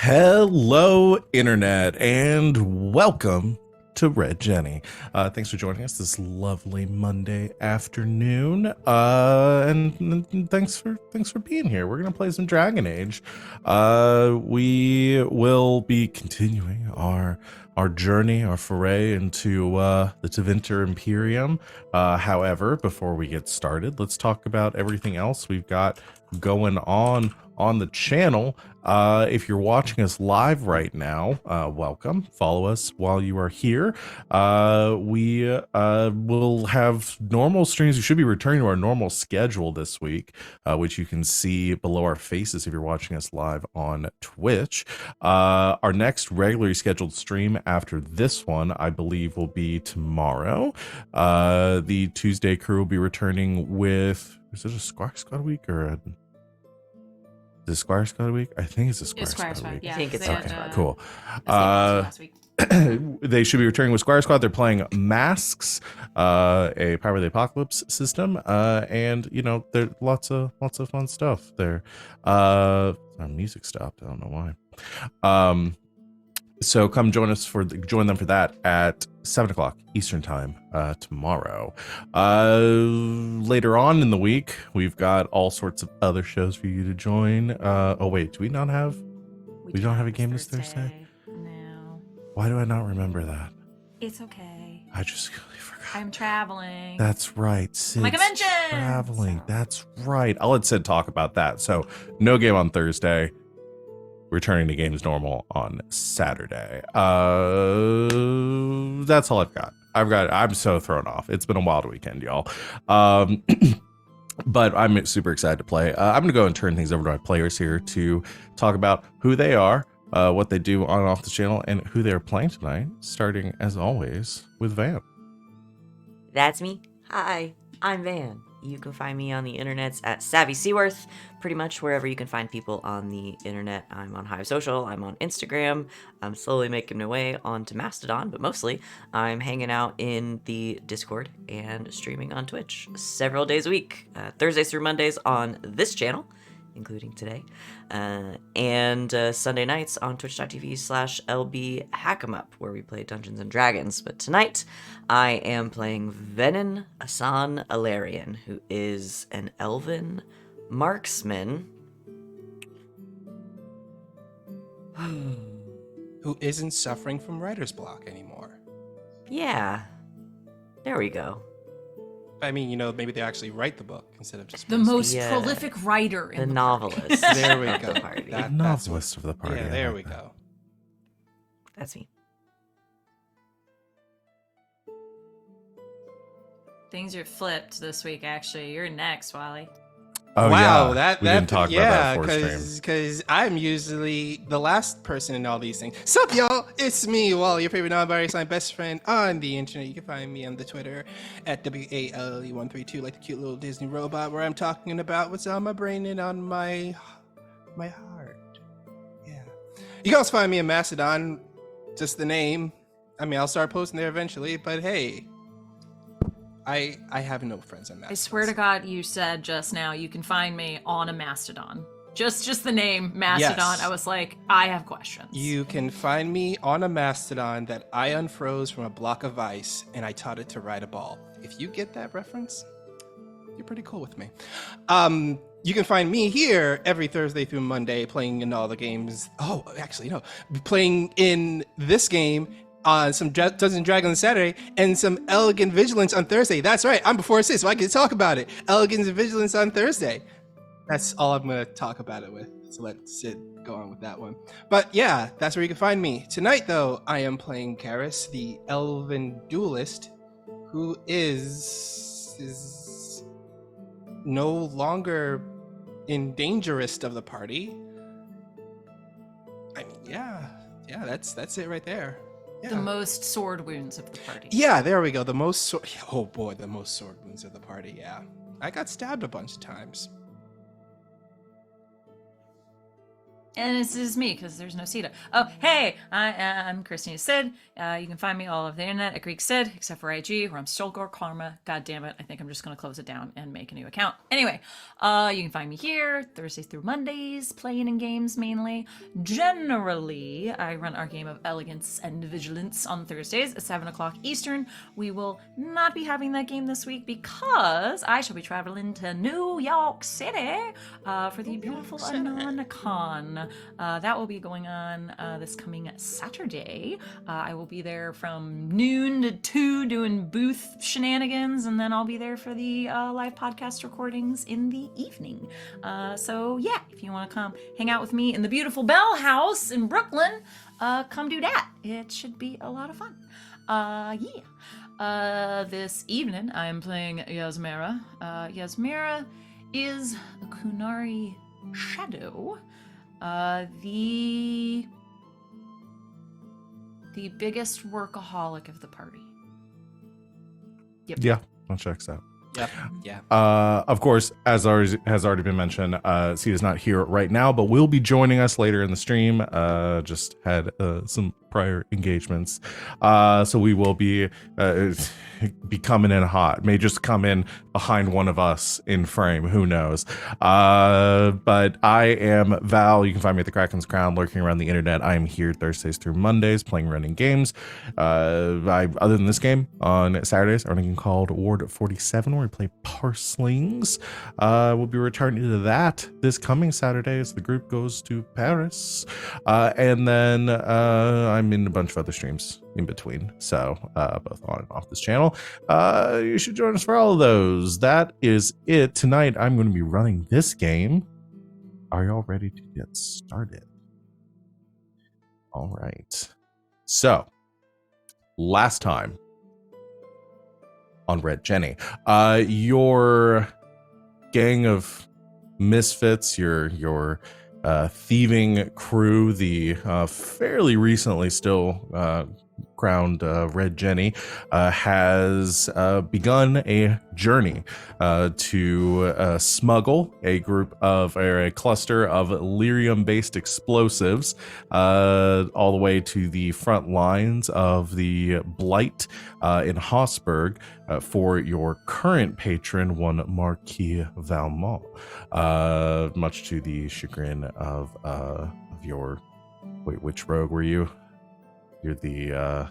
Hello, Internet, and welcome to Red Jenny. Thanks for joining us this lovely Monday afternoon. And thanks for being here. We're gonna play some Dragon Age. We will be continuing our journey, our foray into the Tevinter Imperium. However, before we get started, let's talk about everything else we've got going on the channel. If you're watching us live right now, welcome. Follow us while you are here. We will have normal streams. We should be returning to our normal schedule this week, which you can see below our faces if you're watching us live on Twitch. Our next regularly scheduled stream after this one, I believe, will be tomorrow. The Tuesday crew will be returning with, is it a Squawk Squad week or a... Is it Squire Squad week? I think it's a Squire Squad week. Yeah, I think it's okay, cool. last week. They should be returning with Squire Squad. They're playing Masks, a Power of the Apocalypse system, and you know, there's lots of fun stuff there. Our music stopped. I don't know why. So come join them for that at 7:00 Eastern time tomorrow. Later on in the week, we've got all sorts of other shows for you to join. Oh wait, do we not have? We don't have a game this Thursday? No. Why do I not remember that? It's okay. I just completely forgot. I'm traveling. That's right. Sid's My convention. traveling. So. That's right. I'll let Sid talk about that. So no game on Thursday. Returning to games normal on Saturday. That's all I've got. I'm so thrown off. It's been a wild weekend, y'all. But I'm super excited to play. I'm gonna go and turn things over to my players here to talk about who they are, what they do on and off the channel, and who they're playing tonight. Starting as always with Van. That's me. Hi, I'm Van. You can find me on the internets at Savvy Seaworth, pretty much wherever you can find people on the internet. I'm on Hive Social, I'm on Instagram, I'm slowly making my way onto Mastodon, but mostly I'm hanging out in the Discord and streaming on Twitch several days a week, Thursdays through Mondays on this channel, including today, and Sunday nights on twitch.tv/LBHack'emUp, where we play Dungeons and Dragons. But tonight, I am playing Venehn Asan Alarian, who is an elven marksman. Who isn't suffering from writer's block anymore. Yeah, there we go. I mean, you know, maybe they actually write the book instead of just The most Yeah. prolific writer in The the novelist. There we of go. the party. That- The novelist of the party. Yeah, I there like we that. go. That's me. Things are flipped this week, actually. You're next, Wally. Oh Wow, yeah, we didn't talk about that before stream. because I'm usually the last person in all these things. Sup, y'all? It's me, Wally, your favorite non-binary sign best friend on the internet. You can find me on the Twitter at WALE132, like the cute little Disney robot, where I'm talking about what's on my brain and on my heart. Yeah. You can also find me in Mastodon, just the name. I mean, I'll start posting there eventually, but hey, I have no friends on Mastodon. I swear to God, you said just now you can find me on a Mastodon. Just the name Mastodon. Yes. I was like, I have questions. You can find me on a Mastodon that I unfroze from a block of ice and I taught it to ride a ball. If you get that reference, you're pretty cool with me. You can find me here every Thursday through Monday playing in all the games. Oh, actually, no. Playing in this game on some Dungeons and Dragons on Saturday and some Elegant Vigilance on Thursday. That's right. I'm before Sid, so I can talk about it. Elegant Vigilance on Thursday. That's all I'm going to talk about it with. So let Sid go on with that one. But yeah, that's where you can find me. Tonight, though, I am playing Garas, the Elven Duelist, who is no longer in dangerous of the party. I mean, yeah, that's it right there. Yeah. The most sword wounds of the party. Yeah, there we go. The most sword. Oh boy, the most sword wounds of the party. Yeah, I got stabbed a bunch of times. And this is me, because there's no Sita. Oh, hey, I'm Christina Sid. You can find me all over the internet at Greek Sid, except for IG, where I'm Stolgor Karma. God damn it, I think I'm just going to close it down and make a new account. Anyway, you can find me here, Thursdays through Mondays, playing in games mainly. Generally, I run our game of Elegance and Vigilance on Thursdays at 7 o'clock Eastern. We will not be having that game this week because I shall be traveling to New York City for the beautiful AnonCon. That will be going on this coming Saturday. I will be there from noon to 2 doing booth shenanigans, and then I'll be there for the live podcast recordings in the evening. So yeah, if you want to come hang out with me in the beautiful Bell House in Brooklyn, come do that. It should be a lot of fun. This evening I'm playing Yasmera. Yasmera is a Kunari shadow. The biggest workaholic of the party. Yep. Yeah, that checks out. Yep. Yeah. Of course, as has already been mentioned, Sita's not here right now, but will be joining us later in the stream. Just had some prior engagements, so we will be coming in hot. May just come in behind one of us in frame. Who knows? But I am Val. You can find me at the Kraken's Crown, lurking around the internet. I am here Thursdays through Mondays, playing running games. Other than this game, on Saturdays, I run a game called Ward 47, where we play Parslings. We'll be returning to that this coming Saturday as the group goes to Paris. And then I'm in a bunch of other streams in between, so both on and off this channel. You should join us for all of those. That is it. Tonight, I'm going to be running this game. Are y'all ready to get started? All right. So, last time on Red Jenny, your gang of misfits, your thieving crew, the fairly recently still crowned Red Jenny, has begun a journey to smuggle a cluster of lyrium-based explosives all the way to the front lines of the Blight in Hossberg for your current patron, one Marquis Valmont, much to the chagrin of your... Wait, which rogue were you? You're the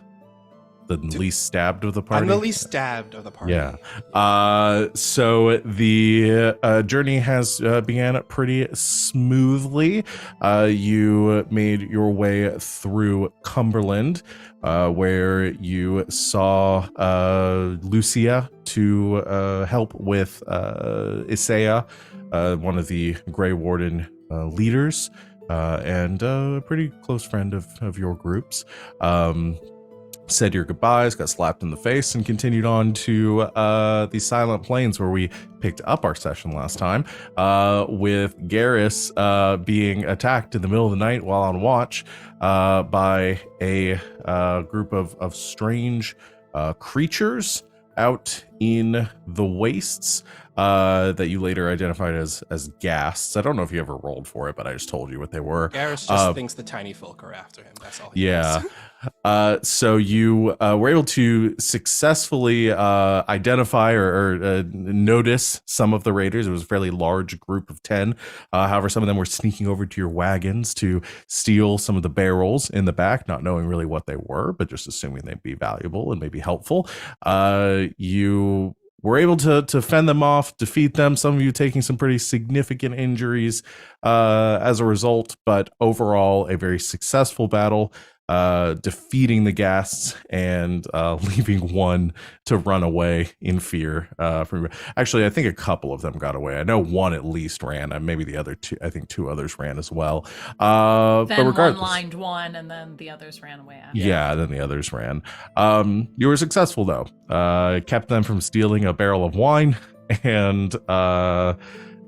least stabbed of the party? I'm the least stabbed of the party. Yeah. So the journey has began pretty smoothly. You made your way through Cumberland, where you saw Lucia to help with Isaiah, one of the Grey Warden leaders, and a pretty close friend of your groups. Said your goodbyes, got slapped in the face, and continued on to the Silent Plains, where we picked up our session last time, with Garas being attacked in the middle of the night while on watch by a group of strange creatures out in the wastes that you later identified as ghasts. I don't know if you ever rolled for it, but I just told you what they were. Garas just thinks the tiny folk are after him. That's all he Yeah. knows. So you were able to successfully identify or notice some of the raiders. It was a fairly large group of 10. However, some of them were sneaking over to your wagons to steal some of the barrels in the back, not knowing really what they were, but just assuming they'd be valuable and maybe helpful. You were able to fend them off, defeat them, some of you taking some pretty significant injuries as a result, but overall a very successful battle, defeating the ghasts and leaving one to run away in fear. Actually, I think a couple of them got away. I know one at least ran, and maybe the other two, I think two others ran as well. Then but regardless, one lined one, and then the others ran away after. Yeah, then the others ran. You were successful, though. Kept them from stealing a barrel of wine and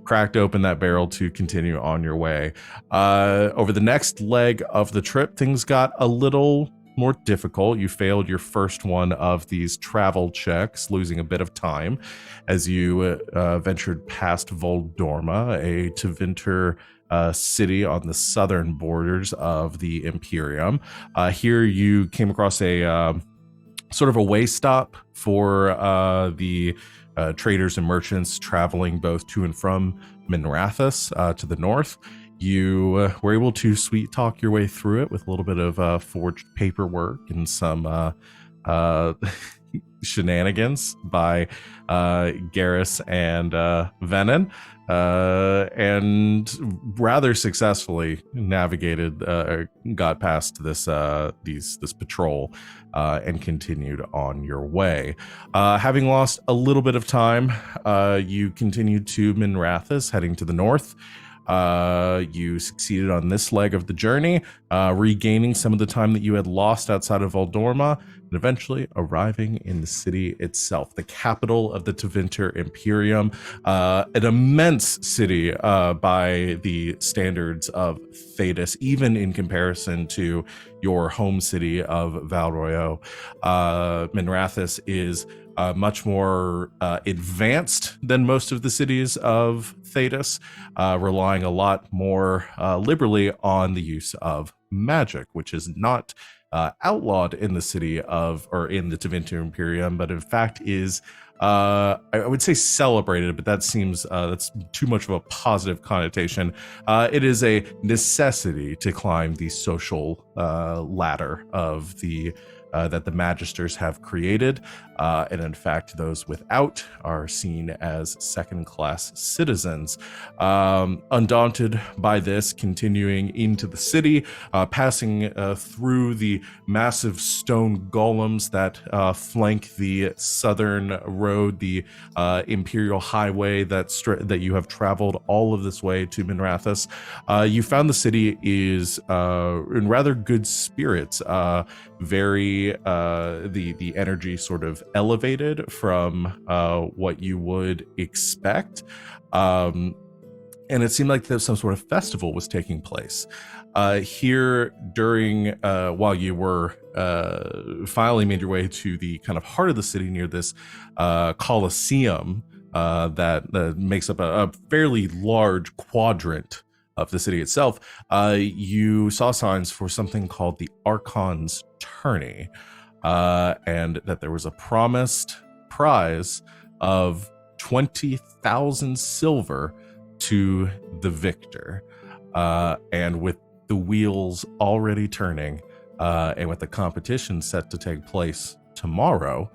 cracked open that barrel to continue on your way. Over the next leg of the trip, things got a little more difficult. You failed your first one of these travel checks, losing a bit of time as you ventured past Voldorma, a Tevinter city on the southern borders of the Imperium. Here you came across a sort of a way stop for the traders and merchants traveling both to and from Minrathous to the north. You were able to sweet talk your way through it with a little bit of forged paperwork and some shenanigans by Garas and Venehn, and rather successfully navigated, got past this patrol, and continued on your way. Having lost a little bit of time, you continued to Minrathous, heading to the north. You succeeded on this leg of the journey, regaining some of the time that you had lost outside of Voldorma, and eventually arriving in the city itself, the capital of the Tevinter Imperium, an immense city by the standards of Thedas, even in comparison to your home city of Valroyo. Minrathous is much more advanced than most of the cities of Thedas, relying a lot more liberally on the use of magic, which is not outlawed in the city of, or in the Tevinter Imperium, but in fact is, I would say celebrated, but that seems that's too much of a positive connotation. It is a necessity to climb the social ladder of the that the Magisters have created, and in fact, those without are seen as second-class citizens. Undaunted by this, continuing into the city, passing through the massive stone golems that flank the southern road, the Imperial Highway that you have traveled all of this way to Minrathous, you found the city is in rather good spirits. Very the energy sort of elevated from what you would expect, and it seemed like there some sort of festival was taking place here during while you were finally made your way to the kind of heart of the city near this Colosseum that makes up a fairly large quadrant of the city itself. You saw signs for something called the Archon's Tourney, and that there was a promised prize of 20,000 silver to the victor. And with the wheels already turning, and with the competition set to take place tomorrow,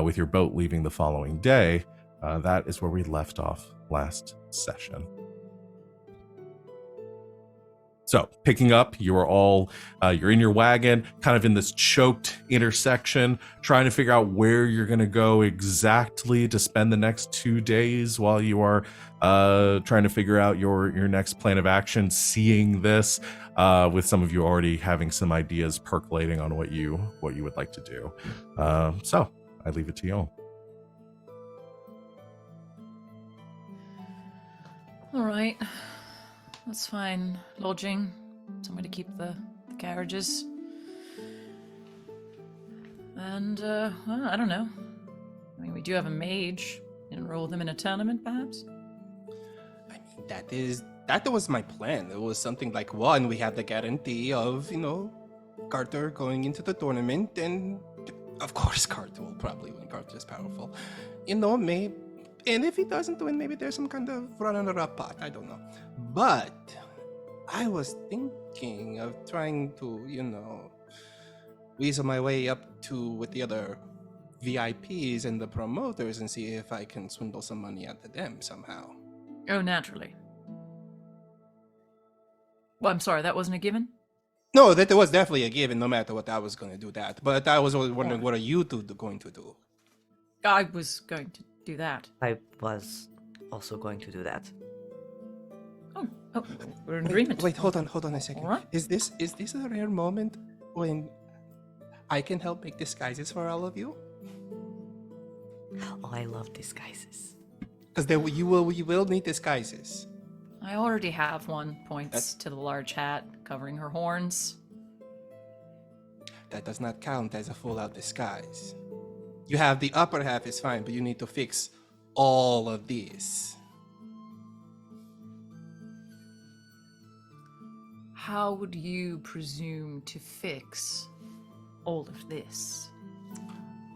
with your boat leaving the following day, that is where we left off last session. So picking up, you are all, you're in your wagon, kind of in this choked intersection, trying to figure out where you're going to go exactly to spend the next 2 days while you are trying to figure out your next plan of action, seeing this, with some of you already having some ideas percolating on what you would like to do. So I leave it to you all. All right. Let's find lodging, somewhere to keep the carriages. And, well, I don't know. I mean, we do have a mage. Enroll them in a tournament, perhaps? I mean, that was my plan. It was something like, one, we have the guarantee of, Carter going into the tournament, and of course Carter will probably win. Carter is powerful. Maybe, and if he doesn't win, maybe there's some kind of runner-up pot. I don't know. But I was thinking of trying to, weasel my way up with the other VIPs and the promoters and see if I can swindle some money out of them somehow. Oh, naturally. Well, I'm sorry, that wasn't a given? No, that was definitely a given, no matter what I was going to do that. But I was always wondering, what are you two going to do? I was going to do that. I was also going to do that. Oh, we're in agreement. Wait, hold on a second. All right. Is this a rare moment when I can help make disguises for all of you? Oh, I love disguises. Because you will need disguises. I already have one. Points to the large hat covering her horns. That does not count as a full-out disguise. You have the upper half is fine, but you need to fix all of these. how would you presume to fix all of this?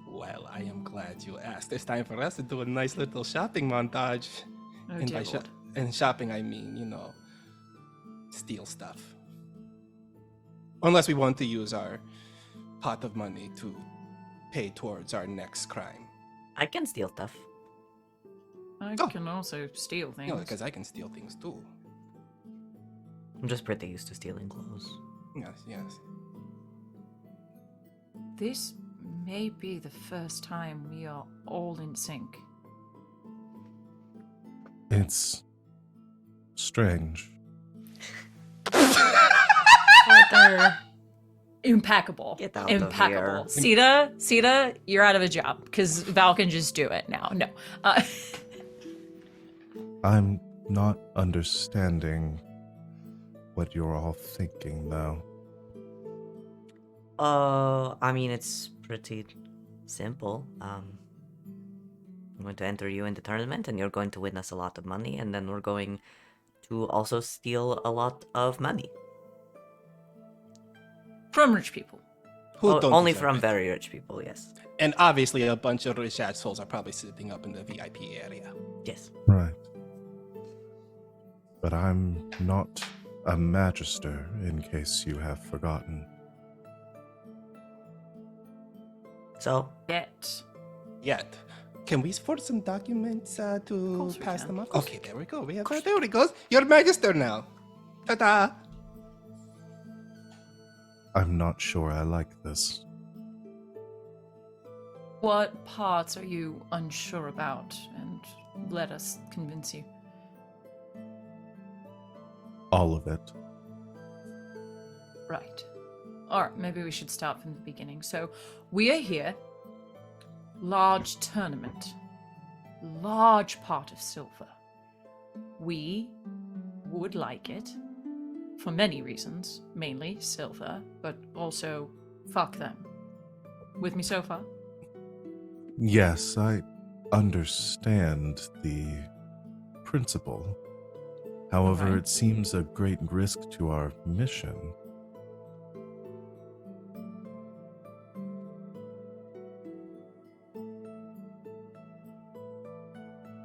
Well, I am glad you asked. It's time for us to do a nice little shopping montage. Oh, And dear by Lord. and shopping, I mean, steal stuff. Unless we want to use our pot of money to pay towards our next crime. I can steal stuff. I Oh. can also steal things. Because I can steal things too. I'm just pretty used to stealing clothes. Yes. This may be the first time we are all in sync. It's strange. Impeccable. Get out of Impeccable. here. Sita, you're out of a job because Val can just do it now. No. I'm not understanding what you're all thinking, though. I mean, it's pretty simple. I'm going to enter you in the tournament, and you're going to win us a lot of money, and then we're going to also steal a lot of money. From rich people. Who don't Only deserve from it? very rich people, yes. And obviously, a bunch of rich assholes are probably sitting up in the VIP area. Yes. Right. But I'm not a magister, in case you have forgotten. So, Yet. Can we forge some documents to course we pass can. them up? Of course Okay, we there we go. There it goes. You're magister now. Ta-da! I'm not sure I like this. What parts are you unsure about? And let us convince you. All of it. Right. Alright, maybe we should start from the beginning. So, we are here. Large tournament. Large pot of silver. We would like it. For many reasons. Mainly silver, but also fuck them. With me so far? Yes, I understand the principle. However, Okay. it seems a great risk to our mission.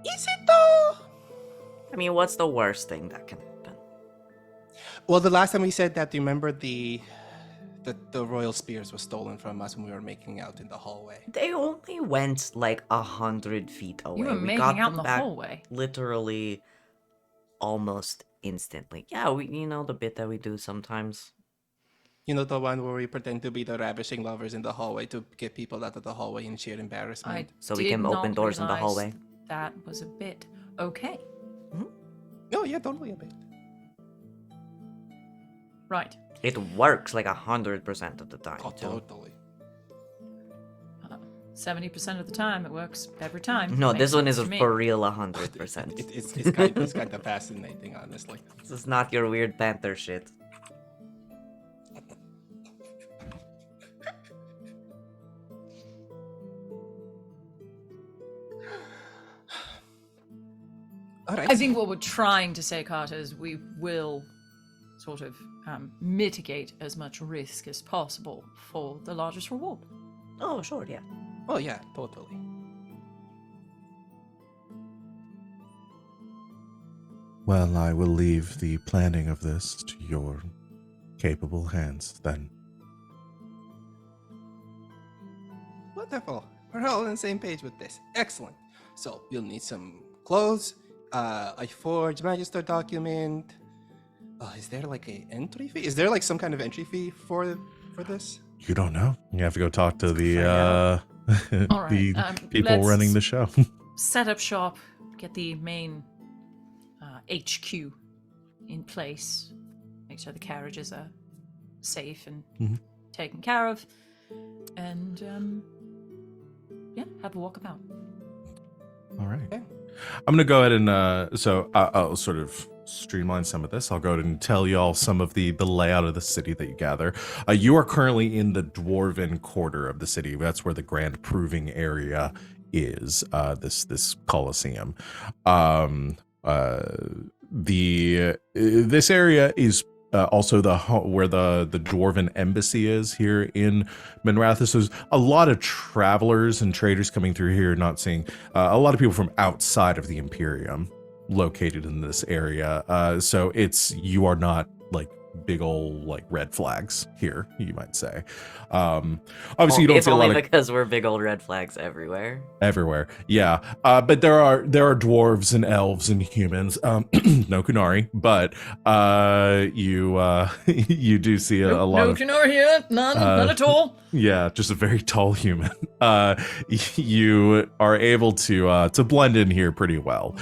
Is it though? I mean, what's the worst thing that can happen? Well, the last time we said that, do you remember the royal spears was stolen from us when we were making out in the hallway? They only went like 100 feet away. You were We making got out in them the back hallway. literally almost instantly. Yeah, the bit that we do sometimes. You know, the one where we pretend to be the ravishing lovers in the hallway to get people out of the hallway in sheer embarrassment. So we did can open not doors in the realize hallway. That was a bit okay. No, yeah, totally a bit. Right. It works like 100% of the time. Oh, too. totally. 70% of the time, it works every time. No, Makes this one is sense to me. for real 100%. It's kind of fascinating, honestly. This is not your weird panther shit. All right. I think what we're trying to say, Carter, is we will sort of mitigate as much risk as possible for the largest reward. Oh, sure, yeah. Oh yeah, totally. Well, I will leave the planning of this to your capable hands, then. Wonderful. We're all on the same page with this. Excellent. So we'll need some clothes, a forged magister document. Is there like a entry fee? Is there like some kind of entry fee for this? You don't know. You have to go talk to the All right, the people let's- running the show. Set up shop, get the main HQ in place, make sure the carriages are safe and Mhm. taken care of, and yeah, have a walkabout. All right. Okay. I'm going to go ahead and, so I'll sort of streamline some of this. I'll go ahead and tell you all some of the layout of the city that you gather. You are currently in the Dwarven quarter of the city. That's where the grand proving area is, this Colosseum. This area is also where the dwarven embassy is here in Menrathis. There's a lot of travelers and traders coming through here, not seeing a lot of people from outside of the Imperium located in this area. So you are not like big old like red flags here, you might say. Obviously you don't it's see a only lot of because we're big old red flags everywhere. everywhere, yeah. But there are dwarves and elves and humans, no Kunari, but you you do see a lot no of Kunor here, none at all. yeah, just a very tall human. You are able to blend in here pretty well.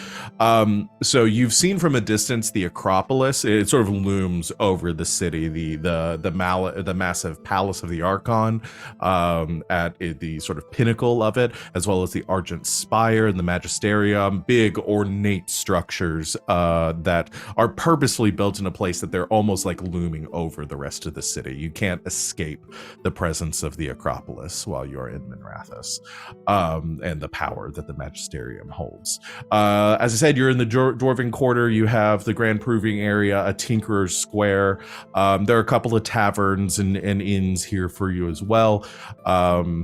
So you've seen from a distance the Acropolis. It sort of looms over the city, the massive palace of the Archon, at the sort of pinnacle of it, as well as the Argent Spire and the Magisterium, big ornate structures that are purposefully built in a place that they're almost like looming over the rest of the city. You can't escape the presence of the Acropolis while you're in Menrathis, and the power that the Magisterium holds. As I said, you're in the Dwarven Quarter. You have the Grand Proving Area, a Tinkerer's Square. There are a couple of taverns and inns here for you as well. We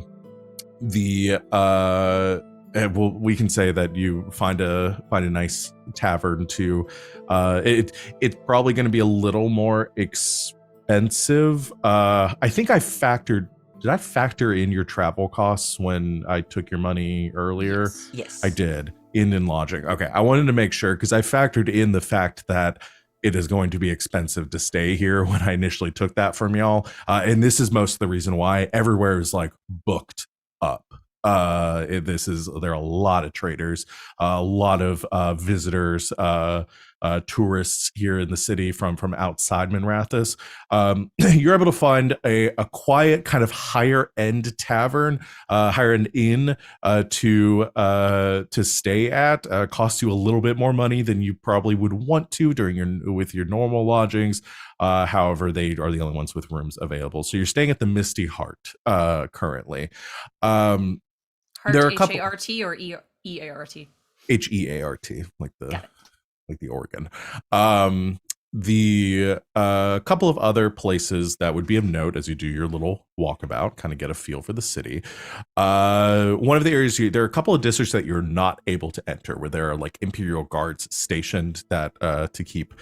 can say that you find a nice tavern too. It's probably going to be a little more expensive. I think did I factor in your travel costs when I took your money earlier? Yes. I did. In lodging. Okay. I wanted to make sure because I factored in the fact that it is going to be expensive to stay here when I initially took that from y'all. And this is most of the reason why everywhere is like booked up. There are a lot of traders, a lot of visitors, tourists here in the city from outside Menrathis. You're able to find a quiet kind of higher end tavern, higher end inn to stay at. Costs you a little bit more money than you probably would want to with your normal lodgings. However, they are the only ones with rooms available. So you're staying at the Misty Heart currently. Heart, there are a couple H-A-R-T or E-A-R-T? H-E-A-R-t, like the organ. The couple of other places that would be of note as you do your little walkabout, kind of get a feel for the city. One of the areas there are a couple of districts that you're not able to enter, where there are like Imperial guards stationed that to keep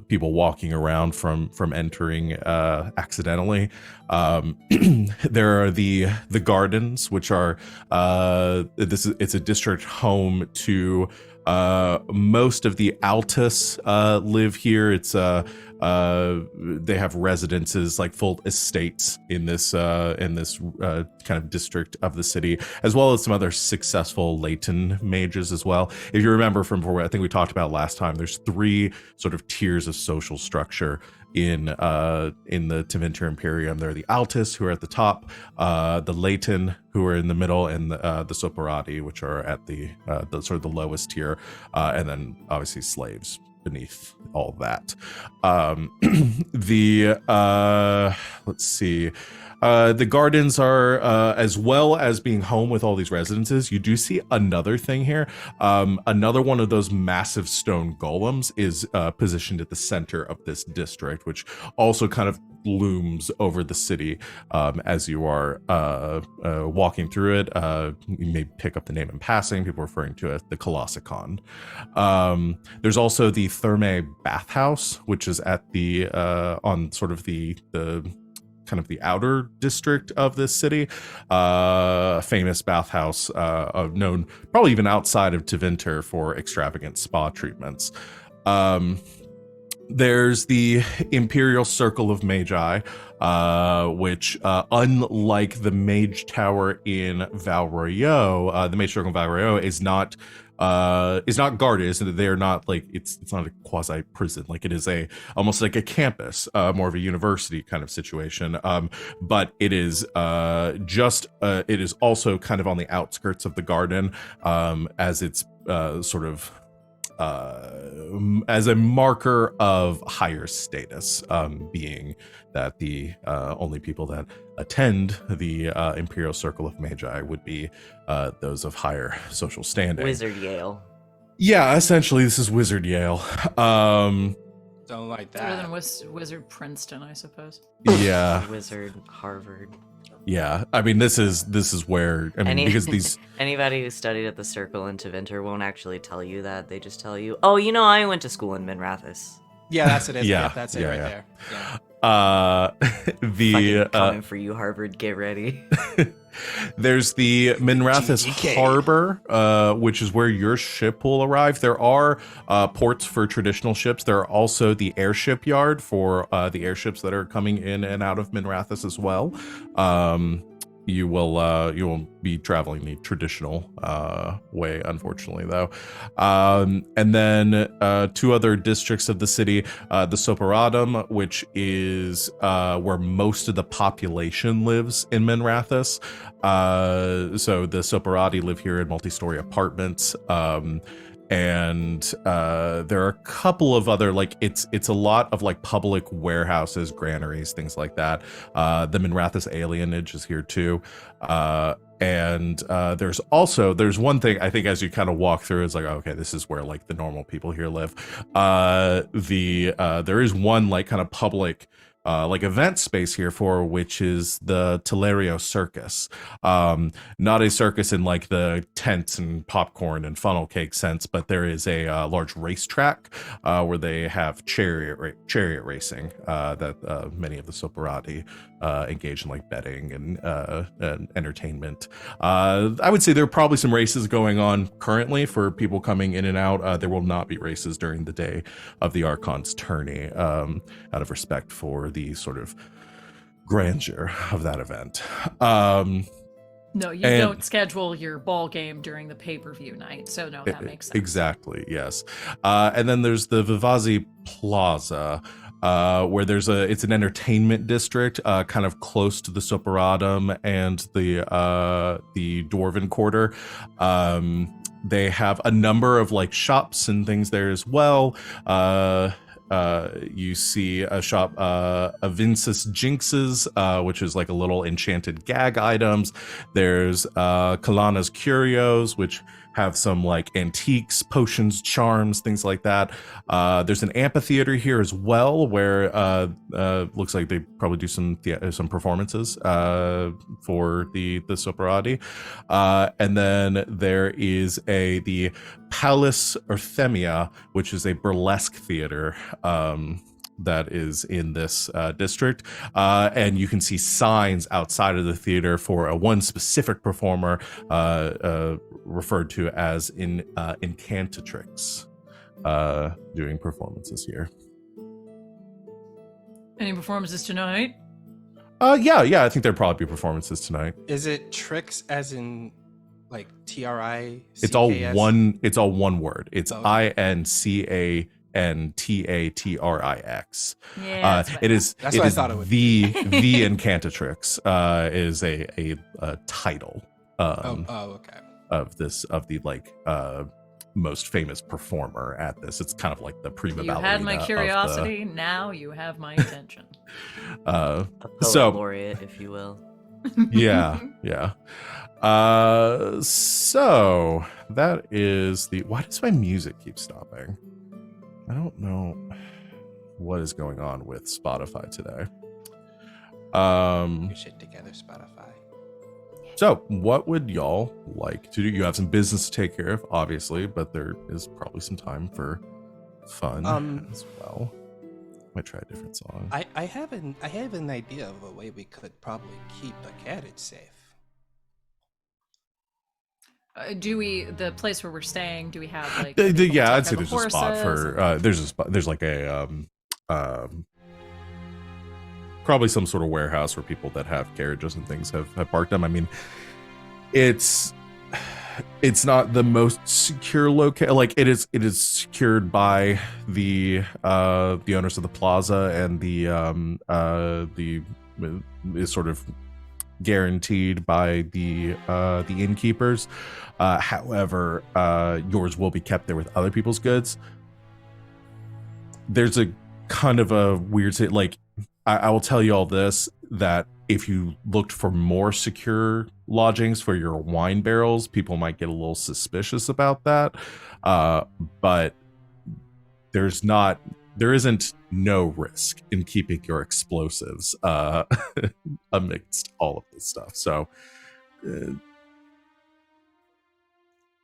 people walking around from entering accidentally. There are the gardens, which are it's a district home to most of the Altus live here. It's they have residences, like full estates in this kind of district of the city, as well as some other successful Leighton mages as well. If you remember from what I think we talked about last time, there's 3 sort of tiers of social structure in the Tevinter Imperium. There are the Altus, who are at the top, the Leighton, who are in the middle, and the Soparati, which are at the sort of the lowest tier, and then obviously slaves beneath all that. Let's see. The gardens are, as well as being home with all these residences, you do see another thing here. Another one of those massive stone golems is positioned at the center of this district, which also kind of looms over the city as you are walking through it. You may pick up the name in passing, people referring to it as the Colossicon. There's also the Thermae Bathhouse, which is at the on sort of the kind of the outer district of this city, famous bathhouse, known probably even outside of Tevinter for extravagant spa treatments. There's the Imperial Circle of Magi, which, unlike the Mage Tower in Valroyo, the Mage Circle of Valroyo is not guarded. They're not like it's not a quasi prison. Like it is almost like a campus, more of a university kind of situation. But it is it is also kind of on the outskirts of the garden, as it's sort of as a marker of higher status, being that the only people that attend the Imperial Circle of Magi would be those of higher social standing. Wizard Yale. Yeah, essentially, this is Wizard Yale. So Don't like Better than that. Wizard Princeton, I suppose. Yeah, Wizard, Harvard. yeah. I mean, this is where I mean because these Anybody who studied at the Circle in Tevinter won't actually tell you that. They just tell you, "Oh, you know, I went to school in Minrathis." Yeah, that's it. Yeah, Yeah, that's it yeah, right yeah. there. Yeah. The Fucking coming for you, Harvard. Get ready. there's the Minrathis GGK. Harbor, which is where your ship will arrive. There are ports for traditional ships. There are also the airship yard for the airships that are coming in and out of Minrathis as well. You will be traveling the traditional way, unfortunately, though. And then two other districts of the city, the Soparadum, which is where most of the population lives in Minrathis. So the Soparati live here in multi-story apartments. And there are a couple of other, like, it's a lot of like public warehouses, granaries, things like that. The Minrathis alienage is here too. And there's one thing I think as you kind of walk through, it's like, okay, this is where like the normal people here live. There is one like kind of public like event space here for, which is the Telerio Circus. Not a circus in like the tents and popcorn and funnel cake sense, but there is a large racetrack where they have chariot racing that many of the Soparati engage in, like betting and entertainment. I would say there are probably some races going on currently for people coming in and out. There will not be races during the day of the Archon's tourney, out of respect for the sort of grandeur of that event. No, you don't schedule your ball game during the pay-per-view night, so no, that makes sense. Exactly, yes. And then there's the Vivazi Plaza, where it's an entertainment district, kind of close to the Soparadum and the Dwarven Quarter. They have a number of like shops and things there as well. You see a shop, Avincis Jinxes, which is like a little enchanted gag items. There's Kalana's Curios, which have some like antiques, potions, charms, things like that. There's an amphitheater here as well, where looks like they probably do some performances for the Soparati. And then there is the Palace Arthemia, which is a burlesque theater that is in this district, and you can see signs outside of the theater for one specific performer referred to as Incantatrix doing performances here. Any performances tonight? Yeah, I think there'd probably be performances tonight. Is it tricks as in like TRI? It's all one. It's all one word. It's INCANTATRIX. Yeah, it is. That's it what I is thought it would be. the Incantatrix is a title. Okay. Of the like most famous performer at this. It's kind of like the prima ballerina. You had my curiosity. Now you have my attention. A poet laureate, if you will. Yeah. So that is why does my music keep stopping? I don't know what is going on with Spotify today. Your shit together, Spotify. So what would y'all like to do? You have some business to take care of, obviously, but there is probably some time for fun as well. Might try a different song. I have an idea of a way we could probably keep the carriage safe. The place where we're staying, do we have like yeah, I'd say there's a spot for there's like a probably some sort of warehouse where people that have carriages and things have parked them. I mean, it's not the most secure location. Like it is secured by the owners of the plaza, and the is sort of guaranteed by the innkeepers. However, yours will be kept there with other people's goods. There's a kind of a weird, like, I will tell you all this, that if you looked for more secure lodgings for your wine barrels, people might get a little suspicious about that. But there's not there isn't no risk in keeping your explosives amidst all of this stuff. So,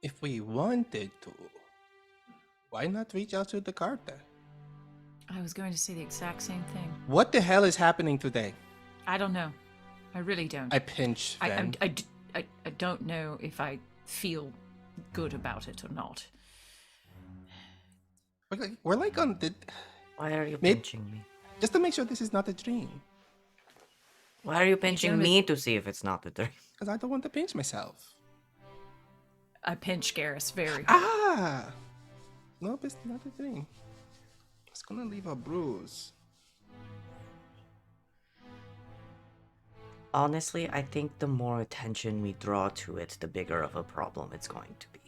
If we wanted to, why not reach out to the Carta? I was going to say the exact same thing. What the hell is happening today? I don't know. I really don't. I pinch Ven. I don't know if I feel good about it or not. We're like on the... Why are you Maybe- pinching me? Just to make sure this is not a dream. Why are you pinching gonna me to see if it's not the dream? Because I don't want to pinch myself. I pinch Garas very hard. Ah! Nope, it's not a dream. It's gonna leave a bruise. Honestly, I think the more attention we draw to it, the bigger of a problem it's going to be.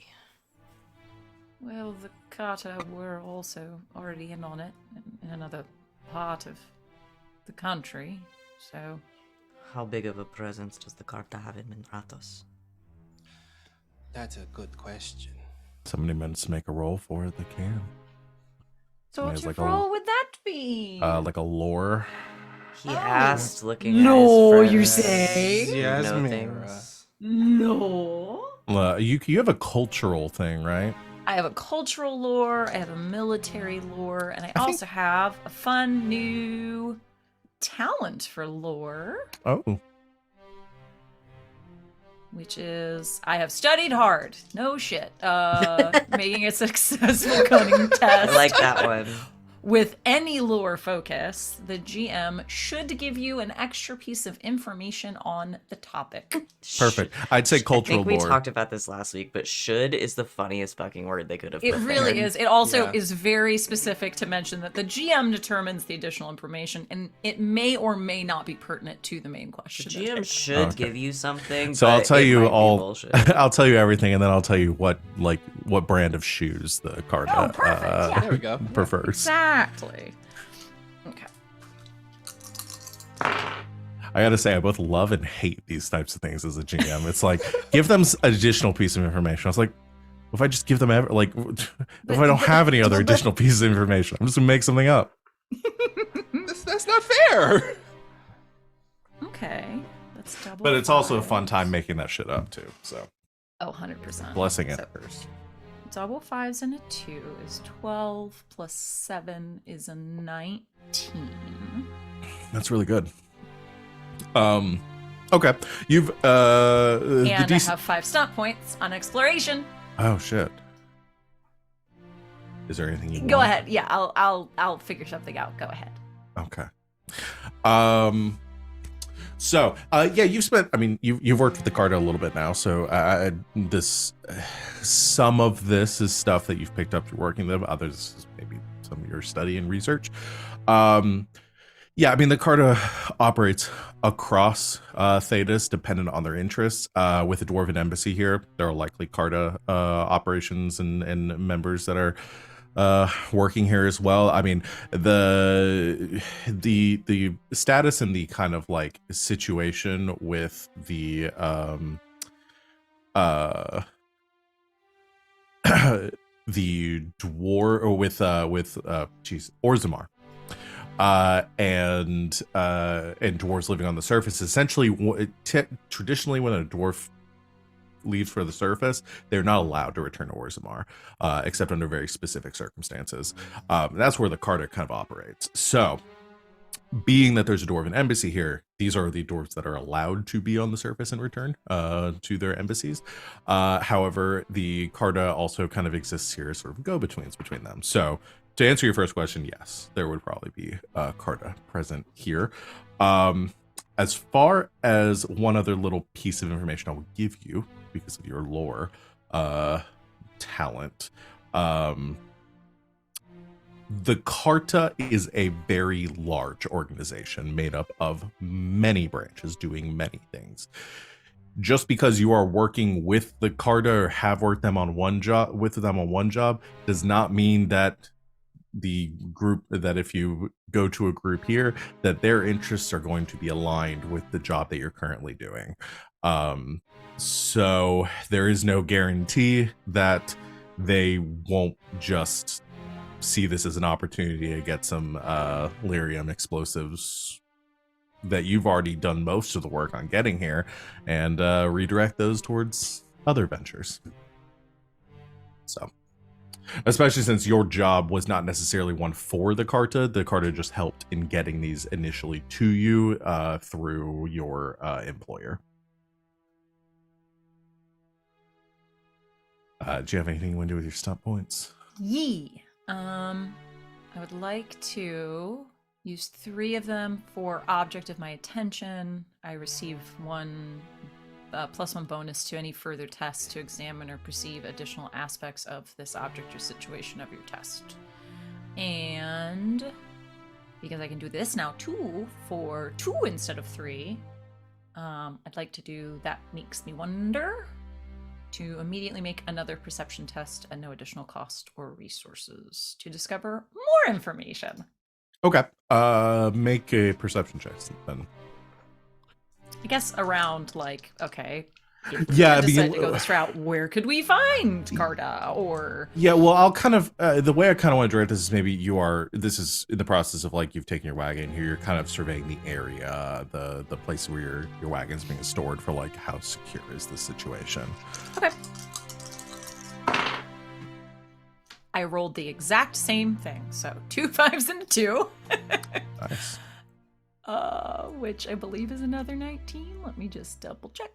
Well, the Carter were also already in on it in another part of the country, so... How big of a presence does the Carta have in Minratos? That's a good question. somebody meant to make a roll for it, they can. So Yeah, what it's your like a- role would that be? Like a lore. He Oh. asked, looking No, at his you friends. say? No Yasmera. things. No. You have a cultural thing, right? I have a cultural lore, I have a military lore, and I think- also have a fun new talent for lore, Oh, which is I have studied hard. No shit. Making a successful cunning test. I like that one. With any lore focus, the GM should give you an extra piece of information on the topic. perfect. I'd say I cultural think we lore. talked about this last week, but should is the funniest fucking word they could have It put really there. is. It also Yeah. is very specific to mention that the GM determines the additional information, and it may or may not be pertinent to the main The question. GM should Okay. give you something. So I'll but tell it you might be all. bullshit. I'll tell you everything, and then I'll tell you what brand of shoes the Carta Oh, perfect, yeah. There we go. prefers. Exactly. Okay. I gotta say, I both love and hate these types of things as a GM. It's like give them additional piece of information. I was like, if I just give them if I don't have any other additional pieces of information, I'm just gonna make something up. That's not fair. Okay. That's double. But it's also a fives. fun time making that shit up too. So Oh, 100%. blessing it So, first. double fives and a 2 is 12, plus 7 is a 19. That's really good. Okay, you've the And I DC have 5 stunt points on exploration. Oh shit. Is there anything you Go want? ahead. Yeah, I'll figure something out. Go ahead. Okay. So, yeah, you've spent. I mean, you've worked with the Carta a little bit now. So, some of this is stuff that you've picked up through working with them. Others is maybe some of your study and research. Yeah, I mean, the Carta operates across Thedas, dependent on their interests. With the Dwarven Embassy here, there are likely Carta operations and members that are working here as well. I mean, the status and the kind of like situation with the the dwarf or with Orzammar. And dwarves living on the surface. Essentially, traditionally, when a dwarf leaves for the surface, they're not allowed to return to Orzammar, except under very specific circumstances. That's where the Carta kind of operates. So, being that there's a dwarven embassy here, these are the dwarves that are allowed to be on the surface and return to their embassies. However, the Carta also kind of exists here as sort of go-betweens between them. So, to answer your first question, yes, there would probably be Carta present here. As far as one other little piece of information I will give you because of your lore talent, the Carta is a very large organization made up of many branches doing many things. Just because you are working with the Carta or have worked them on one job does not mean that the group, that if you go to a group here, that their interests are going to be aligned with the job that you're currently doing. So there is no guarantee that they won't just see this as an opportunity to get some lyrium explosives that you've already done most of the work on getting here, and redirect those towards other ventures. So, especially since your job was not necessarily one for the Carta just helped in getting these initially to you through your employer. Do you have anything you want to do with your stop points? Yee. I would like to use 3 of them for object of my attention. I receive one +1 bonus to any further tests to examine or perceive additional aspects of this object or situation of your test. And because I can do this now too for 2 instead of 3, I'd like to do That Makes Me Wonder to immediately make another perception test at no additional cost or resources to discover more information. Okay. Make a perception check then. I guess around like, okay, if we Yeah, decide to go this route, where could we find Carta? Or yeah, well, I'll kind of the way I kind of want to direct this is maybe this is in the process of like you've taken your wagon here, you're kind of surveying the area, the place where your wagon's being stored for like how secure is the situation. okay. I rolled the exact same thing, so 2 5s and a 2. Nice. Which I believe is another 19. Let me just double check.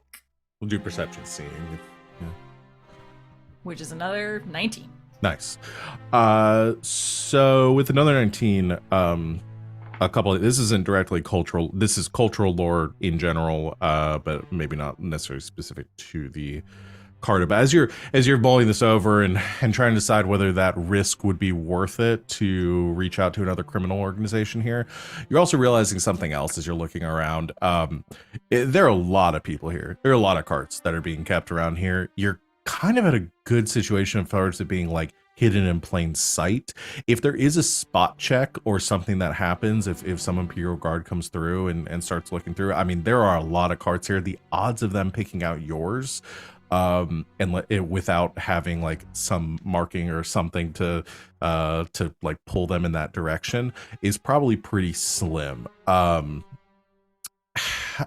We'll do perception seeing. Yeah. Which is another 19. Nice. So with another 19, a couple of, this isn't directly cultural. This is cultural lore in general, but maybe not necessarily specific to the Carta. But as you're mulling this over and trying to decide whether that risk would be worth it to reach out to another criminal organization here, you're also realizing something else as you're looking around. There are a lot of people here. There are a lot of carts that are being kept around here. You're kind of at a good situation as far as it being like hidden in plain sight. If there is a spot check or something that happens, if some Imperial Guard comes through and starts looking through, I mean, there are a lot of carts here. The odds of them picking out yours without having like some marking or something to like pull them in that direction is probably pretty slim.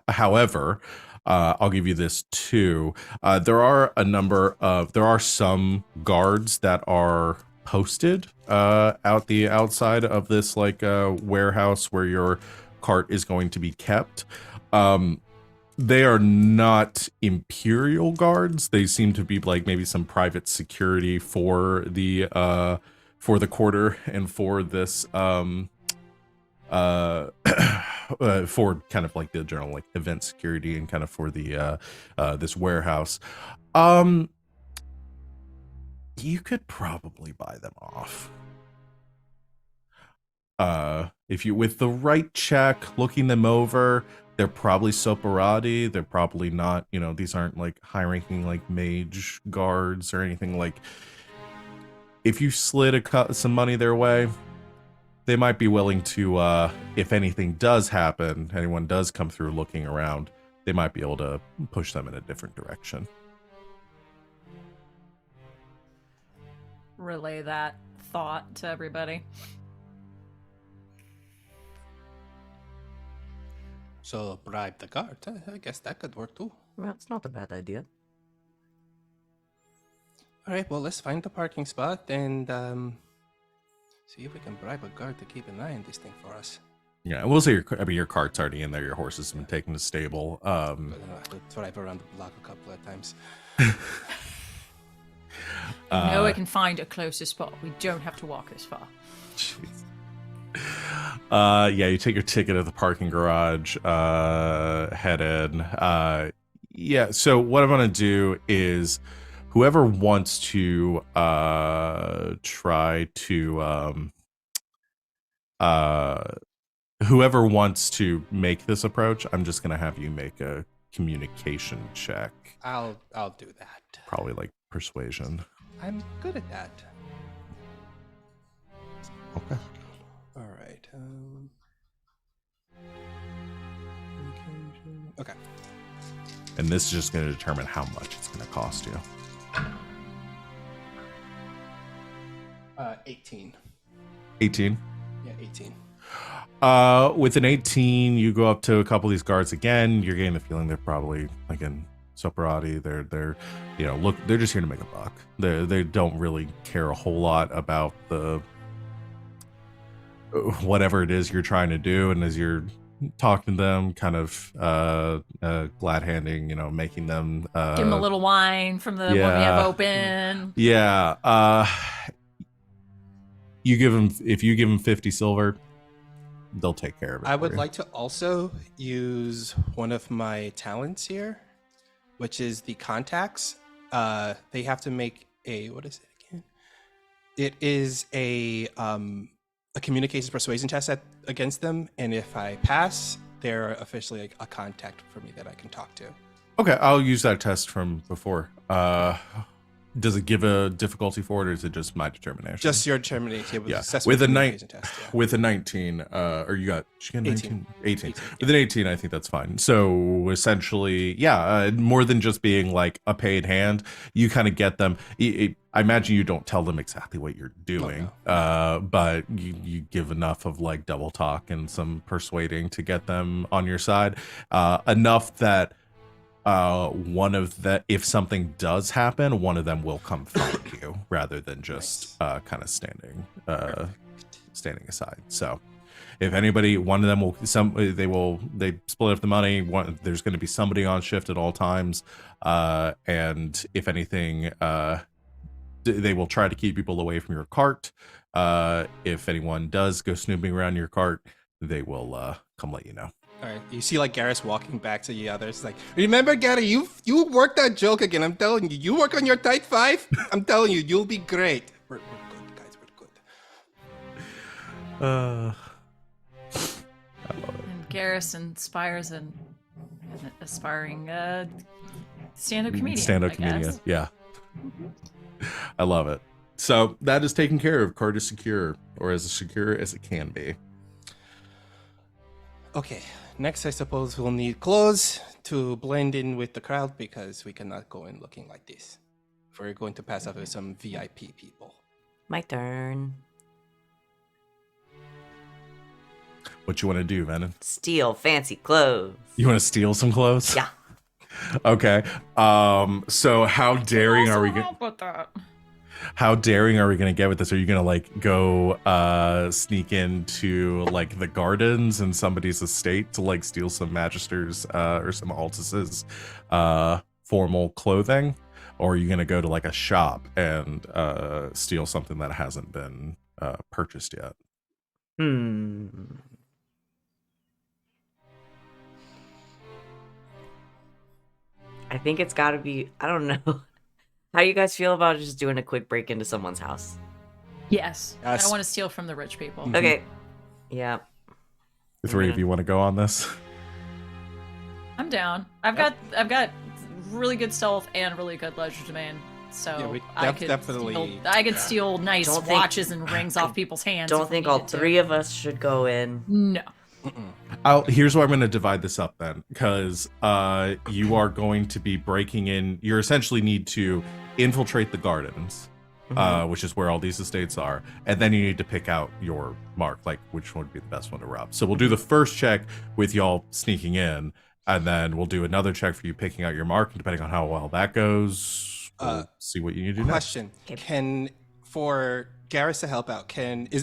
However, I'll give you this too. There are some guards that are posted out the outside of this like warehouse where your cart is going to be kept. They are not Imperial guards. They seem to be like maybe some private security for the quarter and for this for kind of like the general like event security and kind of for the this warehouse. You could probably buy them off. If you, with the right check, looking them over, they're probably Soparati. They're probably not, these aren't like high-ranking like mage guards or anything. Like, if you slid some money their way, they might be willing to, if anything does happen, anyone does come through looking around, they might be able to push them in a different direction. Relay that thought to everybody. So bribe the guard. I guess that could work too. Well, it's not a bad idea. All right, well, let's find the parking spot and see if we can bribe a guard to keep an eye on this thing for us. Yeah, we'll say your cart's already in there. Your horse has been taken to stable. But I have to drive around the block a couple of times. I can find a closer spot. We don't have to walk this far. Jeez. Yeah, you take your ticket at the parking garage, head in. Yeah, so what I'm gonna do is whoever wants to whoever wants to make this approach, I'm just gonna have you make a communication check. I'll do that. Probably like persuasion. I'm good at that. Okay. All right. Okay. And this is just going to determine how much it's going to cost you. 18. 18. Yeah, 18. With an 18, you go up to a couple of these guards again. You're getting the feeling they're probably again soparati. They're look, they're just here to make a buck. They don't really care a whole lot about the whatever it is you're trying to do. And as you're talking to them, kind of glad handing, making them Give them a little wine from the one we have open. Yeah. You give them, if you give them 50 silver, they'll take care of it. I would like to also use one of my talents here, which is the contacts. They have to make what is it again? It is a communications persuasion test against them, and if I pass, they're officially a contact for me that I can talk to. Okay, I'll use that test from before. Does it give a difficulty for it, or is it just my determination? Just your determination. Yeah. With a 19, or you got 19? 18. With an 18, I think that's fine. So essentially, more than just being like a paid hand, you kind of get them. I imagine you don't tell them exactly what you're doing, but you give enough of like double talk and some persuading to get them on your side, enough that if something does happen, one of them will come find you rather than just kind of standing aside. So if anybody, one of them they split up the money. There's going to be somebody on shift at all times. And if anything, they will try to keep people away from your cart. If anyone does go snooping around your cart, they will come let you know. All right, you see like Garas walking back to the others, like, remember, Gary, you worked that joke again. I'm telling you, you work on your tight 5. I'm telling you, you'll be great. We're good, guys. We're good. And Garas inspires an aspiring stand-up comedian. Stand-up comedian, yeah. I love it. So that is taken care of. Cart is secure, or as secure as it can be. Okay, next I suppose we'll need clothes to blend in with the crowd because we cannot go in looking like this. We're going to pass out with some VIP people. My turn. What you want to do, Venehn? Steal fancy clothes. You want to steal some clothes? Yeah. Okay. So how daring are we going? How daring are we going to get with this? Are you going to like go sneak into like the gardens in somebody's estate to like steal some magisters or some altus's formal clothing? Or are you going to go to like a shop and steal something that hasn't been purchased yet? I think it's got to be, I don't know. How do you guys feel about just doing a quick break into someone's house? Yes. I don't want to steal from the rich people. Mm-hmm. Okay. Yeah. The three of you want to go on this? I'm down. I've got really good stealth and really good legerdemain. So I could steal nice watches and rings off people's hands. Don't think all three of us should go in. No. Here's why I'm going to divide this up then, because you are going to be breaking in. You essentially need to infiltrate the gardens, which is where all these estates are, and then you need to pick out your mark, like which one would be the best one to rob. So we'll do the first check with y'all sneaking in, and then we'll do another check for you picking out your mark, and depending on how well that goes, we'll see what you need to do Question: Can for Garas to help out,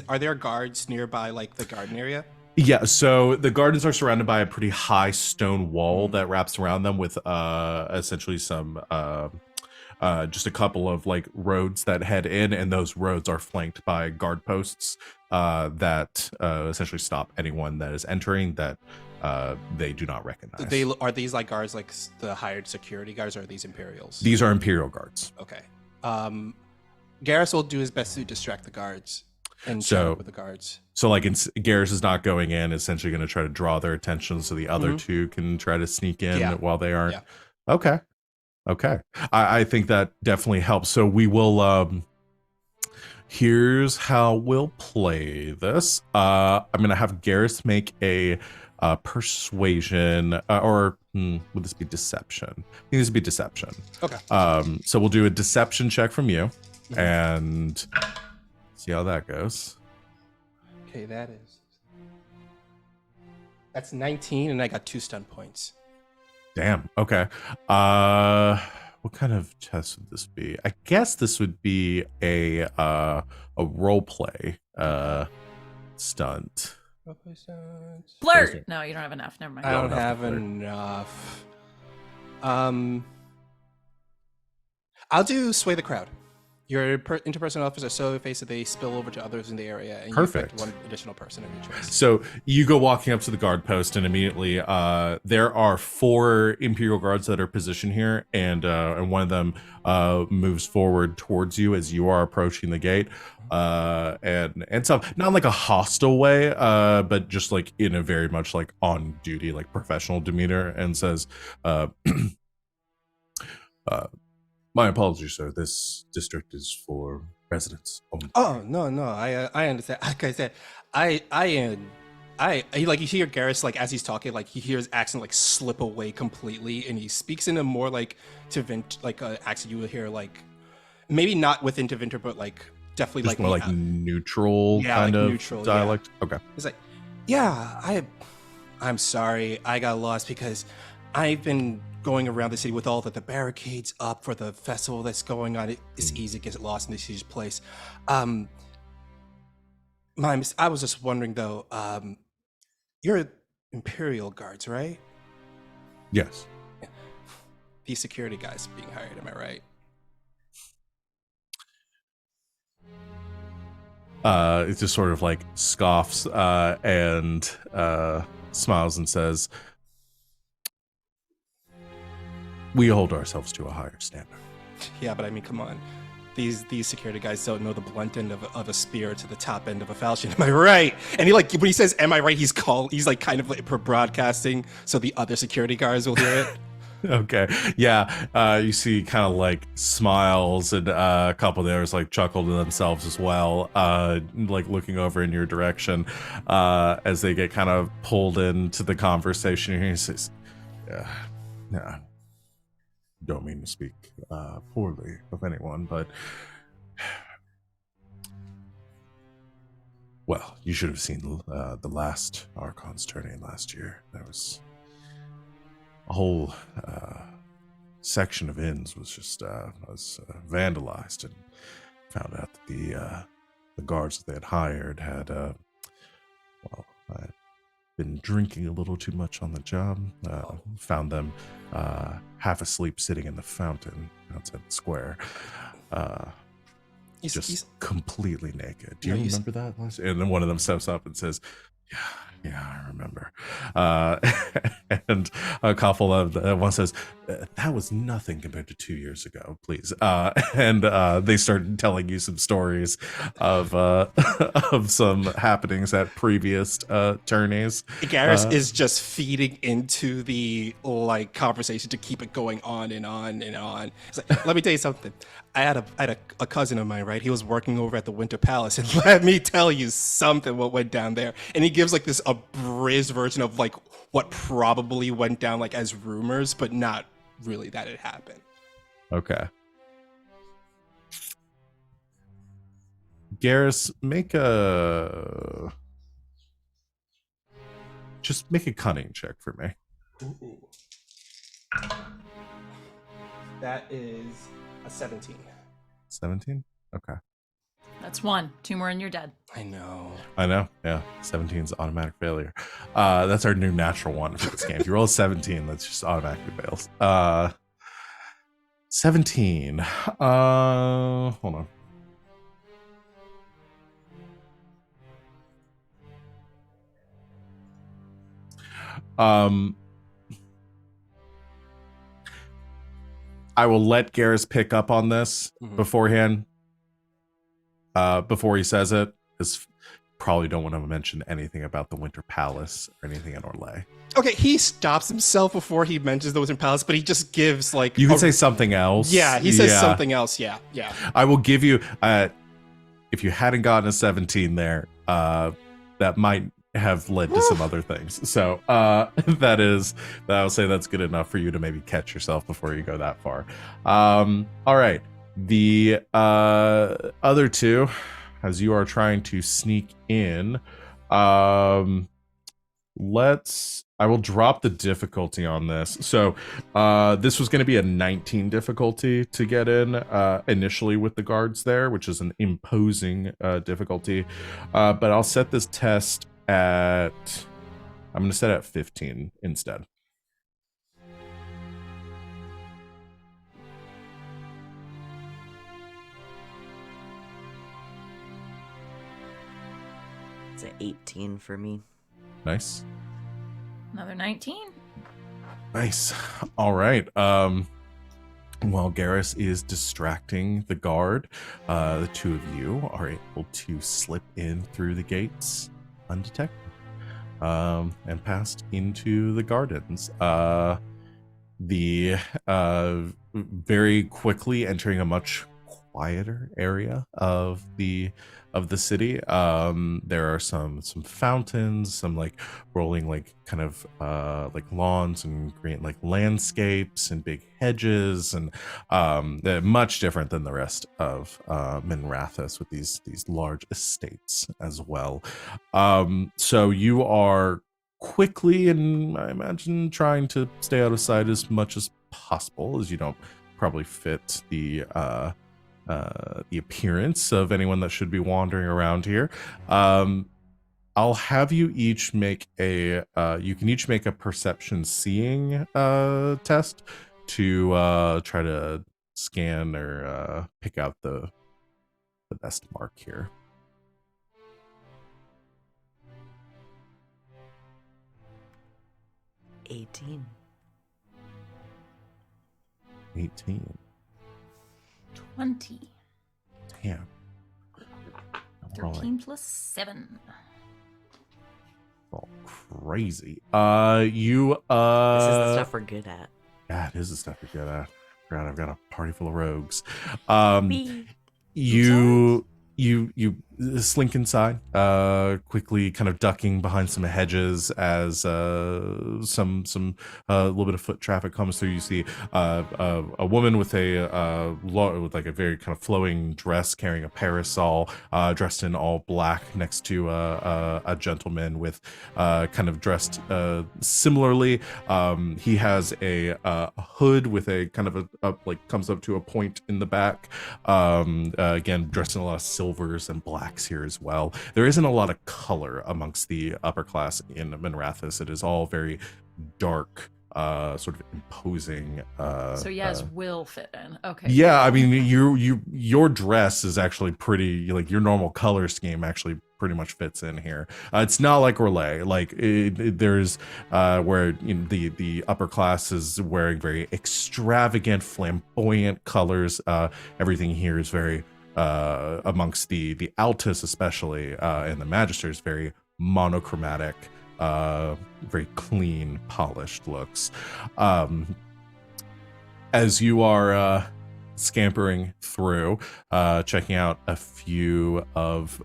are there guards nearby, like the garden area? Yeah, so the gardens are surrounded by a pretty high stone wall that wraps around them with essentially some just a couple of like roads that head in, and those roads are flanked by guard posts that essentially stop anyone that is entering that they do not recognize. Are these like guards, like the hired security guards, or are these Imperials? These are Imperial guards. Okay. Garas will do his best to distract the guards and so with the guards. So like Garas is not going in, essentially going to try to draw their attention so the other two can try to sneak in while they aren't. Yeah. Okay. I think that definitely helps. So we will, here's how we'll play this. I'm going to have Garas make a persuasion or would this be deception? I think this would be deception. Okay. So we'll do a deception check from you and see how that goes. Okay, that's 19, and I got 2 stun points. Damn. Okay. What kind of test would this be? I guess this would be a role play stunt. Roleplay stunts. Flirt. No, you don't have enough. Never mind. I don't enough to have flirt. enough. I'll do sway the crowd. Your interpersonal offers are so effaced that they spill over to others in the area, and Perfect. you affect one additional person of your choice. So you go walking up to the guard post, and immediately there are 4 Imperial guards that are positioned here, and one of them moves forward towards you as you are approaching the gate, and so not in like a hostile way, but just like in a very much like on duty, like professional demeanor, and says, "My apologies, sir. This district is for residents only." Oh no, I understand. Like I said, I like you hear Garas like as he's talking, like he hears accent like slip away completely, and he speaks in a more like accent you would hear like maybe not within Tevinter, but like definitely Just like more like neutral kind of neutral, dialect. Yeah. Okay. It's like, yeah, I'm sorry, I got lost because I've been going around the city with all the barricades up for the festival that's going on. It's easy to get lost in this huge place. I was just wondering though, you're Imperial guards, right? Yes. These security guys being hired, am I right? It just sort of like scoffs and smiles and says, "We hold ourselves to a higher standard." Yeah, but I mean, come on. These security guys don't know the blunt end of a spear to the top end of a falchion. Am I right? And he like when he says "Am I right?" He's like kind of like broadcasting so the other security guards will hear it. Okay. Yeah. You see kind of like smiles, and a couple of theirs like chuckle to themselves as well, like looking over in your direction as they get kind of pulled into the conversation. He says, "Yeah, don't mean to speak poorly of anyone, but well, you should have seen the last Archon's tourney last year. There was a whole section of inns was just vandalized, and found out that the guards that they had hired had been drinking a little too much on the job. Found them half asleep sitting in the fountain outside the square, just completely naked. Do you remember that last year? And then one of them steps up and says, yeah, I remember. And a couple of one says, "That was nothing compared to 2 years ago, please." And they started telling you some stories of of some happenings at previous tourneys. Garas is just feeding into the like conversation to keep it going on and on and on. It's like, let me tell you something. I had a cousin of mine, right? He was working over at the Winter Palace, and let me tell you something what went down there. And he gives like this abridged version of like what probably went down like as rumors, but not really that it happened. Okay. Garas, make a cunning check for me. Ooh. That is a 17. 17? Okay. That's 1. 2 more and you're dead. I know. Yeah. 17 is automatic failure. That's our new natural one for this game. If you roll a 17, that's just automatically fails. 17. Hold on. I will let Garas pick up on this beforehand. Before he says it, because probably don't want to mention anything about the Winter Palace or anything in Orlais. Okay, he stops himself before he mentions the Winter Palace, but he just gives like you can say something else. Yeah, he says something else. Yeah. I will give you. If you hadn't gotten a 17 there, that might have led to some other things. So I'll say that's good enough for you to maybe catch yourself before you go that far. All right. The other two, as you are trying to sneak in, I will drop the difficulty on this. So this was going to be a 19 difficulty to get in initially with the guards there, which is an imposing difficulty. But I'll set this test I'm going to set it at 15 instead. It's an 18 for me. Nice. Another 19. Nice. All right. While Garas is distracting the guard, the two of you are able to slip in through the gates undetected and passed into the gardens. Very quickly entering a much quieter area of the city. There are some fountains, some like rolling like kind of like lawns and green like landscapes and big hedges, and they're much different than the rest of Minrathous with these large estates as well. So you are quickly, and I imagine trying to stay out of sight as much as possible, as you don't probably fit the appearance of anyone that should be wandering around here. I'll have you each make a perception seeing test to try to scan or pick out the best mark here. 18. 18. 20. Damn. 13 plus 7. All crazy. This is the stuff we're good at. Yeah, it is the stuff you're good at. God, I've got a party full of rogues. Me. You slink inside, quickly kind of ducking behind some hedges as some little bit of foot traffic comes through. You see a woman with with like a very kind of flowing dress, carrying a parasol, dressed in all black, next to a gentleman with kind of dressed similarly. He has a hood with a kind of a like comes up to a point in the back. Again, dressed in a lot of silvers and blacks here as well. There isn't a lot of color amongst the upper class in Minrathous. It is all very dark, sort of imposing. So yes, will fit in. Okay. Yeah, I mean, your dress is actually pretty, like your normal color scheme actually pretty much fits in here. It's not like Relay. Like there's where the upper class is wearing very extravagant, flamboyant colors. Everything here is very amongst the Altus especially and the Magisters, very monochromatic, very clean, polished looks. As you are scampering through, checking out a few of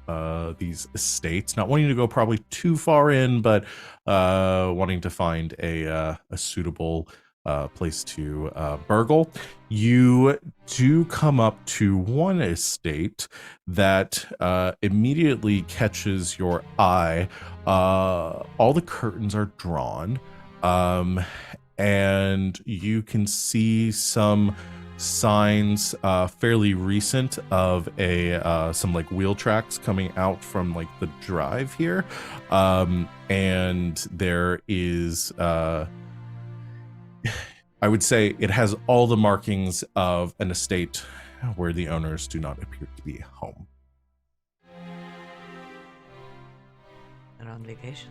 these estates, not wanting to go probably too far in, but wanting to find a suitable place to burgle, you do come up to one estate that immediately catches your eye. All the curtains are drawn, and you can see some signs fairly recent of some like wheel tracks coming out from like the drive here, and there is I would say it has all the markings of an estate where the owners do not appear to be home. And on vacation.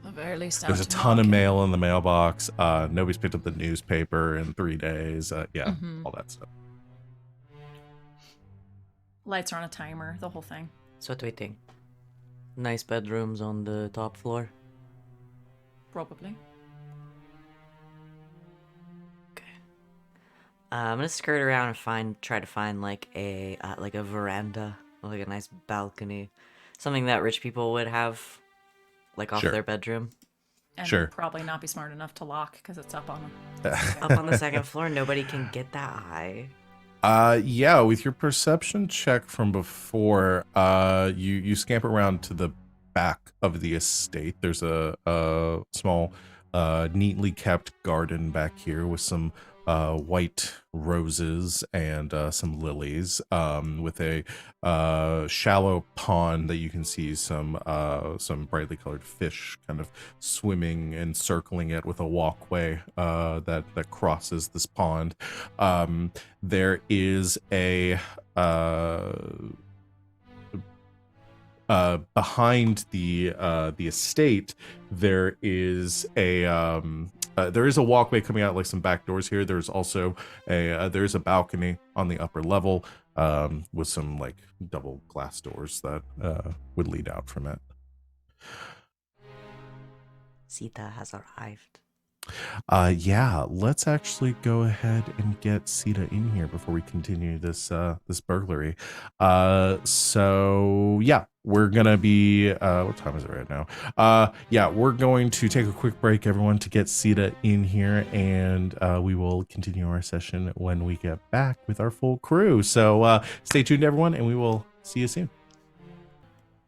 At the very least, There's a ton of mail in the mailbox. Nobody's picked up the newspaper in 3 days. All that stuff. Lights are on a timer, the whole thing. So what do we think? Nice bedrooms on the top floor? Probably. Okay. I'm gonna skirt around and try to find like a veranda, like a nice balcony, something that rich people would have, like off their bedroom. And Sure. probably not be smart enough to lock because it's up on Up on the second floor, nobody can get that high. Yeah, with your perception check from before, you scamper around to the back of the estate. There's a small, neatly kept garden back here with some white roses and some lilies, with a shallow pond that you can see some brightly colored fish kind of swimming and circling it with a walkway that crosses this pond. There is a behind the estate. There is a walkway coming out like some back doors here. There's also there's a balcony on the upper level with some like double glass doors that would lead out from it. Sita has arrived. Yeah, let's actually go ahead and get Sita in here before we continue this burglary. So yeah, we're gonna be what time is it right now? Yeah, we're going to take a quick break, everyone, to get Sita in here, and we will continue our session when we get back with our full crew. So stay tuned, everyone, and we will see you soon.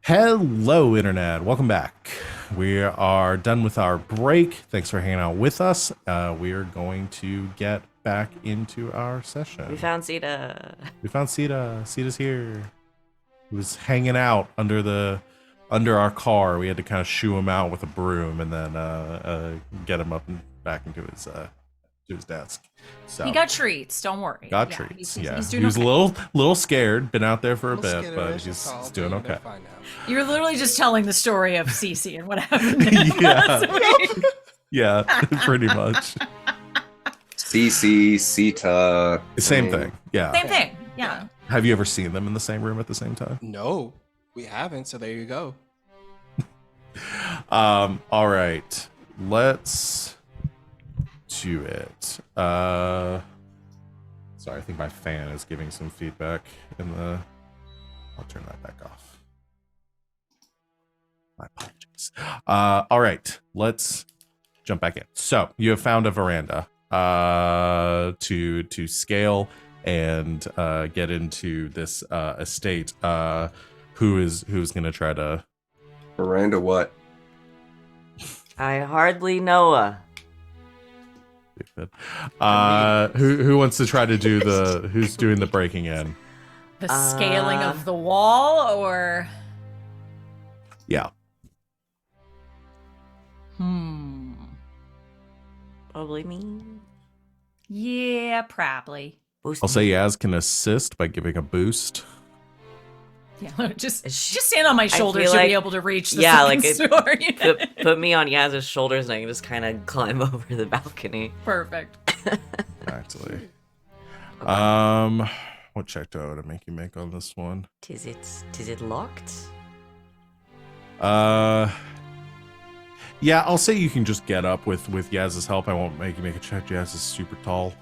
Hello, Internet. Welcome back. We are done with our break. Thanks for hanging out with us. We are going to get back into our session. We found Sita. We found Sita. Sita's here. He was hanging out under our car. We had to kind of shoo him out with a broom and then get him up and back into his desk. So He got treats. Don't worry. got Yeah, treats. he's Yeah, doing he was okay. a little scared. Been out there for a Little bit, but skittish, he's it's all doing good, they're okay. fine now. You're literally just telling the story of Cece and what happened to him Yeah. last week. Yeah, pretty much. CC, Sita. Same I mean, thing. Yeah. Same thing. Yeah. Have you ever seen them in the same room at the same time? No, we haven't. So there you go. All right. Let's do it. Sorry, I think my fan is giving some feedback in the. I'll turn that back off. My apologies. All right. Let's jump back in. So you have found a veranda to scale and get into this estate. Who's gonna try to? Miranda, what? I hardly know her. Who wants to try to do who's doing the breaking in? The scaling of the wall, or Yeah. Probably me. yeah, probably. Boost I'll say me. Yaz can assist by giving a boost. Yeah, just stand on my shoulders feel to like- be able to reach the yeah, second like it- store. You know? Put me on Yaz's shoulders and I can just kind of climb over the balcony. Perfect. Actually. What check do I want to make you make on this one? Tis it locked? Yeah, I'll say you can just get up with Yaz's help. I won't make you make a check. Yaz is super tall.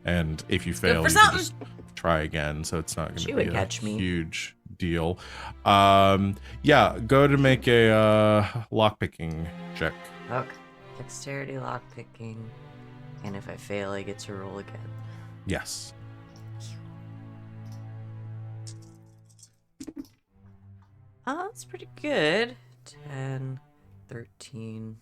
And if you fail, for you can something. just try again. So it's not going She to would be a catch me. huge deal. Yeah, go to make a lockpicking check. Okay. Dexterity lockpicking. And if I fail, I get to roll again. Yes. Oh, that's pretty good. 10, 13,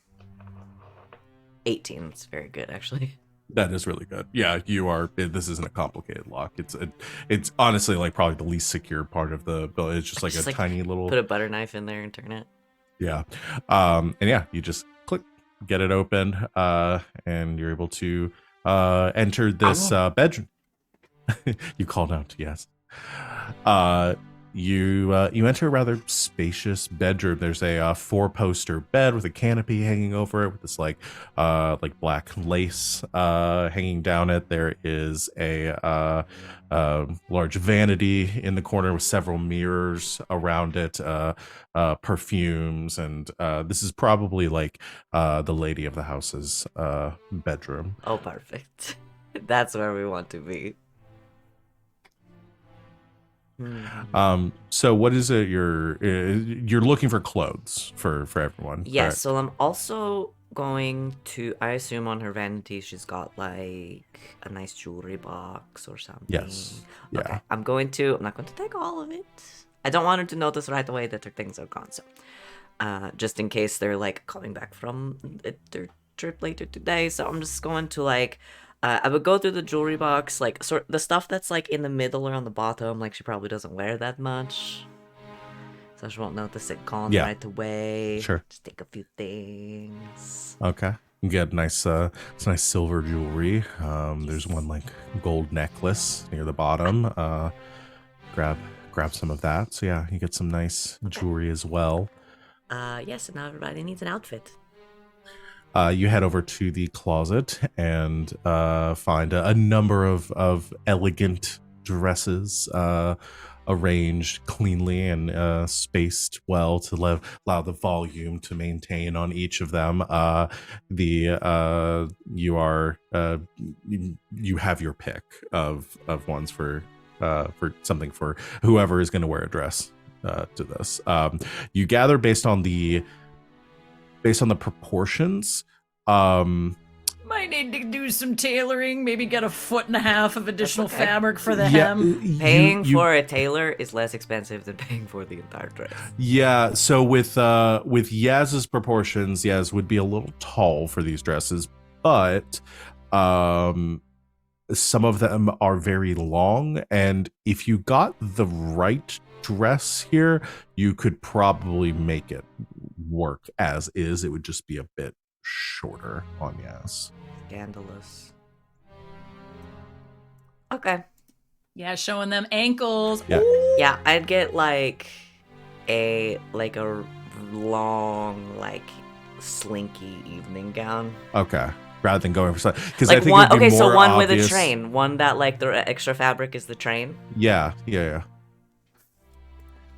18. It's very good, actually. That is really good. Yeah, you are. This isn't a complicated lock. It's honestly like probably the least secure part of the building. It's just like Just, a like, tiny little. Put a butter knife in there and turn it. Yeah. And yeah, you just click, get it open, and you're able to enter this bedroom. You called out, yes. You enter a rather spacious bedroom. There's a 4-poster bed with a canopy hanging over it with this like black lace hanging down it. There is a large vanity in the corner with several mirrors around it, perfumes, and this is probably like the lady of the house's bedroom. Oh, perfect. That's where we want to be. So what is it you're looking for? Clothes for everyone? Yes, correct? so I'm also going to. I assume on her vanity she's got like a nice jewelry box or something. Yes. Yeah. Okay. I'm not going to take all of it. I don't want her to notice right away that her things are gone. So, just in case they're like coming back from their trip later today. So I'm just going to like. I would go through the jewelry box, like the stuff that's like in the middle or on the bottom. Like she probably doesn't wear that much. So she won't notice it gone right away. Sure. Just take a few things. Okay. You get nice, it's nice silver jewelry. There's one like gold necklace near the bottom. Grab some of that. So yeah, you get some nice jewelry as well. Yes, and now everybody needs an outfit. You head over to the closet and find a number of elegant dresses arranged cleanly and spaced well to allow the volume to maintain on each of them. You have your pick of ones for something for whoever is going to wear a dress to this. You gather based on the proportions. Might need to do some tailoring, maybe get 1.5 feet of additional fabric for the hem. Paying for a tailor is less expensive than paying for the entire dress. Yeah, so with Yaz's proportions, Yaz would be a little tall for these dresses, but some of them are very long, and if you got the right dress here, you could probably make it work as is. It would just be a bit shorter on Yaz. Scandalous. Okay. Yeah, showing them ankles. Yeah. Yeah, I'd get like a long slinky evening gown. Okay. Rather than going for something, because Like I think one. it would be Okay, so more one obvious. with a train. One that like the extra fabric is the train. Yeah.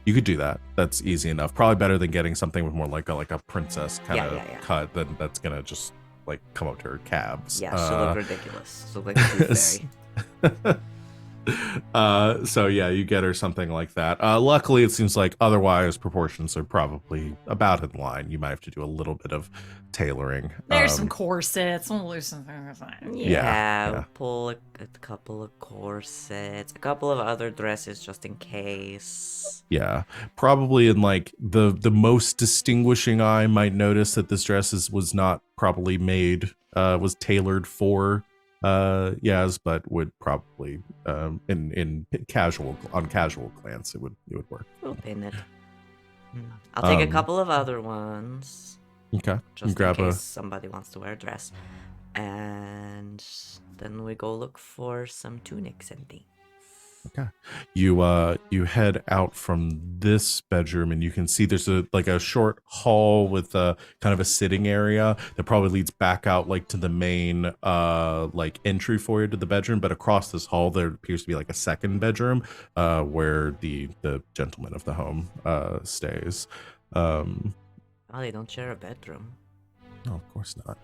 You could do that. That's easy enough. Probably better than getting something with more like a princess kind of cut. Then that's gonna just like come up to her calves. Yeah, she'll look ridiculous. She'll look like a tooth fairy. So yeah, you get her something like that. Luckily, it seems like otherwise proportions are probably about in line. You might have to do a little bit of tailoring. There's some corsets. We'll loosen things. Yeah. Pull a couple of corsets, a couple of other dresses just in case. Yeah, probably in like the most distinguishing eye might notice that this dress was not probably made, was tailored for Yaz, but would probably in casual glance it would work. We'll pin it. I'll take a couple of other ones. Okay. Just grab in case somebody wants to wear a dress. And then we go look for some tunics and things. Okay. You head out from this bedroom and you can see there's a short hall with kind of a sitting area that probably leads back out like to the main entry foyer to the bedroom, but across this hall there appears to be like a second bedroom where the gentleman of the home stays. Oh, they don't share a bedroom. No, of course not.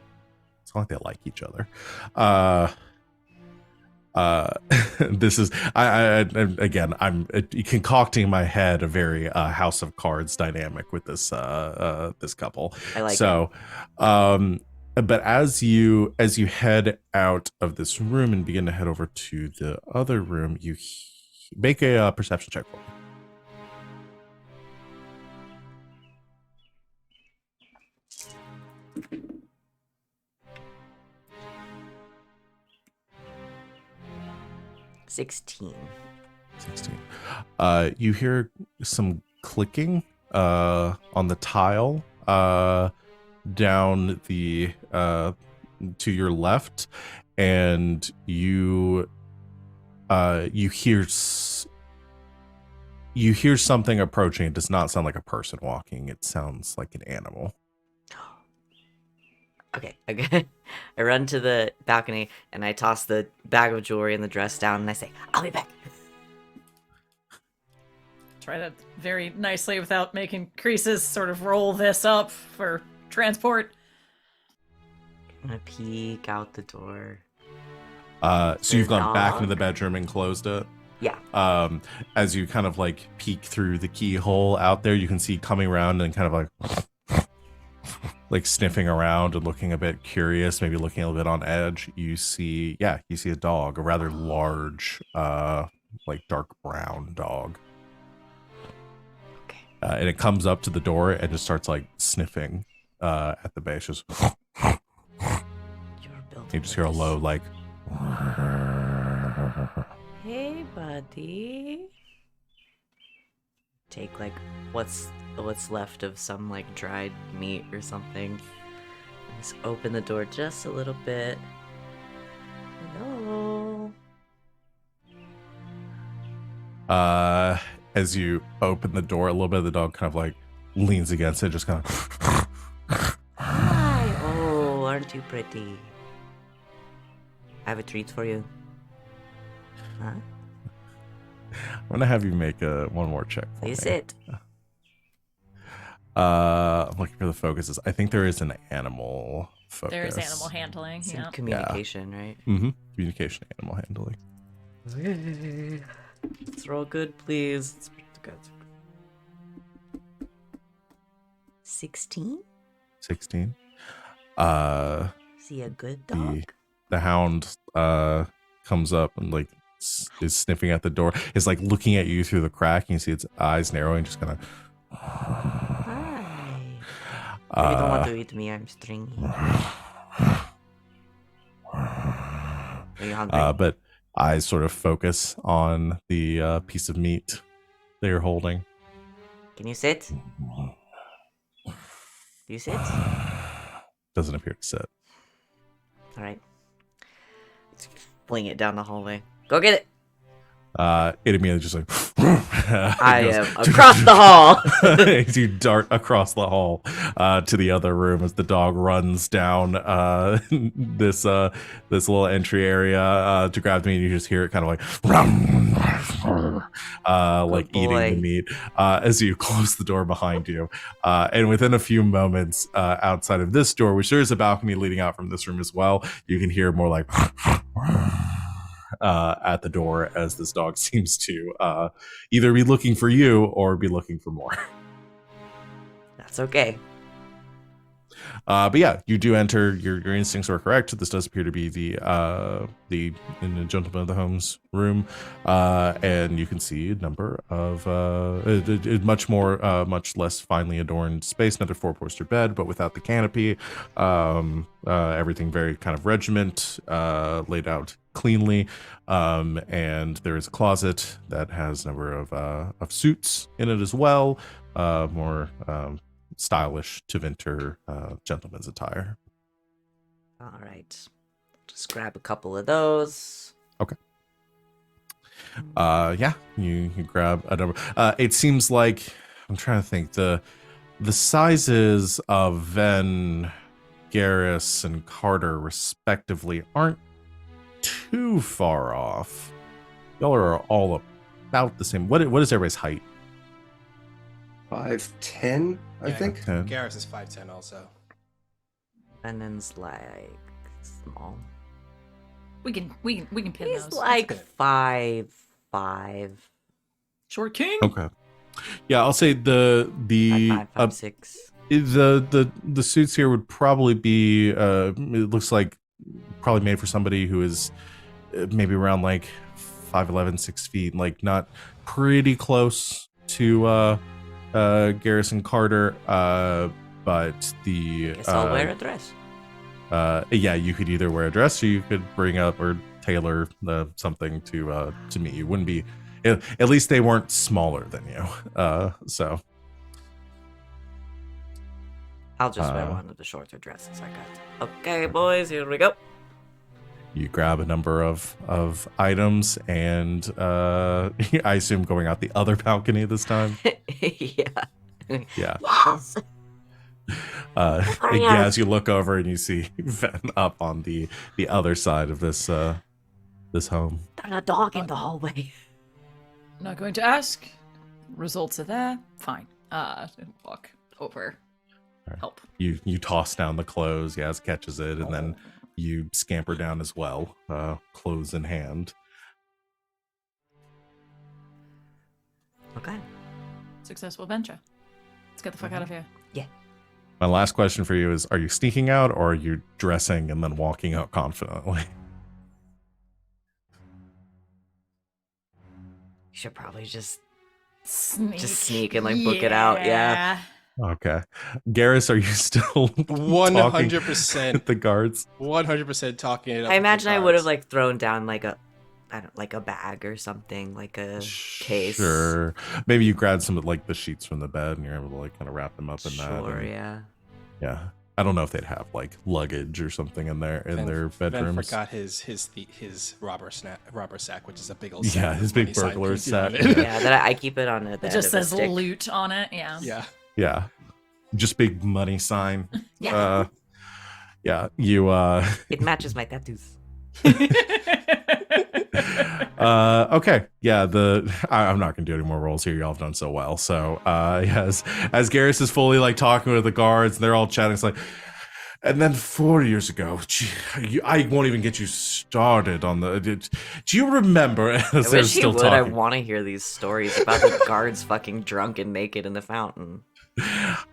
It's not like they like each other. This is I'm concocting in my head a very House of Cards dynamic with this couple. I like so but as you head out of this room and begin to head over to the other room, you make a perception check for me. $16. 16. You hear some clicking on the tile down the to your left, and you hear something approaching. It does not sound like a person walking. It sounds like an animal. Okay. I run to the balcony and I toss the bag of jewelry and the dress down and I say, I'll be back. Try to very nicely, without making creases, sort of roll this up for transport. I'm gonna peek out the door. So you've gone back into the bedroom and closed it? Yeah. As you kind of like peek through the keyhole out there, you can see coming around and kind of like like sniffing around and looking a bit curious, maybe looking a little bit on edge, you see a dog, a rather large, like dark brown dog. Okay. And it comes up to the door and just starts like sniffing at the base. Just You're built you just for hear a this. low like. Hey, buddy. Take like what's left of some like dried meat or something. Just open the door just a little bit. Hello. As you open the door a little bit, the dog kind of like leans against it, just kind of. Hi. Oh, aren't you pretty? I have a treat for you. Huh? I'm gonna have you make one more check for Please me. sit. I'm looking for the focuses. I think there is an animal focus. There is animal handling. Some Yeah. communication, right? Mm-hmm. Communication, animal handling. Let's roll good, please. Let's pick the gods. 16? 16. Is he a good dog? The hound comes up and like is sniffing at the door. Is like looking at you through the crack, and you see its eyes narrowing, just kind of. Hi. You don't want to eat me, I'm stringy. Are you hungry? But eyes sort of focus on the piece of meat they are holding. Can you sit? Do you sit? Doesn't appear to sit. Alright. Fling it down the hallway. Go get it! It immediately just like I am across the hall! as you dart across the hall to the other room as the dog runs down this little entry area to grab the meat. You just hear it kind of like eating the boy. meat as you close the door behind you. And within a few moments, outside of this door, which there is a balcony leading out from this room as well, you can hear more like at the door as this dog seems to either be looking for you or be looking for more. That's okay. But yeah, you do enter. Your instincts are correct. This does appear to be the gentleman of the home's room, and you can see a number of much less finely adorned space. Another 4-poster bed, but without the canopy. Everything very kind of regiment, laid out cleanly, and there is a closet that has a number of suits in it as well. More stylish to winter gentleman's attire. Alright. Just grab a couple of those. Okay. Yeah, you grab a number. It seems like I'm trying to think the sizes of Venehn, Garas, and Carter respectively aren't too far off. Y'all are all about the same. What is everybody's height? 5'10", I Yeah, think. 10. Garas is 5'10" also. Venen's like small. We can pin He's those. like good. 5'5". Short king. Okay. Yeah, I'll say the 5'6". the suits here would probably be it looks like probably made for somebody who is maybe around like 5'11", 6 feet, like not pretty close to Garrison Carter, but the Guess I'll wear a dress. yeah, you could either wear a dress or you could bring up or tailor something to meet you. Wouldn't be at least they weren't smaller than you, so I'll just wear one of the shorter dresses I got. Okay, boys, here we go. you grab a number of items and I assume going out the other balcony this time. Yeah. Yeah. Yes. Yeah, as you look over and you see Venn up on the other side of this home. There's a dog in the hallway. Not going to ask. Results are there. Fine. Walk over. Right. Help. You toss down the clothes, Yaz catches it, and then you scamper down as well, clothes in hand. Okay. Successful venture. Let's get the fuck out of here. Yeah. My last question for you is: are you sneaking out, or are you dressing and then walking out confidently? You should probably just Sneak. and like book it out. Yeah. Okay, Garrus, are you still 100%. with the guards? 100% talking it up. I with the imagine I would have guards. like thrown down like a, I don't like a bag or something, like a case. Sure. Maybe you grabbed some of like the sheets from the bed and you're able to like kind of wrap them up in that. Sure, and- yeah. Yeah. I don't know if they'd have like luggage or something in their Ven bedrooms. forgot his robber sack, which is a big old Yeah, sack his with big money burglar signs painted on sack. it. Yeah, that I keep it on the It end just of a says stick. loot on it. Yeah. Yeah. Yeah. Just big money sign. Yeah. Yeah. You It matches my tattoos. okay. Yeah, I'm not gonna do any more rolls here. Y'all have done so well. So yes, as Garrus is fully like talking with the guards and they're all chatting, it's like, and then 4 years ago, I won't even get you started on the. Do you remember? I As they're wish he still would. I talking, want to hear these stories about the guards fucking drunk and naked in the fountain.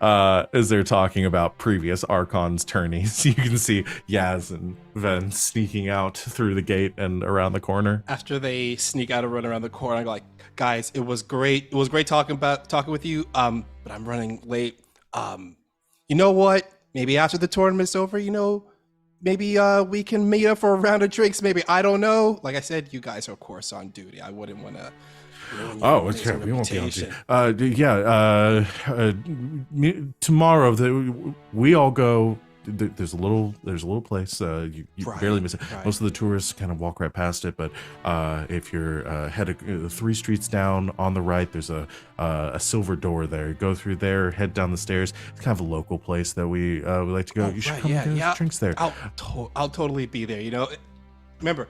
as they're talking about previous Archon's tourneys, you can see Yaz and Ven sneaking out through the gate and around the corner. After they sneak out and run around the corner, I go like, guys, it was great. It was great talking with you. But I'm running late. You know what? Maybe after the tournament's over, maybe we can meet up for a round of drinks. Maybe, I don't know. Like I said, you guys are of course on duty. I wouldn't want to. Oh, okay. We won't be on tomorrow. We all go. There's a little place. You Right, barely miss it. right. Most of the tourists kind of walk right past it. But if you're headed 3 streets down on the right, there's a silver door there. Go through there, head down the stairs. It's kind of a local place that we like to go. You should come and get drinks there. I'll totally be there. Remember,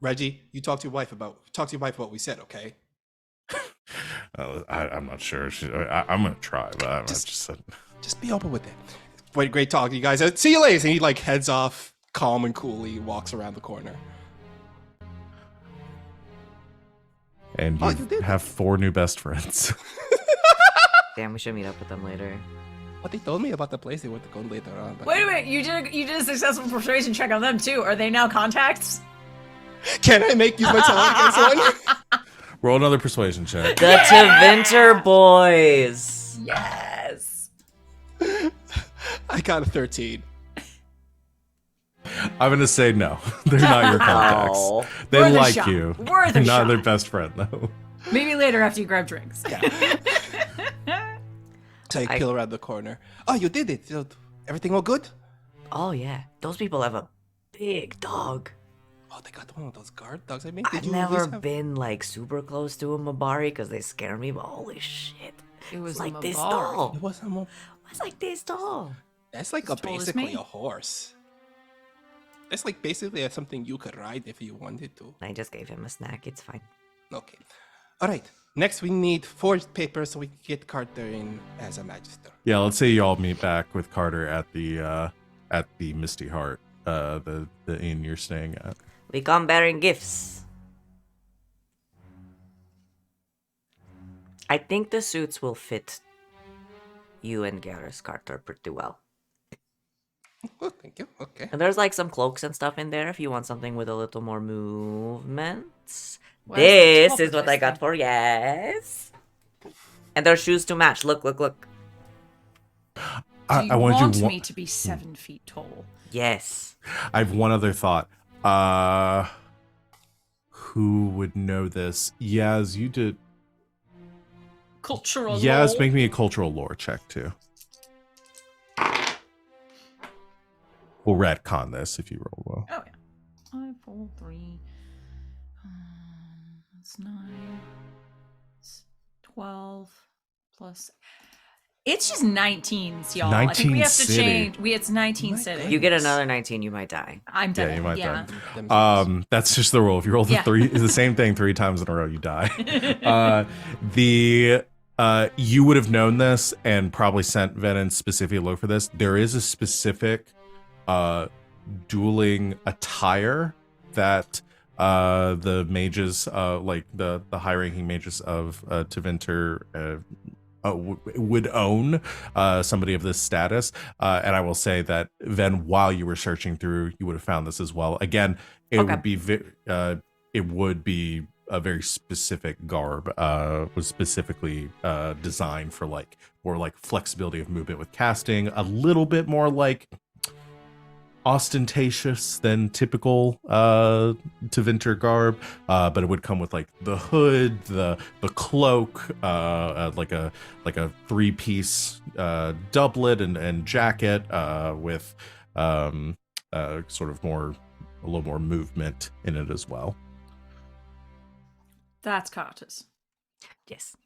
Reggie, you talk to your wife about what we said, okay? I'm not sure. I'm gonna try, but I'm just. Just be open with it. Wait, great talking to you guys. See you later. And he like heads off, calm and coolly, walks around the corner. And Oh, you you did. have 4 new best friends. Damn, we should meet up with them later. What they told me about the place they went to go later on. But Wait a minute. You did a successful persuasion check on them too. Are they now contacts? can I make use my time against one? Roll another persuasion check. The Tevinter boys. Yes. I got a 13. I'm gonna say no. They're not your contacts. Oh. They Worth a like shot. you. Worth a You're not shot. their best friend though. Maybe later after you grab drinks. So I peel around the corner. Oh, you did it. Everything all good? Oh yeah, those people have a big dog. Oh, they got one of those guard dogs. I mean, I've never been like super close to a Mabari because they scare me, but holy shit. It was It's like a this Mabari. tall. It wasn't more. It's like this tall. That's like As tall as basically me. a horse. That's like basically something you could ride if you wanted to. I just gave him a snack. It's fine. Okay. All right. Next, we need forged papers so we can get Carter in as a magister. Yeah, let's say you all meet back with Carter at the Misty Heart, the inn you're staying at. We come bearing gifts. I think the suits will fit you and Garas, Carter, pretty well. Oh, thank you. Okay. And there's like some cloaks and stuff in there if you want something with a little more movement. Where's the This top is of what this I got thing? for yes. And their shoes to match. Look, look, look. Do I you wanted want you me to be 7 feet tall? Yes. I have one other thought. Who would know this? Yaz, you did. Cultural. Yaz, lore. make me a cultural lore check too. We'll retcon this if you roll well. Oh yeah. 5, 4, 3. That's 9. It's 12 plus. It's just 19s, y'all. I think 19 we have to city. change. It's 19 My city. You get another 19, you might die. I'm dead. Yeah, you might yeah. die. That's just the rule. If you roll Yeah. the same thing 3 times in a row, you die. You would have known this and probably sent Venehn specifically look for this. There is a specific dueling attire that the mages, like the high-ranking mages of Tevinter, would own somebody of this status. And I will say that then, while you were searching through, you would have found this as well. Again, it Okay. would be it would be a very specific garb. Was specifically designed for like more like flexibility of movement with casting, a little bit more like ostentatious than typical Tevinter garb, but it would come with like the hood, the cloak, like a 3-piece doublet and jacket with sort of a little more movement in it as well. That's Carter's. Yes.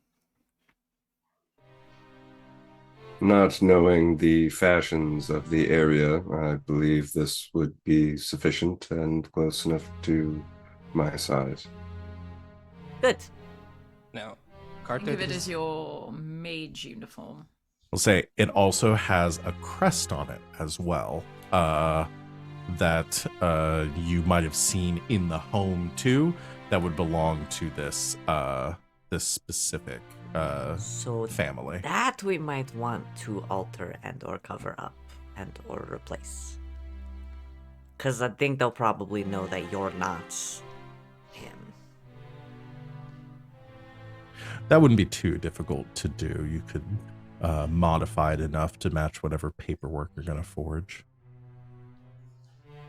Not knowing the fashions of the area, I believe this would be sufficient and close enough to my size. Good. Now, Think Carter, of it as your mage uniform. I'll say it also has a crest on it as well, that you might have seen in the home too, that would belong to this this specific So family. that we might want to alter and or cover up and or replace. Because I think they'll probably know that you're not him. That wouldn't be too difficult to do. You could modify it enough to match whatever paperwork you're going to forge.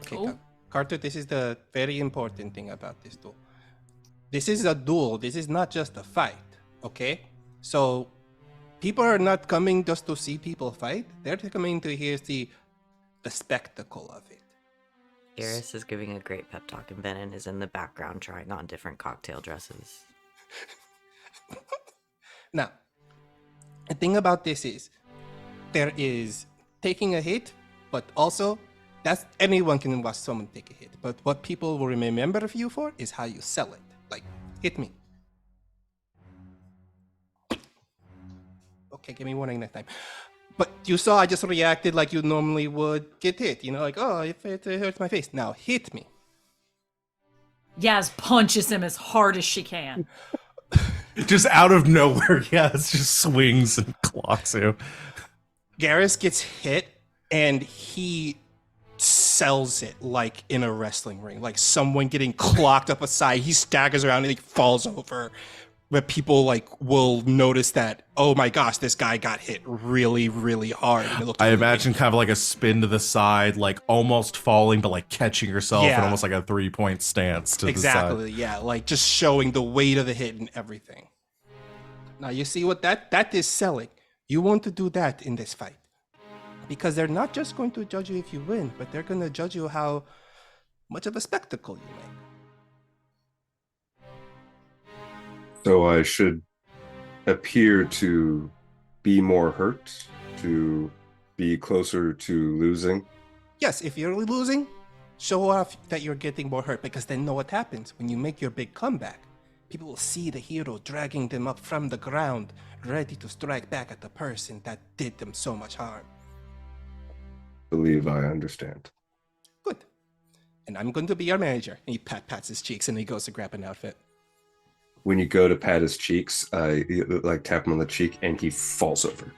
okay, Cool. Carter, this is the very important thing about this duel. This is a duel. This is not just a fight, okay? So people are not coming just to see people fight. They're coming to hear the spectacle of it. Garas is giving a great pep talk, and Venehn is in the background trying on different cocktail dresses. Now, the thing about this is, there is taking a hit, but also that's anyone can watch someone take a hit. But what people will remember of you for is how you sell it. Like, hit me. Okay, give me warning next time. But you saw I just reacted like you normally would get hit. You know, like, oh, if it hurts my face. Now hit me. Yaz punches him as hard as she can. Just out of nowhere, yeah, it just swings and clocks you. Garas gets hit and he sells it like in a wrestling ring, like someone getting clocked up a side. He staggers around and he falls over. Where people like will notice that, oh my gosh, this guy got hit really, really hard. And it looked I really imagine kind of like a spin to the side, like almost falling, but like catching yourself Yeah. and almost like a 3-point stance to the exactly, side. yeah, like just showing the weight of the hit and everything. Now you see what that is selling. You want to do that in this fight. Because they're not just going to judge you if you win, but they're going to judge you how much of a spectacle you make. So I should appear to be more hurt, to be closer to losing. Yes, if you're losing, show off that you're getting more hurt, because then know what happens when you make your big comeback. People will see the hero dragging them up from the ground, ready to strike back at the person that did them so much harm. Believe I understand. Good. And I'm going to be your manager. And he pats his cheeks and he goes to grab an outfit. When you go to pat his cheeks, you, like tap him on the cheek, and he falls over.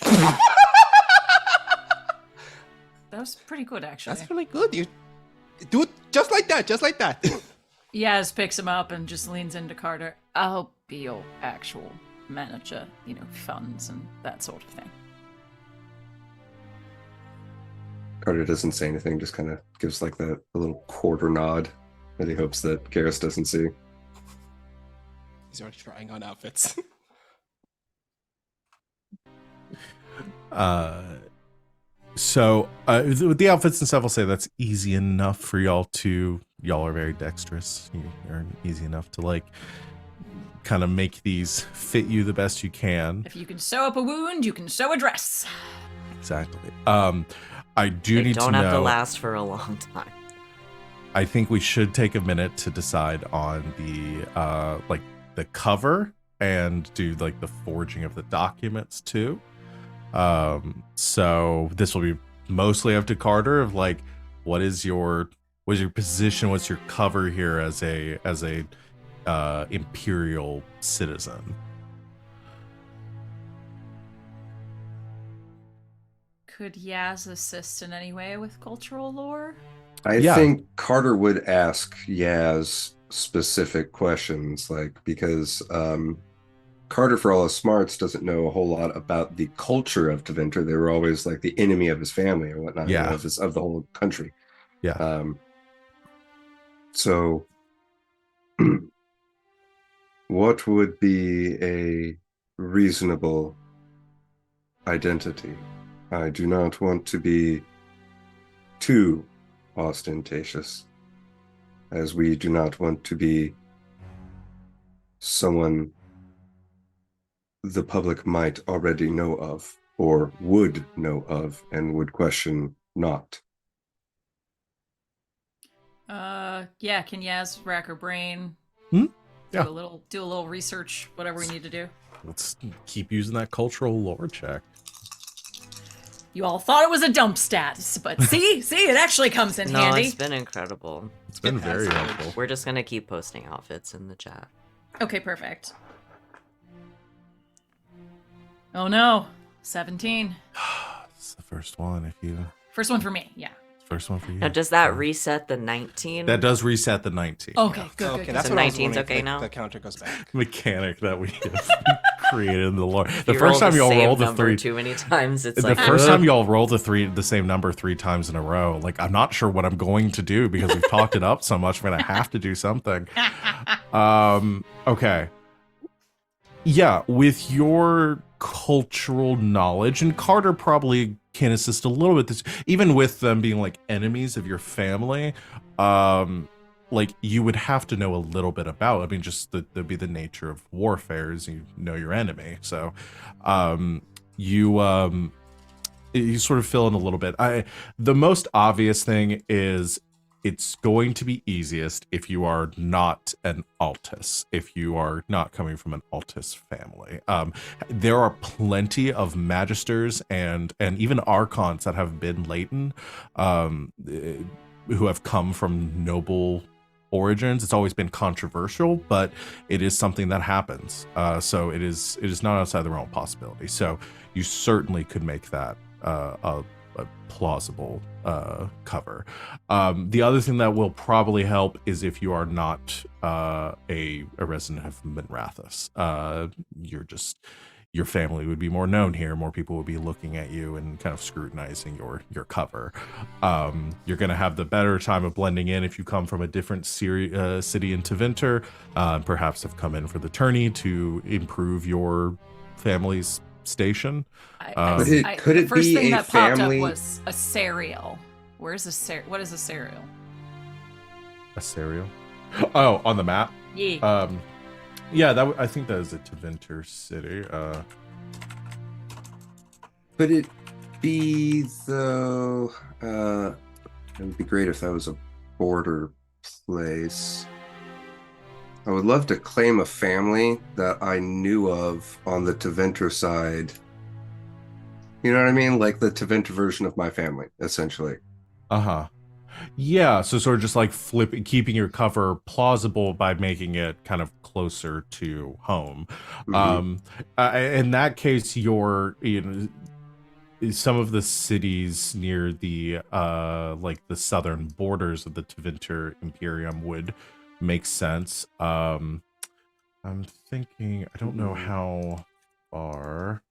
That was pretty good, actually. That's really good. You do it just like that, just like that. Yaz picks him up and just leans into Carter. I'll be your actual manager, funds and that sort of thing. Carter doesn't say anything, just kind of gives like a little quarter nod that he hopes that Garas doesn't see. He's already trying on outfits. So with the outfits and stuff, I'll say that's easy enough for y'all are very dexterous. You're easy enough to like kind of make these fit you the best you can. If you can sew up a wound, you can sew a dress. Exactly. I do They need don't to have to know. last for a long time. I think we should take a minute to decide on the cover and do like the forging of the documents too. So this will be mostly up to Carter of like, what's your position? What's your cover here as a imperial citizen? Could Yaz assist in any way with cultural lore? I Yeah. think Carter would ask Yaz specific questions, like because Carter, for all his smarts, doesn't know a whole lot about the culture of Tevinter. They were always like the enemy of his family or whatnot, Yeah. of the whole country. Yeah. So, what would be a reasonable identity? I do not want to be too ostentatious, as we do not want to be someone the public might already know of, or would know of, and would question not. Yeah, can Yaz rack her brain? Hmm? Do Yeah. a little research, whatever we need to do. Let's keep using that cultural lore check. You all thought it was a dump stat, but see, it actually comes in No, handy. it's been incredible. It's been It has very been. helpful. We're just gonna keep posting outfits in the chat. Okay, perfect. Oh no, 17. It's the first one. If you First one for me. Yeah. first one for you. Now, does that reset the 19? That does reset the 19. Okay, good. Okay, good, that's So what I was 19's wondering. okay If now? the counter goes back. Mechanic that we have created in the lore. The You first roll time y'all same roll the number three. too many times, it's The like first ugh. time y'all roll the same number 3 times in a row, like I'm not sure what I'm going to do because we've talked it up so much. I'm gonna have to do something. Okay. Yeah, with your cultural knowledge, and Carter probably can assist a little bit. This, even with them being like enemies of your family, like you would have to know a little bit about. I mean, just that'd be the nature of warfare, is you know your enemy. So, you sort of fill in a little bit. The most obvious thing is it's going to be easiest if you are not an Altus, if you are not coming from an Altus family. There are plenty of Magisters and even Archons that have been Leighton, who have come from noble origins. It's always been controversial, but it is something that happens. So it is not outside the realm of possibility. So you certainly could make that a plausible cover. The other thing that will probably help is if you are not a resident of Minrathous. Your family would be more known here. More people would be looking at you and kind of scrutinizing your cover. You're going to have the better time of blending in if you come from a different city in Tevinter. Perhaps have come in for the tourney to improve your family's station. Could the it first be thing a that popped family? up was a cereal. Where's a what is a cereal? A cereal? Oh, on the map? Yeah. Yeah, I think that is a Tevinter city. Could it be though? It would be great if that was a border place. I would love to claim a family that I knew of on the Tevinter side. You know what I mean? Like the Tevinter version of my family, essentially. Uh-huh. Yeah, so sort of just like keeping your cover plausible by making it kind of closer to home. In that case, some of the cities near the like the southern borders of the Tevinter Imperium would make sense. I'm thinking, I don't know how far.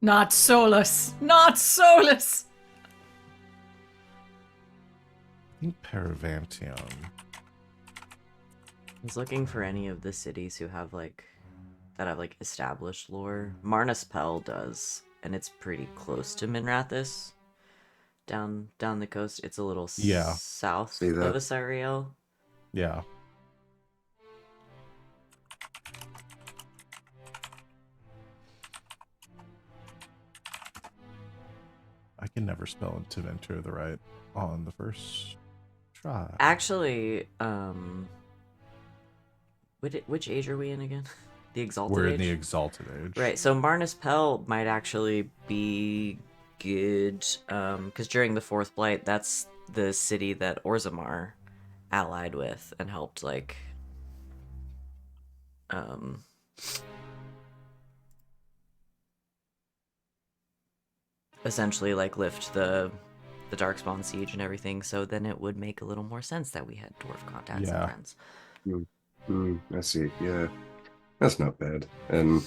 Not Solus. Not Solus. I think Paravantium. I was looking for any of the cities who have that have established lore. Marnaspel does, and it's pretty close to Minrathous. Down the coast, it's a little south of Asariel. Yeah. I can never spell into Tevinter the right on the first try. Actually, which age are we in again? The Exalted We're Age? in the Exalted Age. Right, so Marnaspel might actually be good, because during the Fourth Blight, that's the city that Orzammar allied with and helped, essentially like lift the Darkspawn siege and everything. So then it would make a little more sense that we had dwarf contacts and Yeah. friends. I see. Yeah, that's not bad. And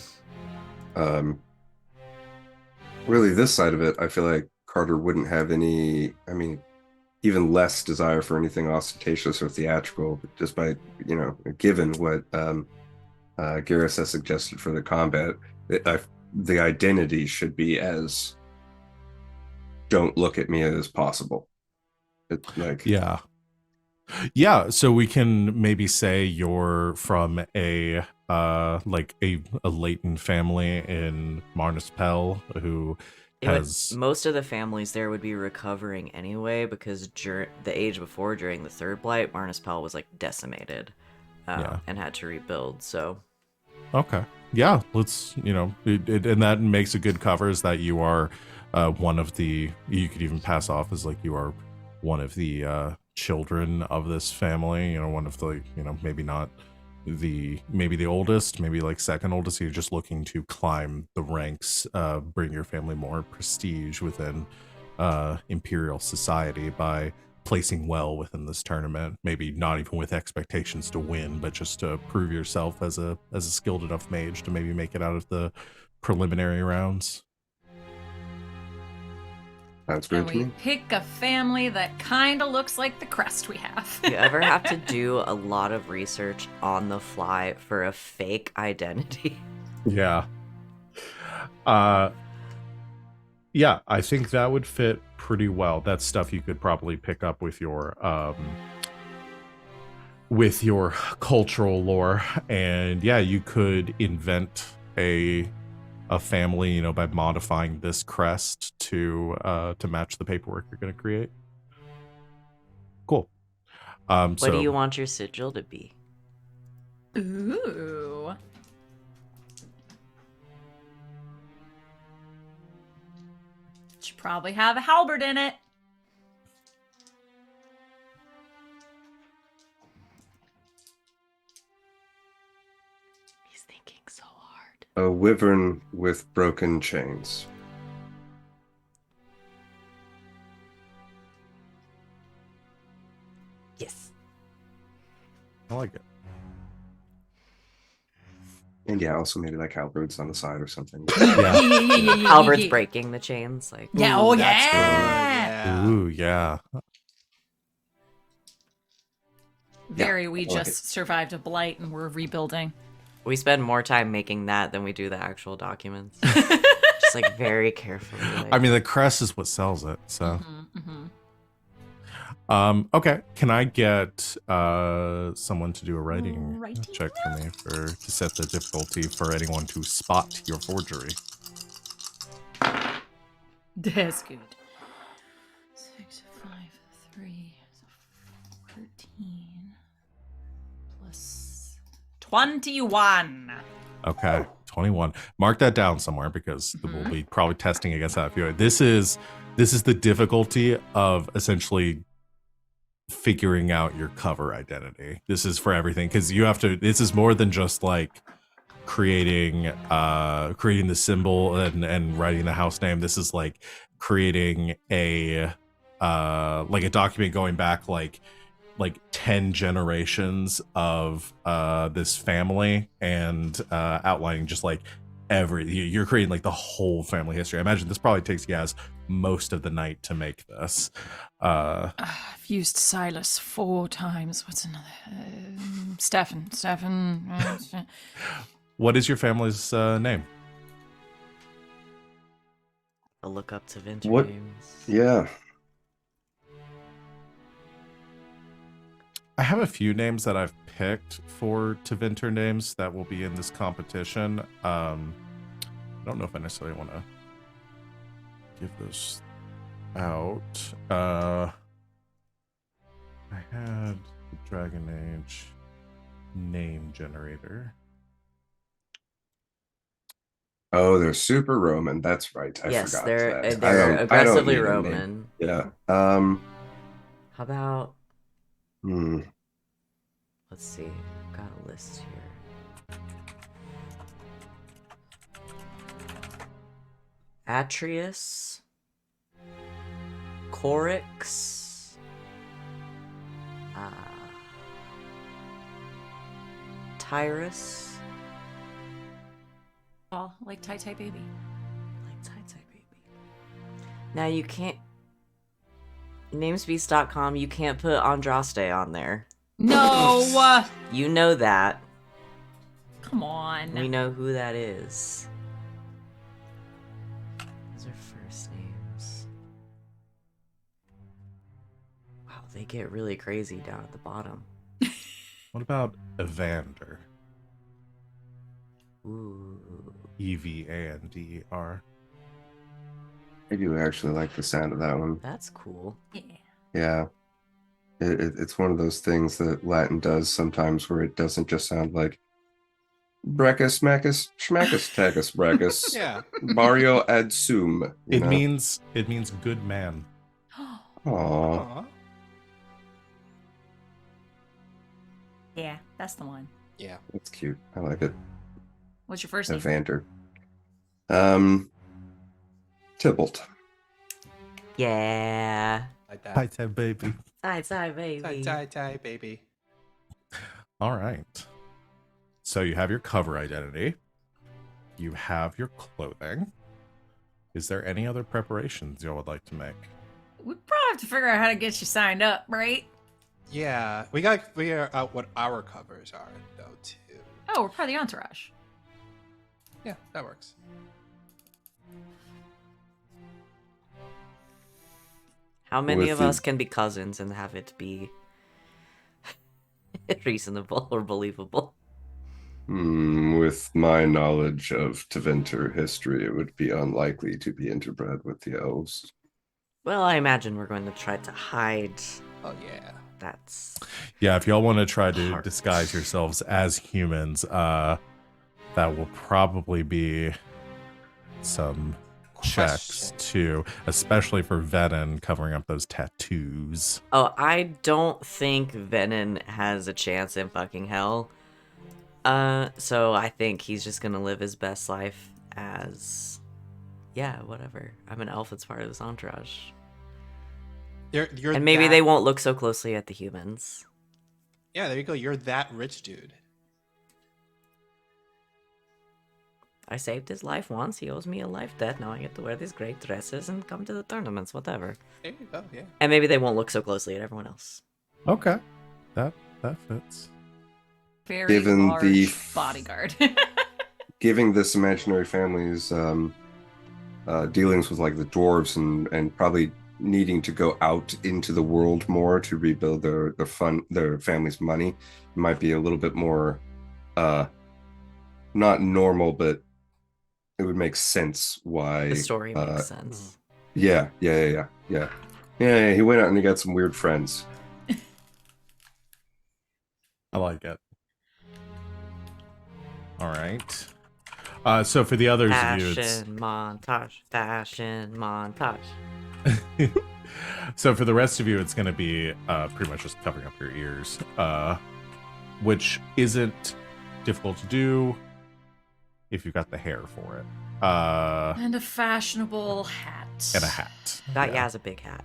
really, this side of it, I feel like Carter wouldn't have any. I mean, even less desire for anything ostentatious or theatrical, just by given what Garas has suggested for the combat, the identity should be as "don't look at me" as possible. Yeah. Yeah, so we can maybe say you're from a Leighton family in Marnispel who has Most of the families there would be recovering anyway, because the age before, during the Third Blight, Marnispel was like decimated, and had to rebuild. So okay. Yeah, let's, and that makes a good cover is that you are one of the, you could even pass off as like you are one of the children of this family, one of the, maybe not maybe the oldest, maybe like second oldest. You're just looking to climb the ranks, bring your family more prestige within imperial society by placing well within this tournament, maybe not even with expectations to win, but just to prove yourself as a skilled enough mage to maybe make it out of the preliminary rounds. Sounds And great to we me. pick a family that kind of looks like the crest we have. you ever have to do a lot of research on the fly for a fake identity? Yeah. Yeah, I think that would fit pretty well. That's stuff you could probably pick up with your cultural lore. And yeah, you could invent a family, by modifying this crest to match the paperwork you're going to create. Cool. What So do you want your sigil to be? Ooh. Should probably have a halberd in it. He's thinking so hard. A wyvern with broken chains. Yes. I like it. And yeah, also maybe like halberds on the side or something. Yeah. Halbert's breaking the chains, like. Yeah, oh That's good. yeah. Yeah. Ooh, yeah. We I like just survived a blight and we're rebuilding. We spend more time making that than we do the actual documents. Just like very carefully. Like, I mean, the crest is what sells it. So, okay. Can I get someone to do a writing Writing check for me to set the difficulty for anyone to spot your forgery? That's good. 6, 5, 3, 13 plus 21. Okay, 21. Mark that down somewhere because we'll be probably testing against that. This is the difficulty of essentially figuring out your cover identity. This is for everything because you have to. This is more than just like creating the symbol and writing the house name. This is like creating a document going back like 10 generations of this family and outlining just like you're creating like the whole family history. I imagine this probably takes you guys most of the night to make this. I've used Silas 4 times. What's another? Stefan. What is your family's name? a look up to Vinter What? names. Yeah. I have a few names that I've picked for Tevinter names that will be in this competition. I don't know if I necessarily want to give those out. I had the Dragon Age name generator. Oh, they're super Roman. That's right. I Yes, forgot they're that. they're aggressively need a name. Roman. Yeah. How about Hmm. let's see, I've got a list here. Atreus, Porix. Tyrus. Oh, like Tie Tie Baby. Like Tie Tie Baby. Now you can't. Namespace.com, you can't put Andraste on there. No! You know that. Come on. We know who that is. Those are first names. Wow, they get really crazy down at the bottom. What about Evander? Ooh. Evander. I do actually like the sound of that one. That's cool. Yeah. Yeah. It's one of those things that Latin does sometimes where it doesn't just sound like Breckus, Macus, Schmackus, Tagus, Breckus, Yeah. Mario ad sum. It means good man. Aww. Aw. Yeah, that's the one. Yeah. That's cute. I like it. What's your first name? Evander. Tybalt. Yeah. Like that. Hi, Ted, baby. Tie baby. Tie, baby. All right. So you have your cover identity. You have your clothing. Is there any other preparations you would like to make? We probably have to figure out how to get you signed up, right? Yeah. We gotta figure out what our covers are, though, too. Oh, we're part of the entourage. Yeah, that works. How many With of the- us can be cousins and have it be reasonable or believable? With my knowledge of Tevinter history, it would be unlikely to be interbred with the elves. Well, I imagine we're going to try to hide. Oh, yeah. That's Yeah, if y'all want to try to Heart. disguise yourselves as humans, that will probably be some checks Question. too, especially for Venehn covering up those tattoos. Oh, I don't think Venehn has a chance in fucking hell. So I think he's just gonna live his best life as, yeah, whatever. I'm an elf that's part of this entourage. You're And maybe that- they won't look so closely at the humans. Yeah, there you go. You're that rich dude. I saved his life once, he owes me a life debt, now I get to wear these great dresses and come to the tournaments, whatever. There you go, yeah. And maybe they won't look so closely at everyone else. Okay, that fits. Very Given large the- bodyguard. Giving this imaginary family's dealings with like the dwarves and probably needing to go out into the world more to rebuild their family's money might be a little bit more not normal, but it would make sense why The story makes sense. Yeah. He went out and he got some weird friends. I like it. All right. So for the others of you, it's Fashion montage. so for the rest of you, it's going to be pretty much just covering up your ears, which isn't difficult to do if you've got the hair for it. And a fashionable hat. And a hat. That yeah, has a big hat.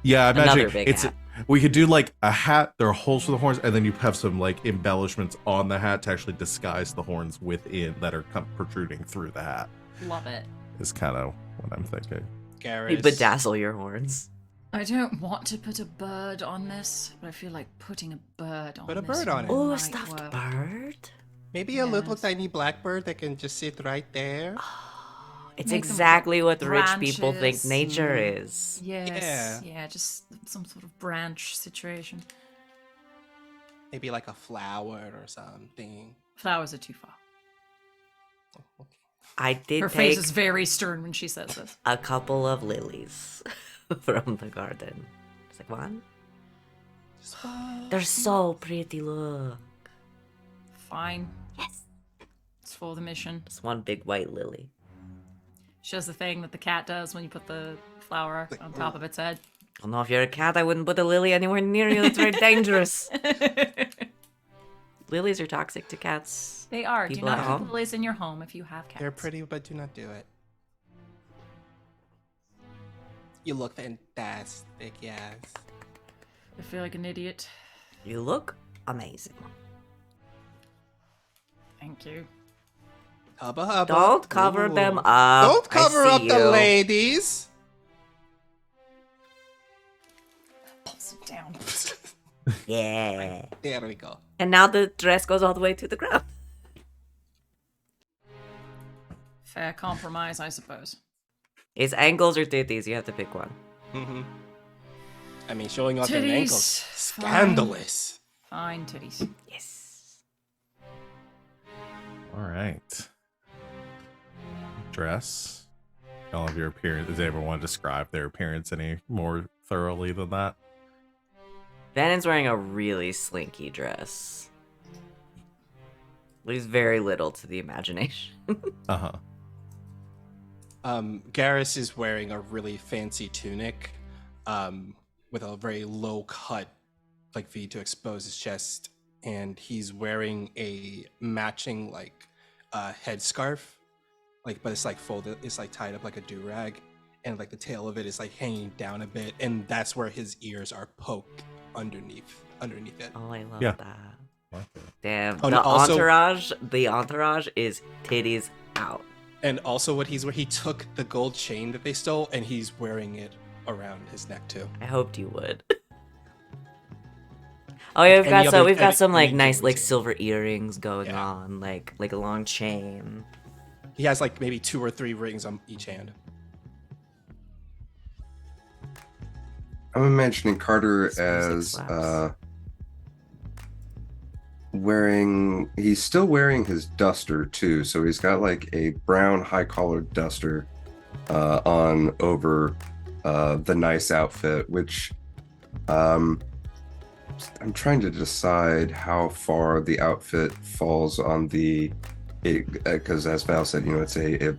Yeah, I Another imagine big it's. hat. We could do like a hat. There are holes for the horns, and then you have some like embellishments on the hat to actually disguise the horns within that are protruding through the hat. Love it. Is kind of what I'm thinking. You Garas. bedazzle your horns. I don't want to put a bird on this, but I feel like putting a bird on Put a this bird on it. Oh, a might stuffed work. bird. Maybe a little Yes. tiny blackbird that can just sit right there. It's Make them exactly what the rich people think branches nature and- is. Yes. Yeah. Yeah, just some sort of branch situation. Maybe like a flower or something. Flowers are too far. I did Her take face is very stern when she says this. a couple of lilies from the garden. It's like, what? Just one. They're so pretty, look. Fine. Yes. It's for the mission. Just one big white lily. She does the thing that the cat does when you put the flower on top of its head. I don't know if you're a cat, I wouldn't put a lily anywhere near you. It's very dangerous. Lilies are toxic to cats. They are. Do People not at put home? lilies in your home if you have cats. They're pretty, but do not do it. You look fantastic, yes. I feel like an idiot. You look amazing. Thank you. Hubba hubba. Don't cover Ooh. them up. Don't cover I up see the you. ladies. Pulls it down. Yeah. There we go. And now the dress goes all the way to the ground. Fair compromise, I suppose. It's ankles or titties. You have to pick one. Mm-hmm. I mean, showing off your Titties. ankles. Fine. Scandalous. Fine titties. Yes. All right. Dress. All of your appearance. Does anyone want to describe their appearance any more thoroughly than that? Venehn's wearing a really slinky dress. Leaves very little to the imagination. Uh-huh. Garas is wearing a really fancy tunic, with a very low cut, like V to expose his chest, and he's wearing a matching headscarf, but it's like folded, it's like tied up like a do-rag, and like the tail of it is like hanging down a bit, and that's where his ears are poked underneath it. Oh, I love Yeah. that. Damn. Oh, and the also- entourage is titties out. And also what he took the gold chain that they stole and he's wearing it around his neck too. I hoped you would. Oh yeah, we've got some like nice like jewelry. silver earrings going Yeah. on, like a long chain. He has like maybe 2 or 3 rings on each hand. I'm imagining Carter This music as slaps. he's still wearing his duster too, so he's got like a brown high collared duster on over the nice outfit, which I'm trying to decide how far the outfit falls on the, because as Val said, it's a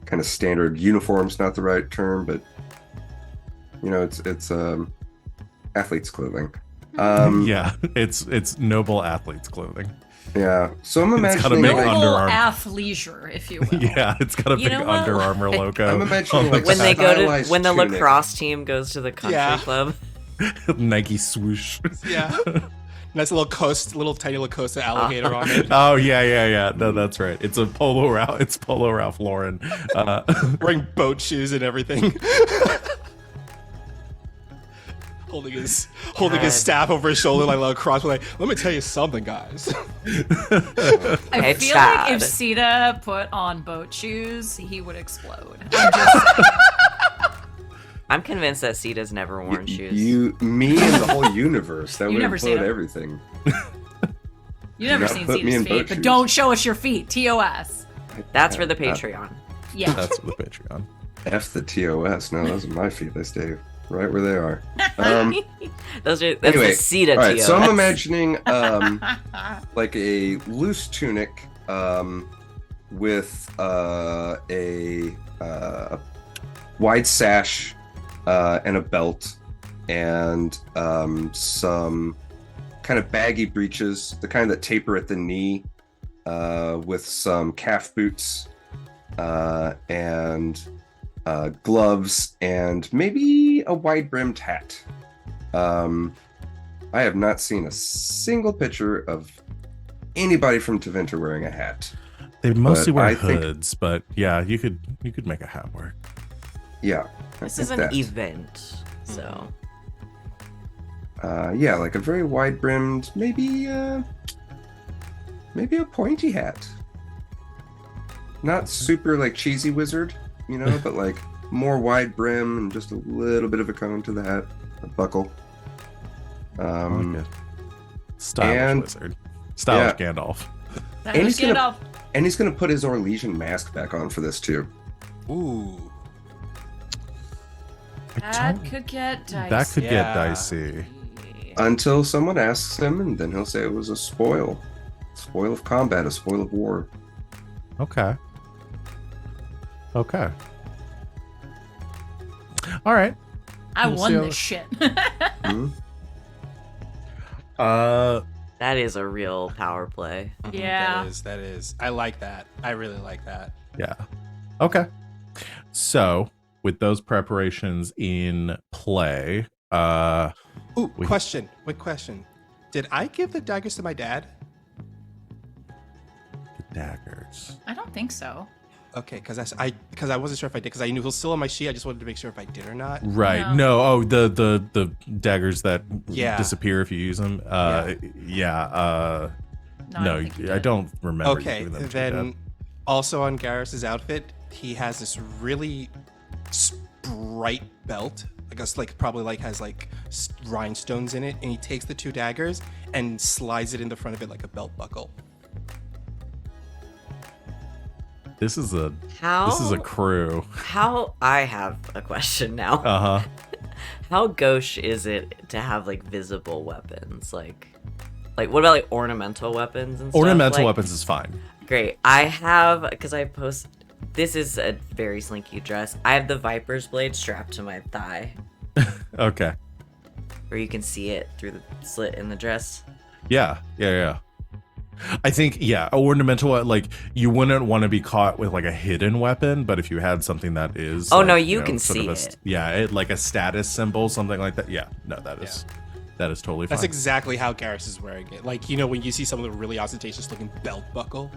kind of standard uniform's not the right term, but it's athlete's clothing. Yeah, it's noble athlete's clothing. Yeah. So I'm It's gotta imagining make like, Under Noble Armour. athleisure, if you will. Yeah, it's got a You big know what? Under Armour logo. I'm imagining like When they go to stylized when the tunic. lacrosse team goes to the country Yeah. club. Nike swoosh. Yeah. Nice little tiny Lacosta alligator on it. Oh yeah. No, that's right. It's a Polo Ralph. It's Polo Ralph Lauren. Wearing boat shoes and everything. holding his God. staff over his shoulder like lacrosse. Like, let me tell you something, guys. I Hey, feel like Chad. if Sita put on boat shoes, he would explode. I'm convinced that Sita's never worn shoes. Me and the whole universe. That You would never seen include him. everything. You've never not seen put me in Sita's boat feet, but shoes. don't show us your feet. TOS. That's for the Patreon. Yeah. That's for the Patreon. F the TOS. No, those are my feet. They stay right where they are. That's Anyway, the Sita all right, TOS. so I'm imagining like a loose tunic with a wide sash and a belt and some kind of baggy breeches, the kind that taper at the knee, with some calf boots and gloves and maybe a wide-brimmed hat. I have not seen a single picture of anybody from Teventer wearing a hat. They mostly But wear I think- hoods, but yeah, you could make a hat work. Yeah. I This think is an that. event, so Yeah, like a very wide-brimmed, maybe a pointy hat. Not super like cheesy wizard, but like more wide brim and just a little bit of a cone to the hat, a buckle. I like it. Stylish and- wizard. Stylish yeah. Gandalf. That And was he's gonna- Gandalf. And he's gonna put his Orlesian mask back on for this too. Ooh. That could get dicey. That could get Yeah. dicey. Until someone asks him, and then he'll say it was a spoil. Spoil of combat, a spoil of war. Okay. Okay. All right. I We'll won see how- this shit. Hmm? that is a real power play. Yeah. That is. I like that. I really like that. Yeah. Okay. So, with those preparations in play, Ooh, We- question. Quick question. Did I give the daggers to my dad? the daggers. I don't think so. Okay, because I wasn't sure if I did, because I knew he was still on my sheet. I just wanted to make sure if I did or not. Right. No. No. Oh, the daggers that Yeah. disappear if you use them. Yeah. No, No, I, don't think you I did. don't remember. you Okay, giving them to your then dad. also on Garrus's outfit, he has this really bright belt. I guess probably has rhinestones in it, and he takes the 2 daggers and slides it in the front of it like a belt buckle. This is a How? crew. How? I have a question now. Uh huh. How gauche is it to have visible weapons? Like what about ornamental weapons and stuff? Ornamental weapons is fine. Great. I have, because I post. This is a very slinky dress. I have the Viper's blade strapped to my thigh, Okay. where you can see it through the slit in the dress. Yeah. I think ornamental, you wouldn't want to be caught with a hidden weapon, but if you had something that is Oh, no, you can sort of see it. Yeah, like a status symbol, something like that. Yeah, no, that is totally fine. That's exactly how Garrus is wearing it. When you see someone with a really ostentatious looking belt buckle.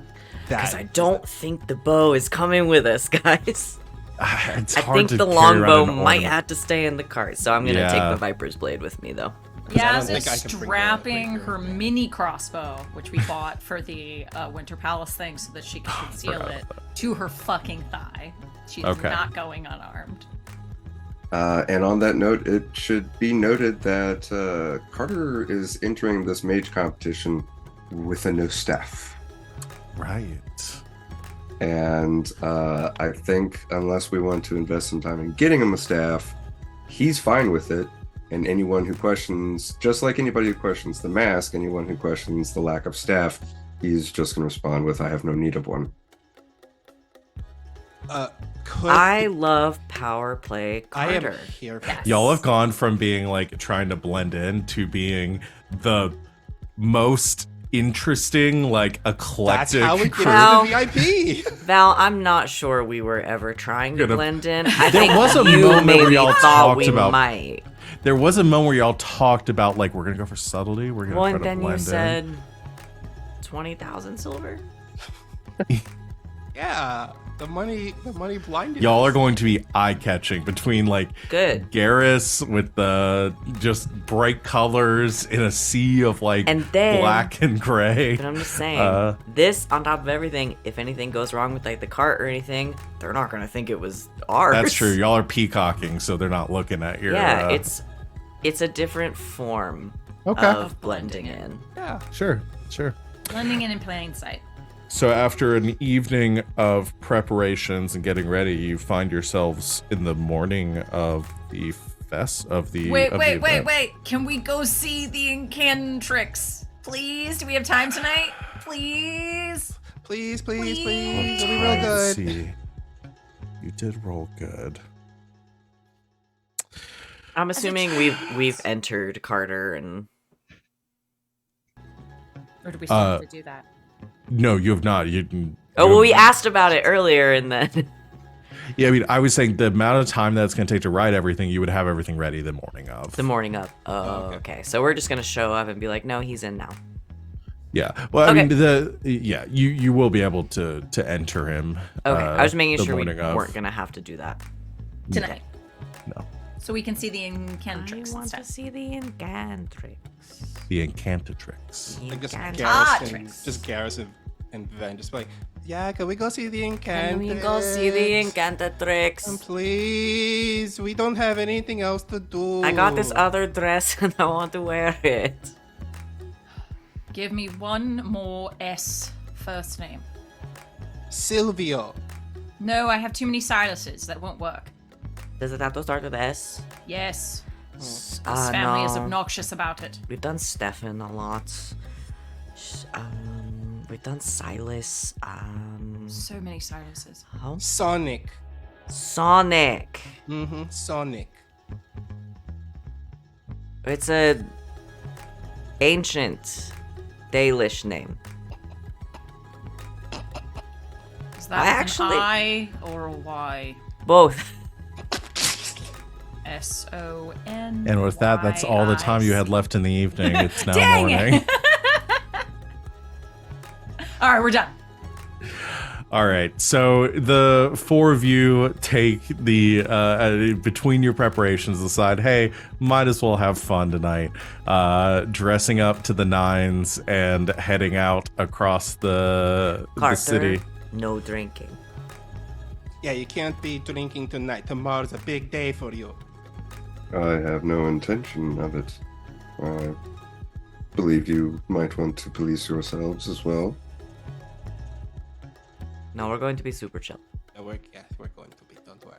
Because I don't think the bow is coming with us, guys. It's I hard think to the carry longbow around an might ornament. have to stay in the cart, so I'm gonna take Yeah. the Viper's blade with me, though. I don't Yaz think I is can bring the strapping rapier. her mini crossbow, which we bought for the Winter Palace thing so that she can conceal it, to her fucking thigh. She's Okay. not going unarmed. And on that note, it should be noted that Carter is entering this mage competition with a no staff. Right. And I think unless we want to invest some time in getting him a staff, he's fine with it. And anyone who questions, just like anybody who questions the mask, anyone who questions the lack of staff, he's just going to respond with, I have no need of one. I love power play I am Carter. here for Yes. Y'all have gone from being trying to blend in to being the most interesting, That's eclectic. how we get Wow. into VIP. Val, I'm not sure we were ever trying to Gonna- blend in. I There think was a you moment where maybe y'all thought talked we about- might. There was a moment where y'all talked about we're gonna go for subtlety. We're gonna Well, try and to then blend you said 20,000 silver. Yeah, the money blinded. in. Y'all us. are going to be eye catching between Good. Garrus with the just bright colors in a sea of And then- black and gray. But I'm just saying, Uh, this on top of everything, if anything goes wrong with the cart or anything, they're not gonna think it was ours. That's true. Y'all are peacocking, so they're not looking at your. Yeah, it's a different form Okay. of blending in. Yeah. Sure. Blending in plain sight. So after an evening of preparations and getting ready, you find yourselves in the morning of the fest of the. Wait. event. Can we go see the incantrix? Please? Do we have time tonight? Please? Please. It'll be Please. real Let's good. see. You did roll good. I'm assuming we've entered Carter and Or do we still have to do that? No, you have not. You. oh well, we asked about it earlier and then Yeah, I mean, I was saying the amount of time that it's going to take to write everything, you would have everything ready the morning of. the morning up. Oh, okay. okay. So we're just gonna show up and be like, no, he's in now. Yeah. Well, I Okay. mean, you will be able to enter him. Okay, I was making the sure we morning of. weren't gonna have to do that. Tonight. No. So we can see the incantrix I want to instead. see the incantrix. The Incantatrix. I guess Incantrix. Garrus and Venn just be like, yeah, can we go see the incantrix? Can we go see the And incantatrix? please, we don't have anything else to do. I got this other dress and I want to wear it. Give me one more S first name. Silvio. No, I have too many Silases. That won't work. Does it have to start with S? Yes. This Ah, family is no. obnoxious about it. We've done Stefan a lot. We've done Silas. So many Silases. Oh, Sonic. Sonic. Sonic. It's a ancient Dalish name. Is that I with actually- an I or a Y? Both. S-O-N. And with that, that's all the time you had left in the evening. It's now morning. All right, we're done. All right, so the four of you take the between your preparations, decide, hey, might as well have fun tonight, dressing up to the nines and heading out across the Carter, city. no drinking. Yeah, you can't be drinking tonight. Tomorrow's a big day for you. I have no intention of it. I believe you might want to police yourselves as well. No, we're going to be super chill. We're going to be. Don't worry.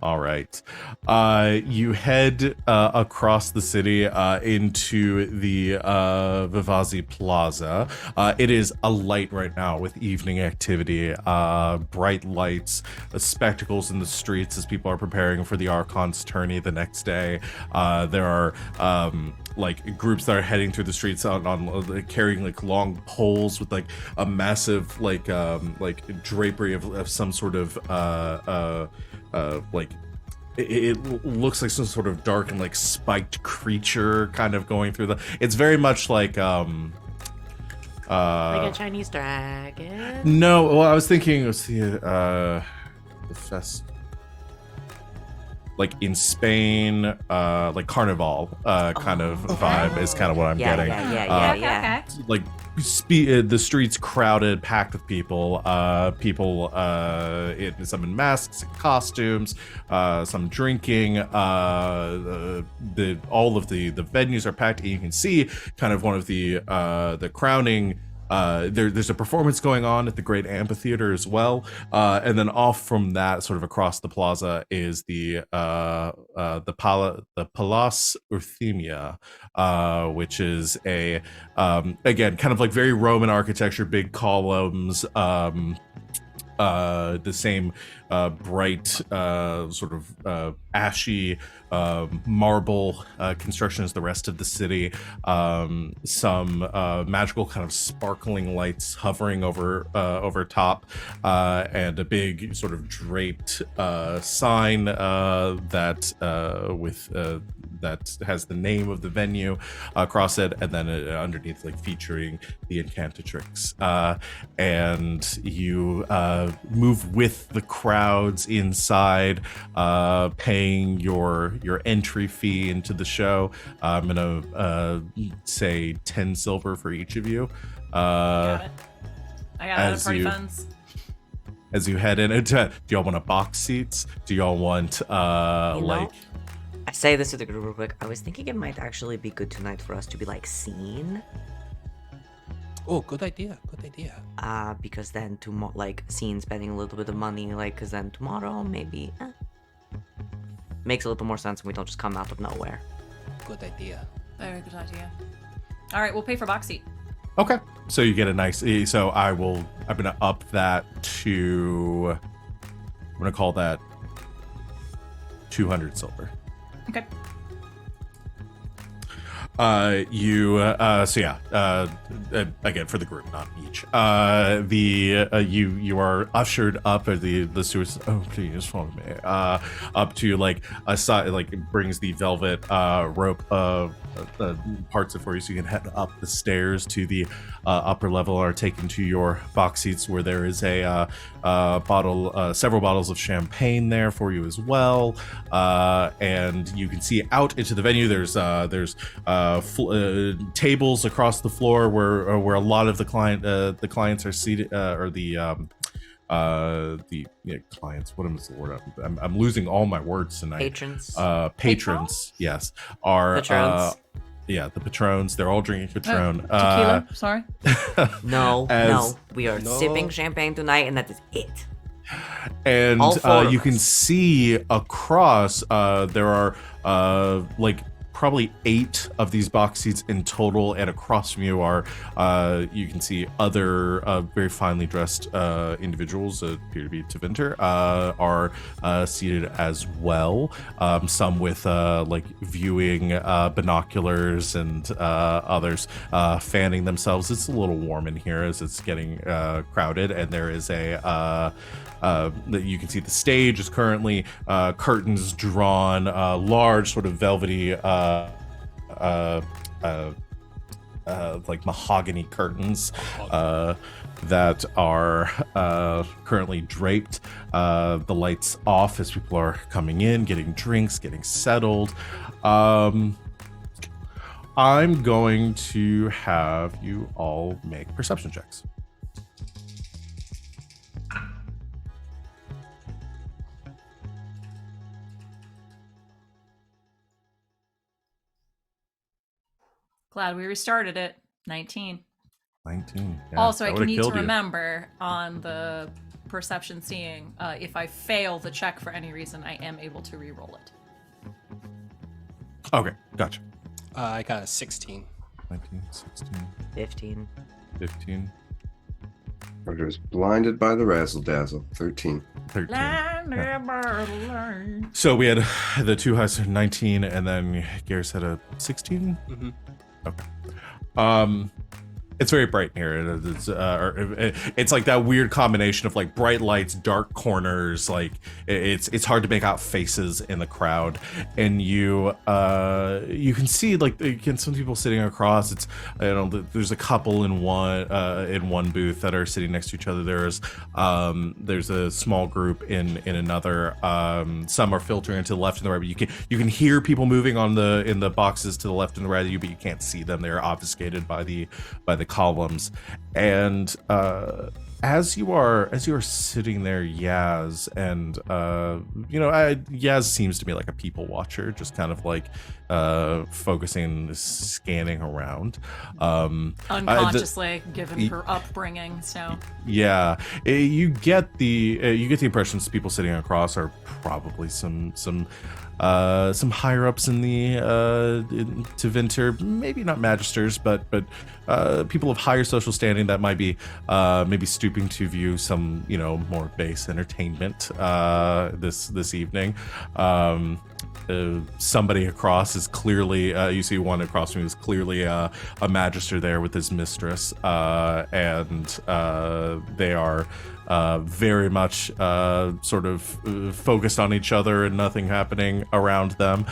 All right. You head across the city into the Vivazi Plaza. It is alight right now with evening activity, bright lights, spectacles in the streets as people are preparing for the Archon's tourney the next day. There are like groups that are heading through the streets on carrying like long poles with like a massive like drapery of some sort of like it looks like some sort of dark and like spiked creature kind of going through it's very much like like a Chinese dragon. no, well, I was thinking it was the fest like in Spain, like carnival kind of vibe is kind of what I'm getting. Yeah. Like the streets crowded, packed with people. Some in masks and costumes, some drinking. All of the venues are packed. And you can see kind of one of the crowning. There's a performance going on at the Great Amphitheater as well, and then off from that, sort of across the plaza, is the Palace Euthymia, which is a again kind of like very Roman architecture, big columns. The same bright sort of ashy marble construction as the rest of the city. Some magical kind of sparkling lights hovering over top, and a big sort of draped sign that has the name of the venue across it, and then underneath, like featuring the Incantatrix. And you move with the crowds inside, paying your entry fee into the show. I'm gonna say 10 silver for each of you. Got it. I got it. Party funds. As you head in, do y'all want box seats? Do y'all want like? I say this to the group real quick. I was thinking it might actually be good tonight for us to be like seen. Oh, good idea. Good idea. Because then like seen spending a little bit of money, like, because then tomorrow maybe makes a little more sense and we don't just come out of nowhere. Good idea. Very good idea. All right, we'll pay for box seat. Okay, so you get a nice. So I'm gonna up that to. I'm gonna call that 200 silver. Okay. Again for the group, not each. You are ushered up at the sewers. Oh, please follow me. Up to like a side, like it brings the velvet rope parts it for you, so you can head up the stairs to the upper level, or taken to your box seats, where there is a several bottles of champagne there for you as well, and you can see out into the venue. There's tables across the floor where a lot of the clients are seated, or the clients. What is the word? I'm losing all my words tonight. Patrons. Patrons. Yes, are Patrons. The Patrons. They're all drinking Patron. Tequila. Sorry. No, we are sipping champagne tonight, and that is it. And All four of you us. can see across. There are like probably 8 of these box seats in total, and across from you are you can see other very finely dressed individuals appear to be Tevinter are seated as well. Some with like viewing binoculars, and others fanning themselves. It's a little warm in here as it's getting crowded, and there is that you can see the stage is currently curtains drawn, large sort of velvety like mahogany curtains that are currently draped. The lights off as people are coming in, getting drinks, getting settled. I'm going to have you all make perception checks. Glad we restarted it. 19. 19. Yeah, Also, I that would've need to killed you. remember on the perception seeing, if I fail the check for any reason, I am able to re-roll it. Okay, gotcha. I got a 16. 19, 16, 15. 15, Roger's blinded by the razzle dazzle. 13. 13. So we had the two highs, 19, and then Garas had a 16. Mm-hmm. Okay. It's very bright in here. It's like that weird combination of like bright lights, dark corners. Like it's hard to make out faces in the crowd, and you can see like some people sitting across. It's there's a couple in one booth that are sitting next to each other. There's a small group in another. Some are filtering to the left and the right, but you can hear people moving in the boxes to the left and the right of you, but you can't see them. They're obfuscated by the columns. And as you are sitting there, Yaz, and Yaz seems to be like a people watcher, just kind of like focusing, scanning around, unconsciously, given her upbringing. So yeah, you get the impressions people sitting across are probably some higher ups in the Tevinter, maybe not magisters, but people of higher social standing that might be maybe stooping to view some more base entertainment this evening. Somebody across is clearly you see one across from you is clearly a magister there with his mistress, and they are very much sort of focused on each other and nothing happening around them.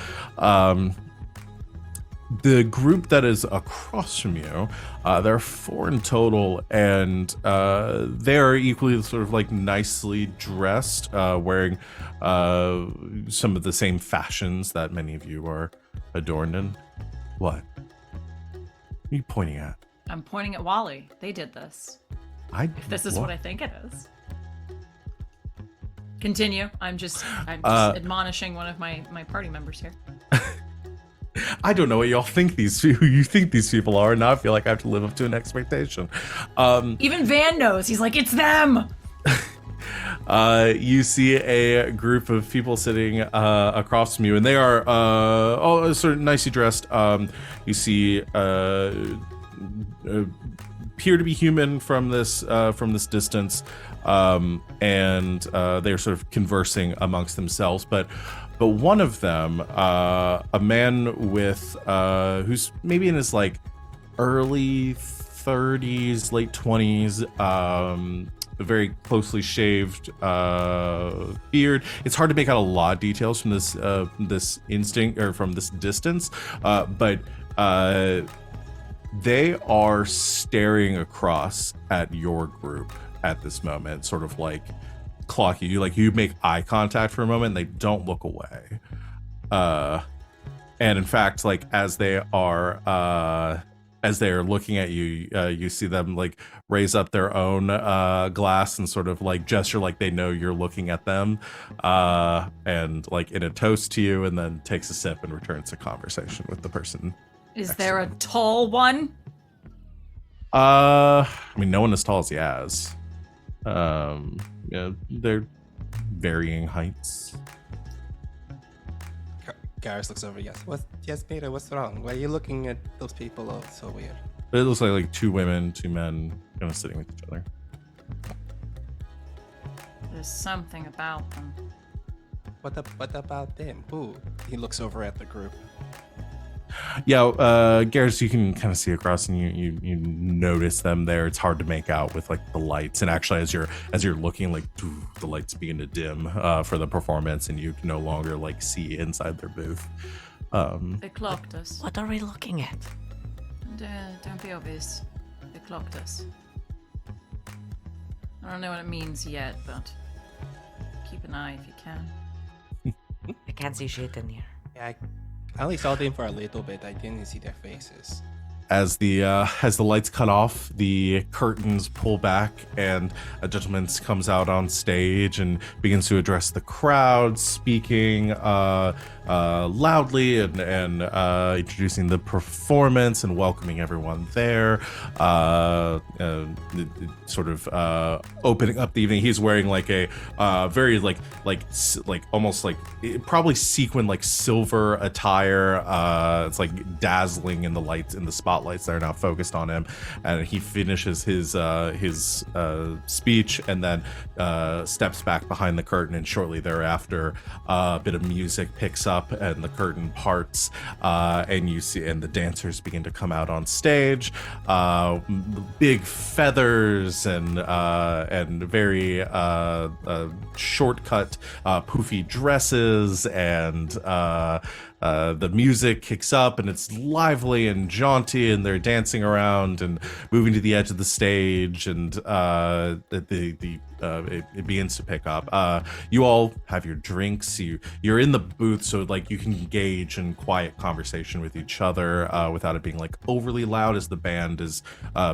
The group that is across from you, there are 4 in total, and they are equally sort of like nicely dressed, wearing some of the same fashions that many of you are adorned in. What? What are you pointing at? I'm pointing at Wally. They did this. If this is what I think it is. Continue. I'm just admonishing one of my party members here. I don't know what y'all think you think these people are, and now I feel like I have to live up to an expectation. Even Van knows. He's like, it's them. You see a group of people sitting across from you, and they are all sort of nicely dressed. You see appear to be human from this distance, and they're sort of conversing amongst themselves. But one of them, a man with who's maybe in his like early 30s, late 20s, a very closely shaved beard. It's hard to make out a lot of details from this instinct or from this distance, but they are staring across at your group at this moment, sort of like clocking you. Like you make eye contact for a moment, and they don't look away. And in fact, like as they are looking at you, you see them like raise up their own glass and sort of like gesture like they know you're looking at them, and like in a toast to you, and then takes a sip and returns to conversation with the person. Is there a tall one? I mean, no one as tall as Yaz. Yeah, they're varying heights. Garas looks over. Yes. Yasmera, what's wrong? Why are you looking at those people all so weird? It looks like two women, two men, kind of sitting with each other. There's something about them. What about them? Who? He looks over at the group. Yeah, Garrus, you can kind of see across, and you notice them there. It's hard to make out with like the lights, and actually, as you're looking, like the lights begin to dim for the performance, and you can no longer like see inside their booth. They clocked us. What are we looking at? Don't be obvious. They clocked us. I don't know what it means yet, but keep an eye if you can. I can't see shit in here. Yeah, I only saw them for a little bit. I didn't see their faces. As the lights cut off, the curtains pull back, and a gentleman comes out on stage and begins to address the crowd, speaking loudly and introducing the performance and welcoming everyone there. Sort of opening up the evening. He's wearing like a very like almost like probably sequin like silver attire. It's like dazzling in the lights in the spotlights that are now focused on him, and he finishes his speech and then steps back behind the curtain, and shortly thereafter a bit of music picks up and the curtain parts, and you see and the dancers begin to come out on stage, big feathers and very shortcut poofy dresses, and the music kicks up and it's lively and jaunty, and they're dancing around and moving to the edge of the stage, and it begins to pick up. You all have your drinks. You're in the booth, so like you can engage in quiet conversation with each other without it being like overly loud, as the band is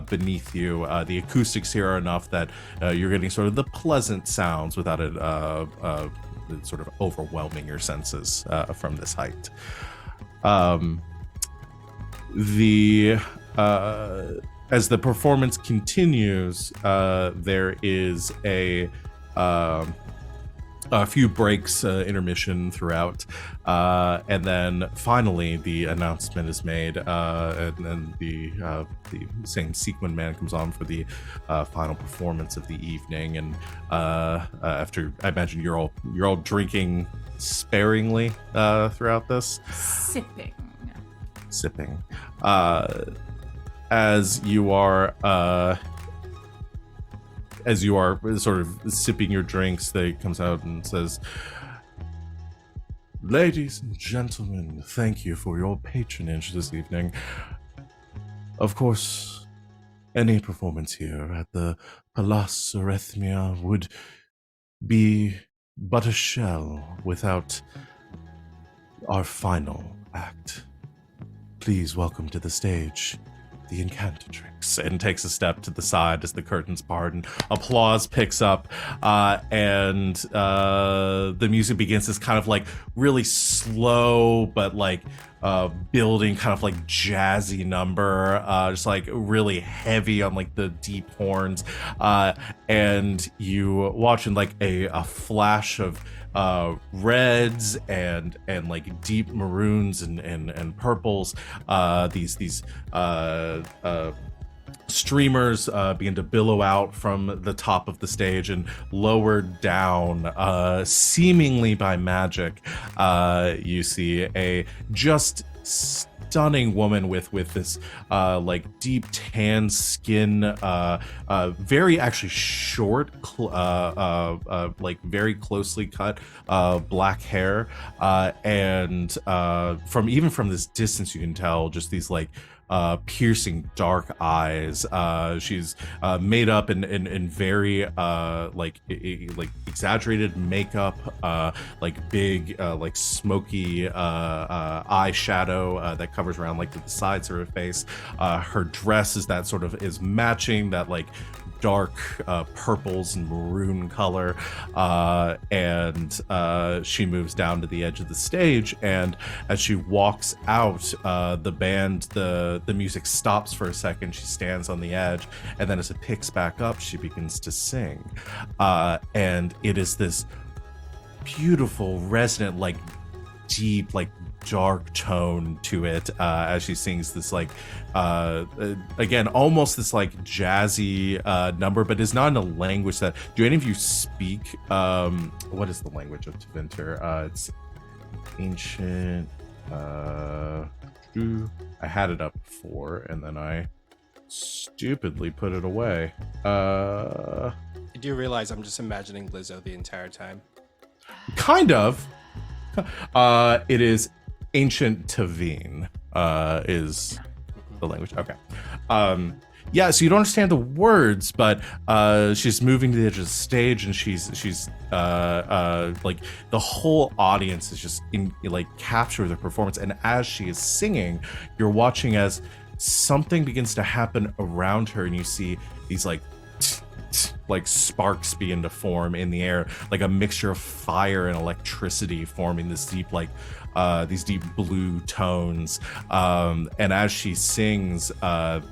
beneath you. The acoustics here are enough that you're getting sort of the pleasant sounds without it sort of overwhelming your senses from this height. As the performance continues, there is a few breaks, intermission throughout, and then finally the announcement is made, and then the same sequin man comes on for the final performance of the evening. And after, I imagine you're all drinking sparingly throughout this. Sipping. As you are sort of sipping your drinks, they comes out and says, "Ladies and gentlemen, thank you for your patronage this evening. Of course, any performance here at the Palace Arrhythmia would be but a shell without our final act. Please welcome to the stage the Incantatrix," and takes a step to the side as the curtains part and applause picks up, and the music begins this kind of like really slow but like building kind of like jazzy number, just like really heavy on like the deep horns, and you watching like a flash of reds and like deep maroons and purples, these streamers begin to billow out from the top of the stage, and lower down, seemingly by magic, you see a just stunning woman with this like deep tan skin, very actually short, like very closely cut black hair, and from this distance you can tell just these like piercing dark eyes. She's made up in very like exaggerated makeup, like big like smoky eyeshadow that covers around like to the sides of her face. Her dress is matching that like dark purples and maroon color, and she moves down to the edge of the stage, and as she walks out, the music stops for a second. She stands on the edge, and then as it picks back up, she begins to sing, and it is this beautiful resonant like deep like dark tone to it as she sings this like again almost this like jazzy number, but is not in a language that. Do any of you speak? What is the language of Tevinter? It's ancient. I had it up before and then I stupidly put it away. I do realize I'm just imagining Lizzo the entire time. Kind of. It is ancient Tavine, is the language. Okay. Yeah, so you don't understand the words, but she's moving to the edge of the stage, and she's like the whole audience is just captured with her performance. And as she is singing, you're watching as something begins to happen around her, and you see these like sparks begin to form in the air, like a mixture of fire and electricity, forming this deep these deep blue tones. And as she sings,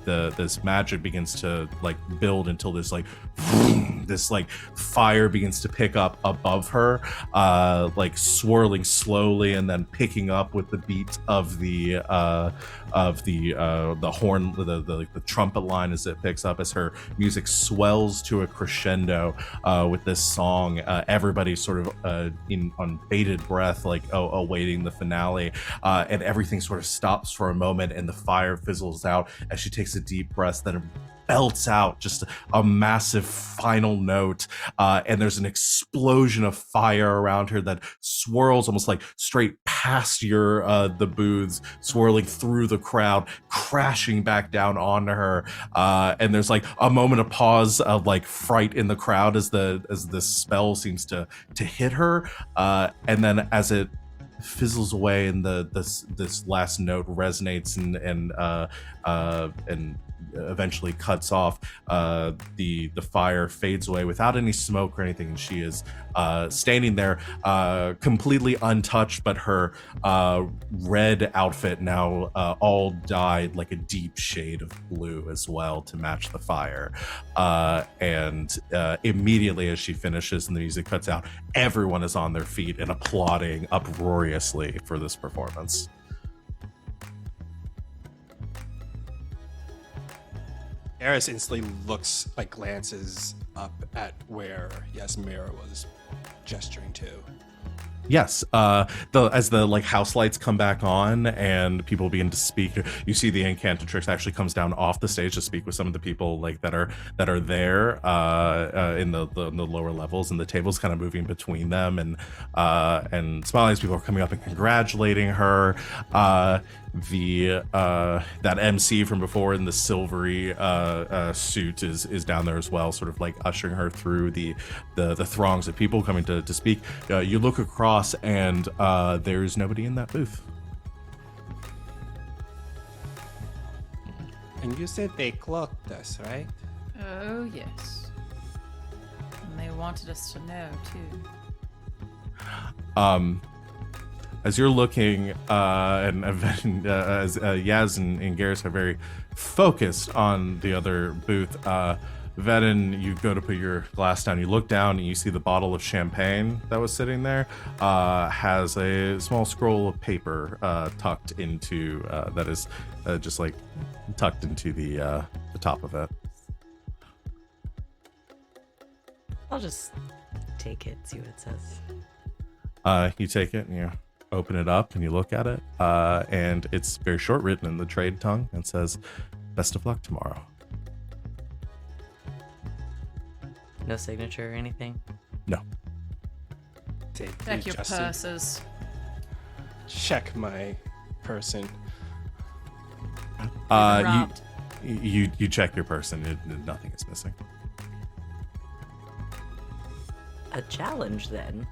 this magic begins to like build until this fire begins to pick up above her, like swirling slowly and then picking up with the beat of the horn, the trumpet line as it picks up, as her music swells to a crescendo with this song. Everybody's sort of on bated breath, like awaiting the finale, and everything sort of stops for a moment, and the fire fizzles out as she takes a deep breath, then belts out just a massive final note, and there's an explosion of fire around her that swirls almost like straight past the booths, swirling through the crowd, crashing back down onto her, and there's like a moment of pause of like fright in the crowd as this spell seems to hit her, and then as it fizzles away and this last note resonates and eventually cuts off, the fire fades away without any smoke or anything, and she is standing there completely untouched, but her red outfit now all dyed like a deep shade of blue as well to match the fire, and immediately as she finishes and the music cuts out, everyone is on their feet and applauding uproariously for this performance. Garas instantly glances up at where Yasmera was gesturing to. Yes, as the like house lights come back on and people begin to speak, you see the incantatrix actually comes down off the stage to speak with some of the people like that are there in the lower levels, and the table's kind of moving between them, and smiling as people are coming up and congratulating her. That MC from before in the silvery suit is down there as well, sort of like ushering her through the throngs of people coming to speak. You look across and there's nobody in that booth. And you said they clocked us, right? Oh, yes. And they wanted us to know, too. As you're looking, and as Yaz and Garas are very focused on the other booth, Venehn, you go to put your glass down, you look down and you see the bottle of champagne that was sitting there has a small scroll of paper tucked into, that is just like tucked into the top of it. I'll just take it, see what it says. You take it and you open it up and you look at it, and it's very short, written in the trade tongue, and says, "Best of luck tomorrow." No signature or anything? No. Check your purses. Check my person. You check your person. Nothing is missing. A challenge then?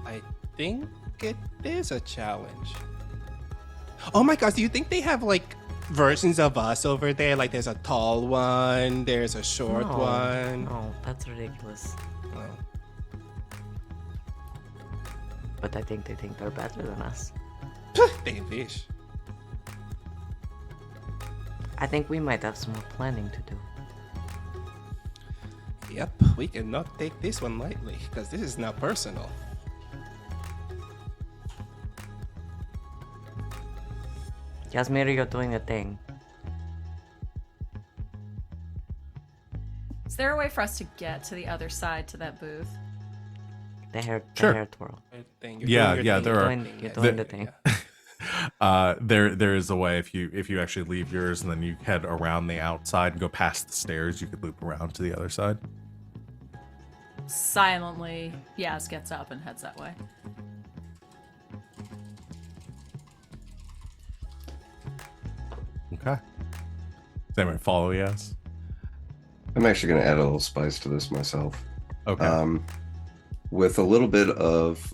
I think it is a challenge. Oh my gosh, do you think they have like versions of us over there? Like there's a tall one, there's a short one. No, that's ridiculous. Oh. But I think they think they're better than us. They wish. I think we might have some more planning to do. Yep, we cannot take this one lightly, because this is not personal. Yasmera, you're doing a thing. Is there a way for us to get to the other side to that booth? The hair Sure. twirl. Thing. Yeah, doing yeah, your there are- thing. You're doing the thing. There is a way if you actually leave yours and then you head around the outside and go past the stairs, you could loop around to the other side. Silently, Yaz gets up and heads that way. Okay. Does anyone follow? Yes. I'm actually going to add a little spice to this myself. Okay. With a little bit of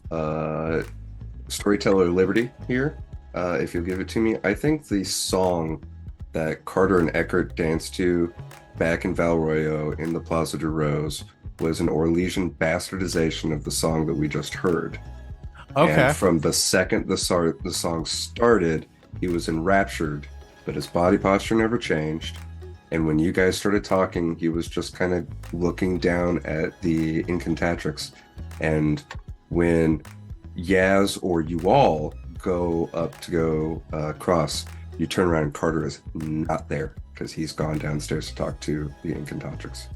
storyteller liberty here, if you'll give it to me. I think the song that Carter and Eckert danced to back in Valroyo in the Plaza de Rose was an Orlesian bastardization of the song that we just heard. Okay. And from the second the song started, he was enraptured, but his body posture never changed. And when you guys started talking, he was just kind of looking down at the Incantatrix. And when Yaz or you all go up to go cross, you turn around and Carter is not there because he's gone downstairs to talk to the Incantatrix.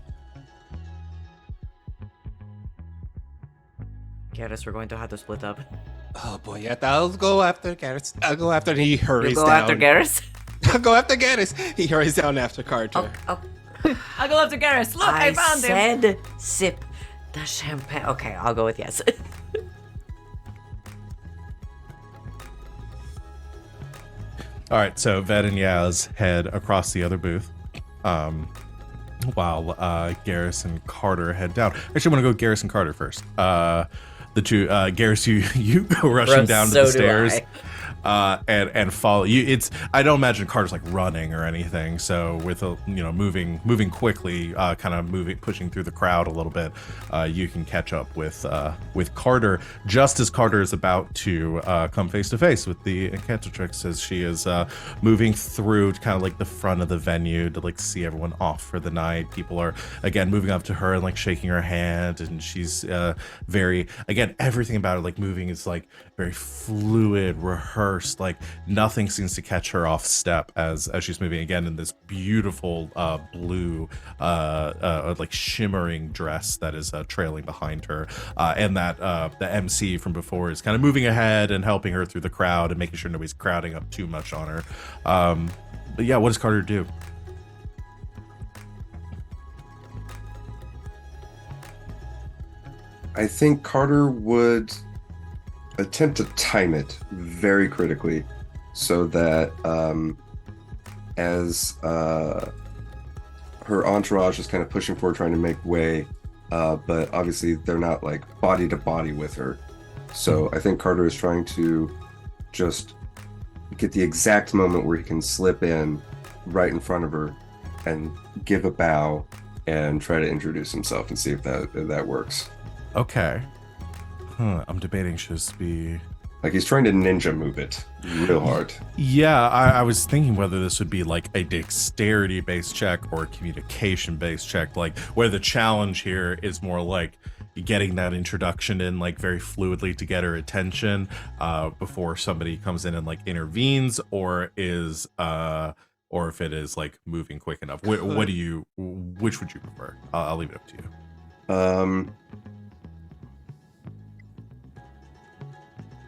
Garas, we're going to have to split up. Oh boy, yeah, I'll go after Garas. I'll go after, and he hurries You go down. after Garas? I'll go after Garas. He hurries down after Carter. Oh, I'll go after Garas. Look, I found him. said sip the champagne. Okay, I'll go with yes. All right, so Ved and Yaz head across the other booth, while Garrus and Carter head down. Actually, I want to go Garrus and Carter first. The two, Garrus, you go rushing Bro, down to so the do stairs. I. And follow you. It's I don't imagine Carter's like running or anything. So with a moving quickly, kind of pushing through the crowd a little bit, you can catch up with Carter just as Carter is about to come face to face with the Incantatrix as she is moving through kind of like the front of the venue to like see everyone off for the night. People are again moving up to her and like shaking her hand, and she's very again everything about it like moving is like very fluid, rehearsed. Like nothing seems to catch her off step as she's moving again in this beautiful blue like shimmering dress that is trailing behind her, and that the MC from before is kind of moving ahead and helping her through the crowd and making sure nobody's crowding up too much on her. But yeah, what does Carter do? I think Carter would attempt to time it very critically so that as her entourage is kind of pushing forward, trying to make way, but obviously they're not like body to body with her. So I think Carter is trying to just get the exact moment where he can slip in right in front of her and give a bow and try to introduce himself and see if that works. Okay. I'm debating should this be... Like he's trying to ninja move it real hard. Yeah, I was thinking whether this would be like a dexterity-based check or a communication-based check, like where the challenge here is more like getting that introduction in like very fluidly to get her attention before somebody comes in and like intervenes, or if it is like moving quick enough. Which would you prefer? I'll leave it up to you.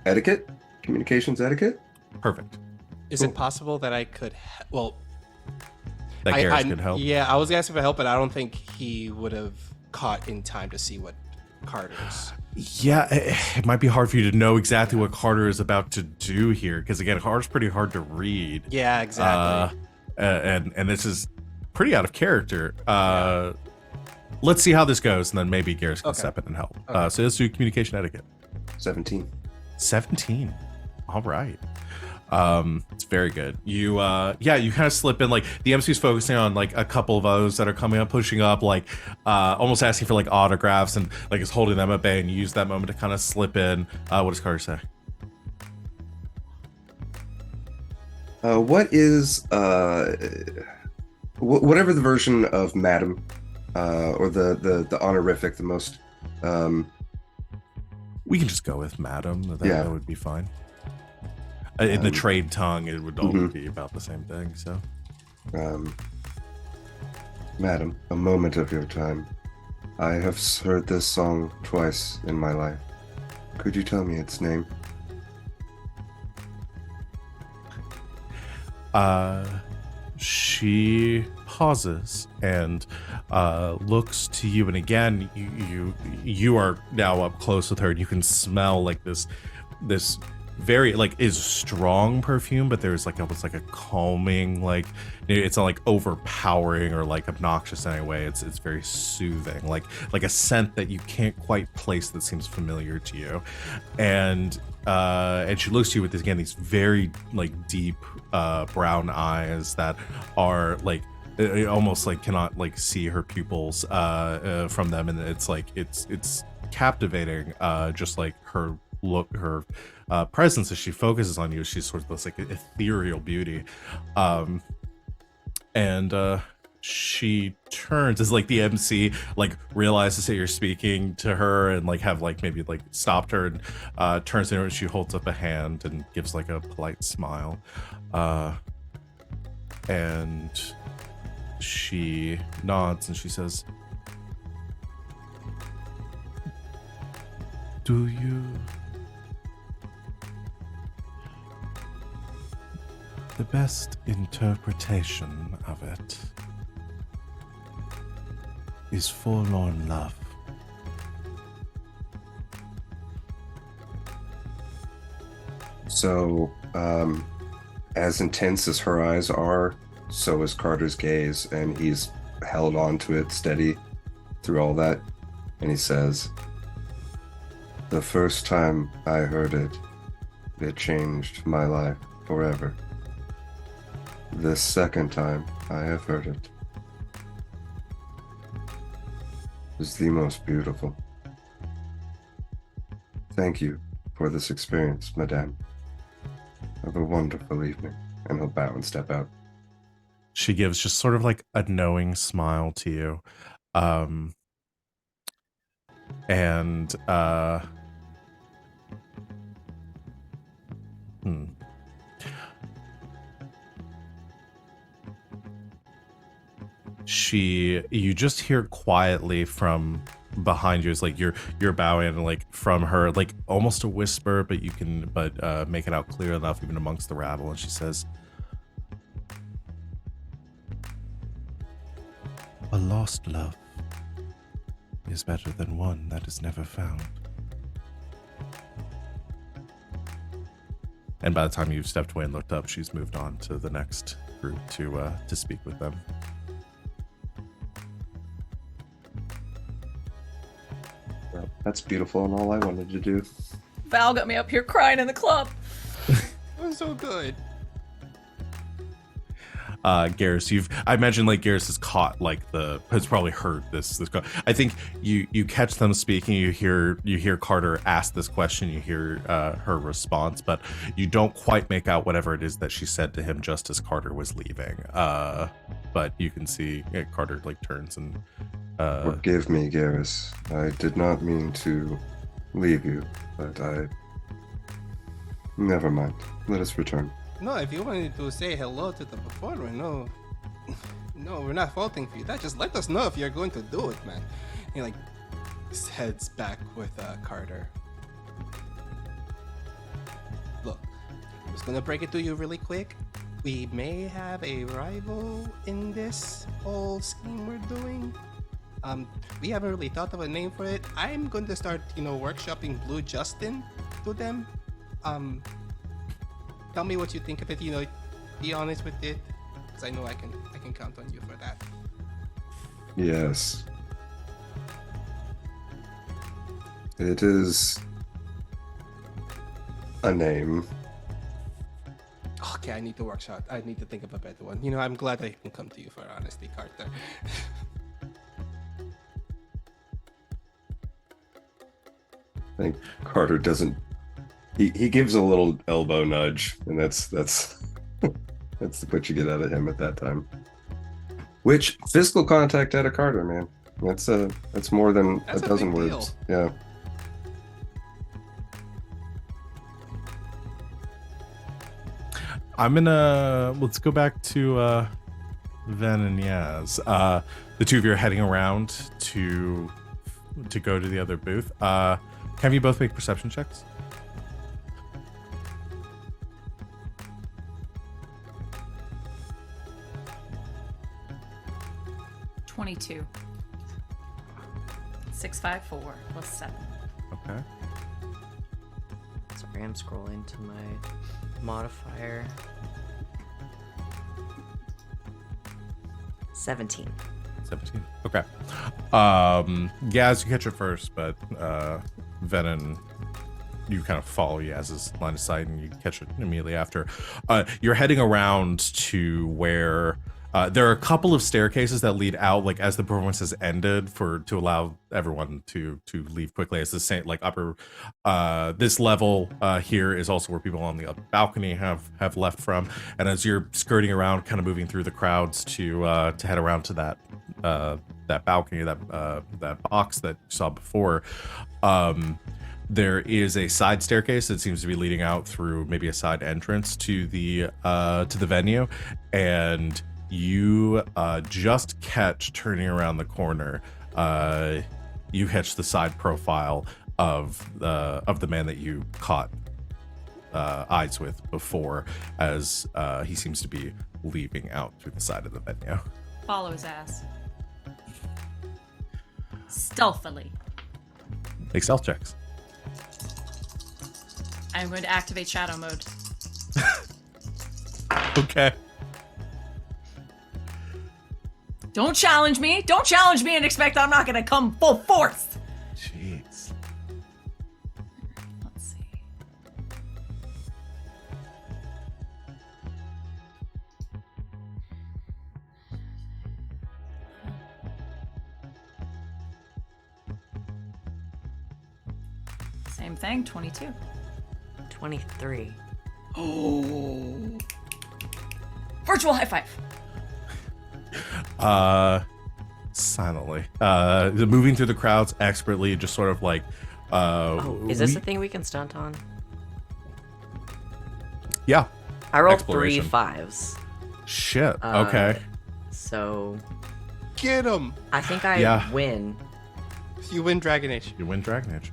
Etiquette? Communications etiquette? Perfect. Is it possible that I could? Well, That Garrus could help. Yeah, I was asking for help, but I don't think he would have caught in time to see what Carter's. Yeah, it might be hard for you to know exactly what Carter is about to do here, because again, Carter's pretty hard to read. Yeah, exactly. And this is pretty out of character. Let's see how this goes, and then maybe Garrus can step in and help. Okay. So let's do communication etiquette. 17. 17. All right. It's very good. You you kind of slip in, like the MC's focusing on like a couple of those that are coming up, pushing up, like almost asking for like autographs, and like is holding them at bay, and you use that moment to kind of slip in. What does Carter say? What is whatever the version of Madam or the honorific, the most We can just go with Madam. That would be fine. In the Um, trade tongue, it would all be about the same thing. So, Madam, a moment of your time. I have heard this song twice in my life. Could you tell me its name? she pauses and looks to you, and again, you are now up close with her, and you can smell like this very like is strong perfume, but there's like almost like a calming, like it's not like overpowering or like obnoxious in any way. It's very soothing, like a scent that you can't quite place that seems familiar to you. And she looks to you with this, again, these very like deep brown eyes that are like almost like cannot like see her pupils from them, and it's like it's captivating, just like her look, her presence as she focuses on you. She's sort of this like ethereal beauty, and she turns as like the MC like realizes that you're speaking to her and like have like maybe like stopped her, and turns to her and she holds up a hand and gives like a polite smile, and she nods and she says, "Do you?" The best interpretation of it is forlorn love. So, as intense as her eyes are, so is Carter's gaze, and he's held on to it steady through all that. And he says, "The first time I heard it, it changed my life forever. The second time I have heard it is the most beautiful. Thank you for this experience, madame. Have a wonderful evening." And he'll bow and step out. She gives just sort of like a knowing smile to you. And you just hear quietly from behind you, is like you're bowing, and like from her, like almost a whisper, but you can make it out clear enough even amongst the rabble, and she says, "A lost love is better than one that is never found." And by the time you've stepped away and looked up, she's moved on to the next group to speak with them. Well, that's beautiful and all I wanted to do. Val got me up here crying in the club. It was so good. Garas, I imagine like Garas has caught like has probably heard this. I think you catch them speaking. You hear Carter ask this question. You hear her response, but you don't quite make out whatever it is that she said to him just as Carter was leaving. But you can see Carter like turns and. Forgive me, Garas. I did not mean to leave you, but never mind. Let us return. No, if you wanted to say hello to the performer, no, we're not faulting for you. That just let us know if you're going to do it, man. He like heads back with Carter. Look, I'm just gonna break it to you really quick. We may have a rival in this whole scheme we're doing. We haven't really thought of a name for it. I'm going to start, workshopping Blue Justin to them. Tell me what you think of it. Be honest with it, because I know I can count on you for that. Yes. It is a name. Okay, I need to workshop. I need to think of a better one. I'm glad I can come to you for honesty, Carter. I think Carter doesn't. He gives a little elbow nudge, and that's what you get out of him at that time. Which physical contact out of Carter, man. That's more than That's a dozen big words. deal. Yeah. let's go back to Ven and Yaz. The two of you are heading around to go to the other booth. Can you both make perception checks? $22. 654 plus 7. Okay. Sorry, I'm scrolling to my modifier. 17. 17. Okay. Yaz, you catch it first, but Venehn, you kind of follow Yaz's line of sight and you catch it immediately after. You're heading around to where there are a couple of staircases that lead out, like as the performance has ended, to allow everyone to leave quickly. As the same, like upper, this level here is also where people on the balcony have left from. And as you're skirting around, kind of moving through the crowds to head around to that balcony, that box that you saw before, there is a side staircase that seems to be leading out through maybe a side entrance to the venue, and you just catch, turning around the corner, you catch the side profile of the man that you caught eyes with before, as he seems to be leaving out through the side of the venue. Follow his ass. Stealthily. Make stealth checks. I'm going to activate shadow mode. Okay. Don't challenge me. Don't challenge me and expect I'm not going to come full force. Jeez. Let's see. Same thing, 22. 23. Oh. Virtual high five. Silently. Moving through the crowds expertly, just sort of like. Is this a thing we can stunt on? Yeah. I rolled 3 Exploration. 5s. Shit. Okay. So Get him! I think I Yeah. win. You win Dragon Age. You win Dragon Age.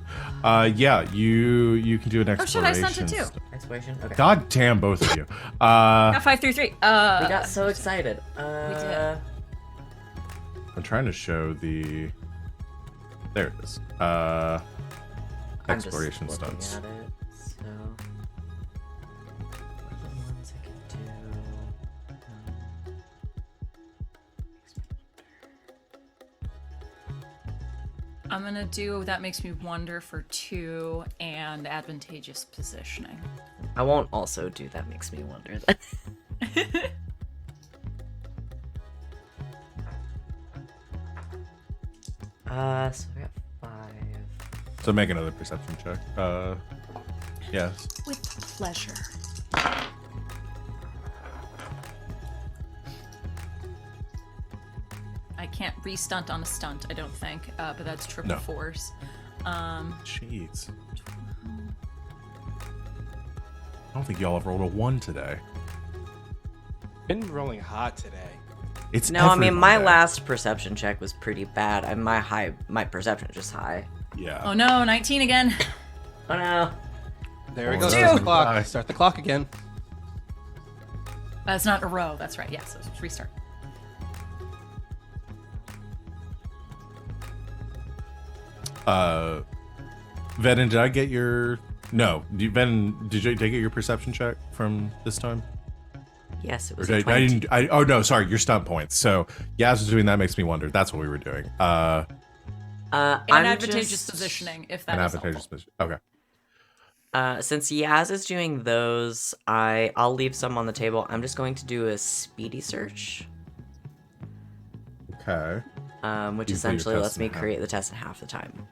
Yeah, you can do an Oh shit, I exploration. stunted too. Exploration? Okay. God damn, both of you. Got 5 through 3. We got so excited. We did. I'm trying to show the. There it is. I'm just Exploration looking stunts. at it, so what are the ones I can do? I'm gonna do that makes me wonder for 2 and advantageous positioning. I won't also do that. Makes me wonder. So I got 5. So make another perception check. Yes. With pleasure. I can't re-stunt on a stunt, I don't think, but that's triple No. force. Jeez. I don't think y'all have rolled a 1 today. Been rolling hot today. It's No, I mean my everyone day. last perception check was pretty bad. My perception is just high. Yeah. Oh no, 19 again. Oh no. There we Oh, go. no. Start the clock. Bye. Start the clock again. That's not a row, that's right. Yeah, so let's restart. Venehn, did I get your? No, Venehn, did I get your perception check from this time? Yes, it Or was. did A 20. I didn't. Oh no, sorry, your stunt points. So Yaz was doing that. Makes me wonder. That's what we were doing. And I'm advantageous just- positioning, if An that is advantageous helpful. position. Okay. Since Yaz is doing those, I'll leave some on the table. I'm just going to do a speedy search, Okay. which You play your essentially test lets in me half. create the test in half the time.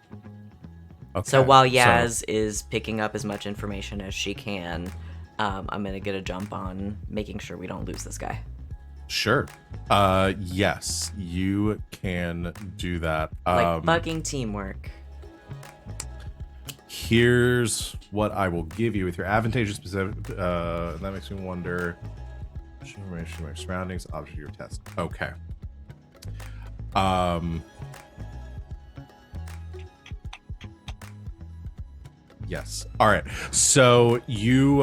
Okay. So while Yaz is picking up as much information as she can, I'm gonna get a jump on making sure we don't lose this guy. Sure. Yes, you can do that. Like bugging teamwork. Here's what I will give you with your advantageous specific. That makes me wonder. Information, my surroundings, object of your test. Okay. Yes. All right. So you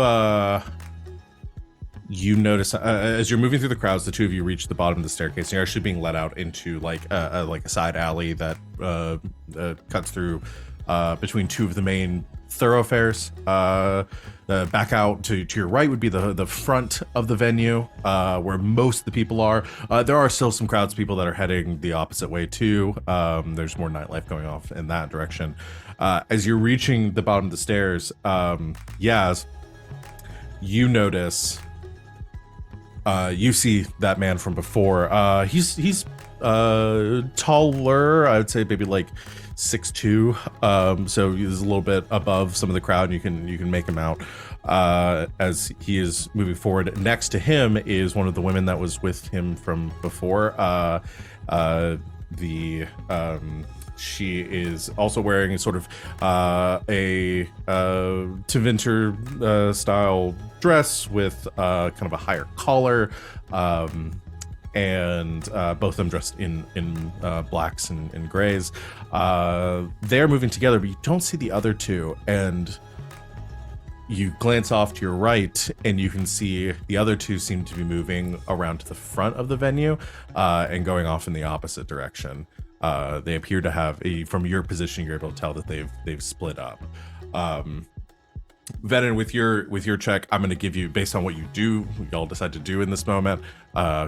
notice as you're moving through the crowds, the two of you reach the bottom of the staircase. And you're actually being let out into like a side alley that cuts through between two of the main thoroughfares. Back out to your right would be the front of the venue, where most of the people are. There are still some crowds of people that are heading the opposite way too. There's more nightlife going off in that direction. As you're reaching the bottom of the stairs, Yaz, you notice, you see that man from before. He's taller, I would say maybe like 6'2", so he's a little bit above some of the crowd. You can make him out as he is moving forward. Next to him is one of the women that was with him from before. She is also wearing a sort of a Tevinter style dress with kind of a higher collar, and both of them dressed in blacks and grays. They're moving together, but you don't see the other two, and you glance off to your right and you can see the other two seem to be moving around to the front of the venue and going off in the opposite direction. They appear to have from your position, you're able to tell that they've split up. Venehn, with your check, I'm going to give you, based on what y'all decide to do in this moment,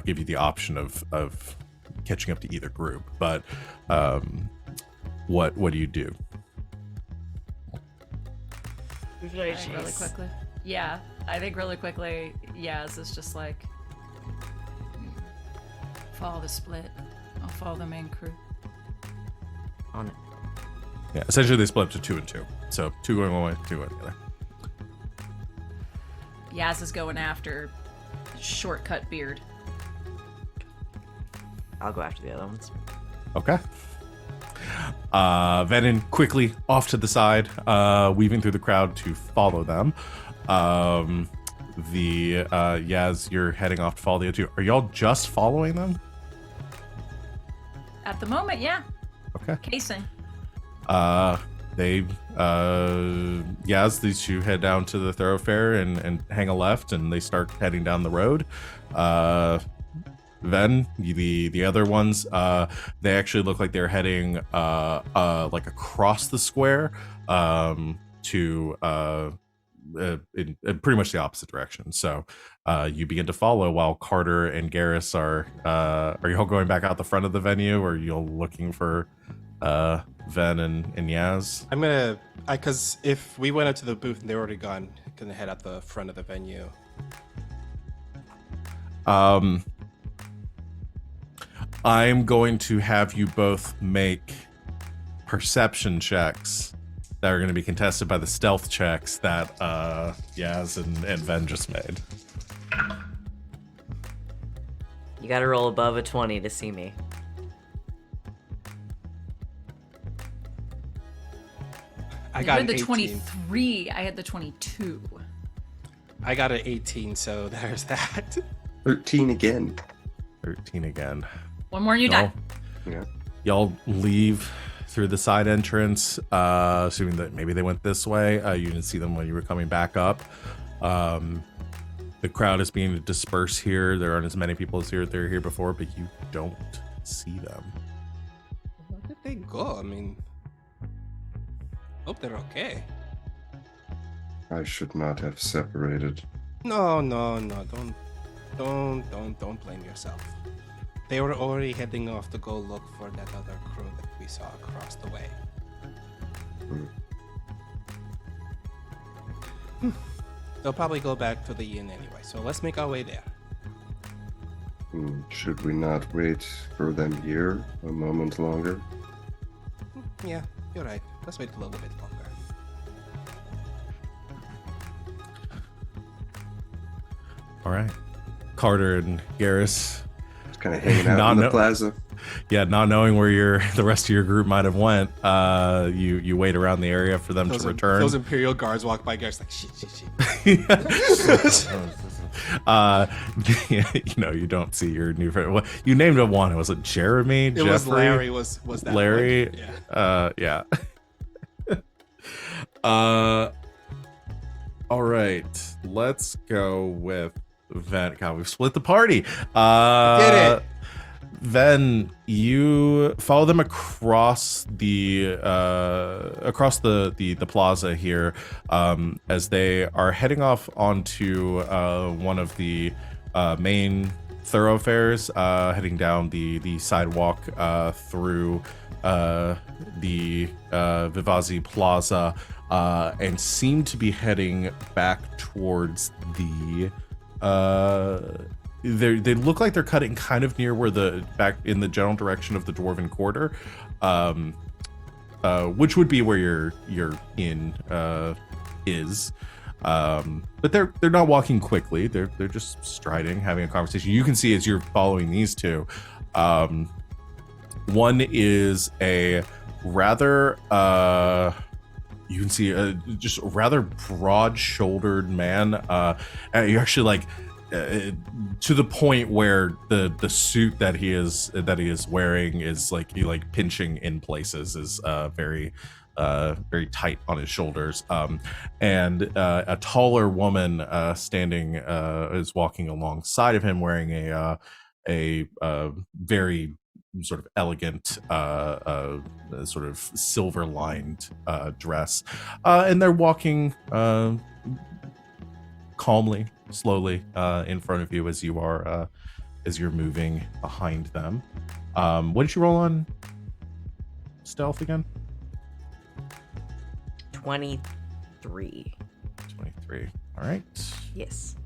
give you the option of catching up to either group. But what do you do? I think really quickly. Yeah, I think really quickly. Yaz is just like, follow the split. I'll follow the main crew. On it. Yeah, essentially they split up to 2 and 2. So 2 going one way, 2 going the other. Yaz is going after shortcut beard. I'll go after the other ones. Okay. Venehn quickly off to the side, weaving through the crowd to follow them. Yaz, you're heading off to follow the other two. Are y'all just following them? At the moment, yeah. Okay. Casing. These two head down to the thoroughfare and hang a left, and they start heading down the road. Venehn, the other ones, they actually look like they're heading like across the square to in pretty much the opposite direction. So you begin to follow while Carter and Garas are you all going back out the front of the venue, or are you all looking for Venehn and Yaz? Because if we went up to the booth and they're already gone, gonna head out the front of the venue. I'm going to have you both make perception checks that are going to be contested by the stealth checks that Yaz and Venehn just made. You gotta roll above a 20 to see me. I got had the 18. 23. I had the 22. I got an 18, so there's that. 13 again. 13 again. One more and you're done. Yeah. Y'all leave through the side entrance, assuming that maybe they went this way. You didn't see them when you were coming back up. The crowd is beginning to disperse here. There aren't as many people as they're here before, but you don't see them. Where did they go? I mean, hope they're okay. I should not have separated. No. Don't blame yourself. They were already heading off to go look for that other crew that we saw across the way. They'll probably go back to the inn anyway, so let's make our way there. Should we not wait for them here a moment longer? Yeah, you're right. Let's wait a little bit longer. All right. Carter and Garas kind of hanging out Not in the know- plaza. Yeah, not knowing where the rest of your group might have went, you wait around the area for them to return. Those Imperial guards walk by. Gar's like, shit. You don't see your new friend. Well, you named him one. Was it Jeremy? It Jeffrey? was Larry. Was that Larry? one? Yeah. Yeah. All right. Let's go with Venn. God, we've split the party. Did it. Then you follow them across the plaza here, as they are heading off onto one of the main thoroughfares, heading down the sidewalk through the Vivazi Plaza, and seem to be heading back towards the they look like they're cutting kind of near where back in the general direction of the Dwarven Quarter, which would be where your inn is. But they're not walking quickly. They're just striding, having a conversation. You can see as you're following these two, one is a rather you can see just a rather broad-shouldered man. You actually like. To the point where the suit that he is wearing is like pinching in places, is very tight on his shoulders, and a taller woman standing is walking alongside of him, wearing a very sort of elegant sort of silver lined dress, and they're walking calmly, slowly in front of you as you're moving behind them. What did you roll on stealth again? 23. 23. All right. Yes.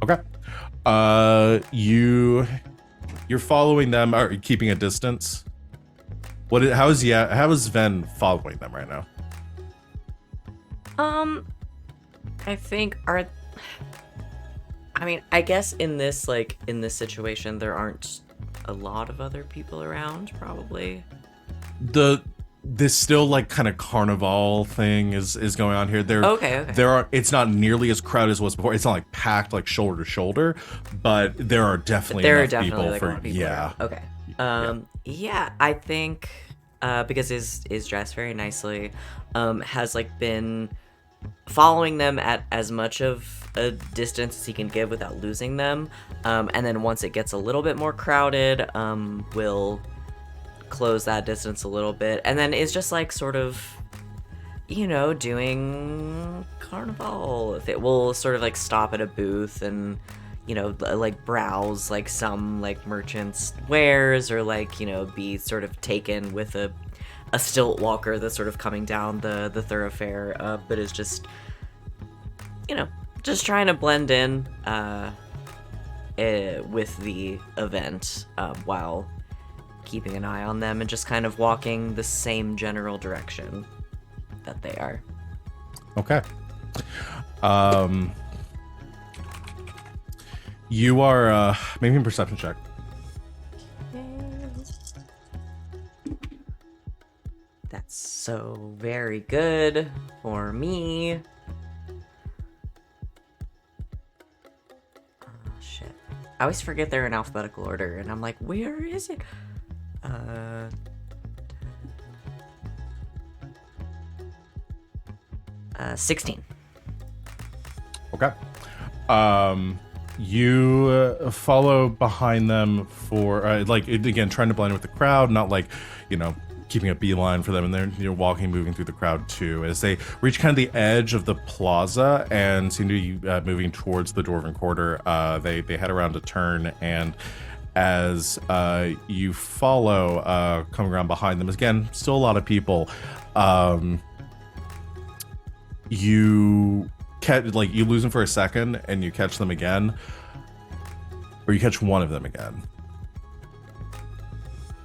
Okay. You're following them, or keeping a distance. How is Venn following them right now? I think I guess in this situation there aren't a lot of other people around, probably. This still like kind of carnival thing is going on here. Okay. It's not nearly as crowded as it was before. It's not like packed like shoulder to shoulder, but there are definitely people like, a lot of people yeah. around. Okay. Yeah, I think because is dressed very nicely, has like been following them at as much of a distance as he can give without losing them, and then once it gets a little bit more crowded, will close that distance a little bit, and then is just like sort of doing carnival. If it will sort of like stop at a booth and like browse like some like merchants wares, or like be sort of taken with a stilt walker that's sort of coming down the thoroughfare, but is just just trying to blend in with the event, while keeping an eye on them and just kind of walking the same general direction that they are. Okay. You are maybe a perception check. That's so very good for me. Oh, shit. I always forget they're in alphabetical order, and I'm like, where is it? 16. Okay. You follow behind them for again, trying to blend with the crowd, not like keeping a beeline for them, and they're moving through the crowd too. As they reach kind of the edge of the plaza and seem to be moving towards the Dwarven Quarter, they head around a turn, and as you follow, coming around behind them, again, still a lot of people. You you lose them for a second, and you catch them again, or you catch one of them again.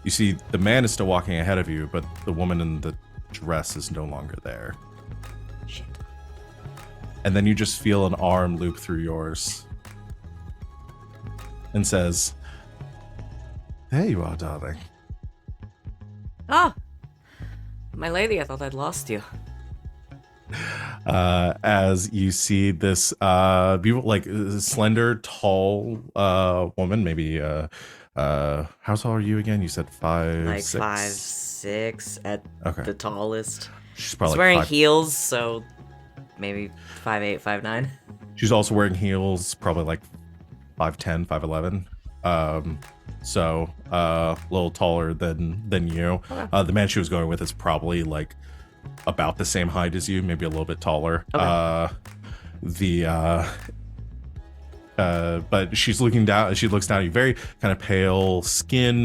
You see the man is still walking ahead of you, but the woman in the dress is no longer there. Shit. and then you just feel an arm loop through yours and says, "There you are, darling." Ah! My lady, I thought I'd lost you. As you see this beautiful, like slender, tall woman, maybe how tall are you again? You said 5'6"? Like 5'6" at Okay. the tallest. She's She's probably wearing like heels, so maybe 5'8", 5'9". She's also wearing heels, probably like 5'10", 5'11". So a little taller than you. Okay. The man she was going with is probably like about the same height as you, maybe a little bit taller. Okay. But she's looking down. She looks down at you, very kind of pale skin,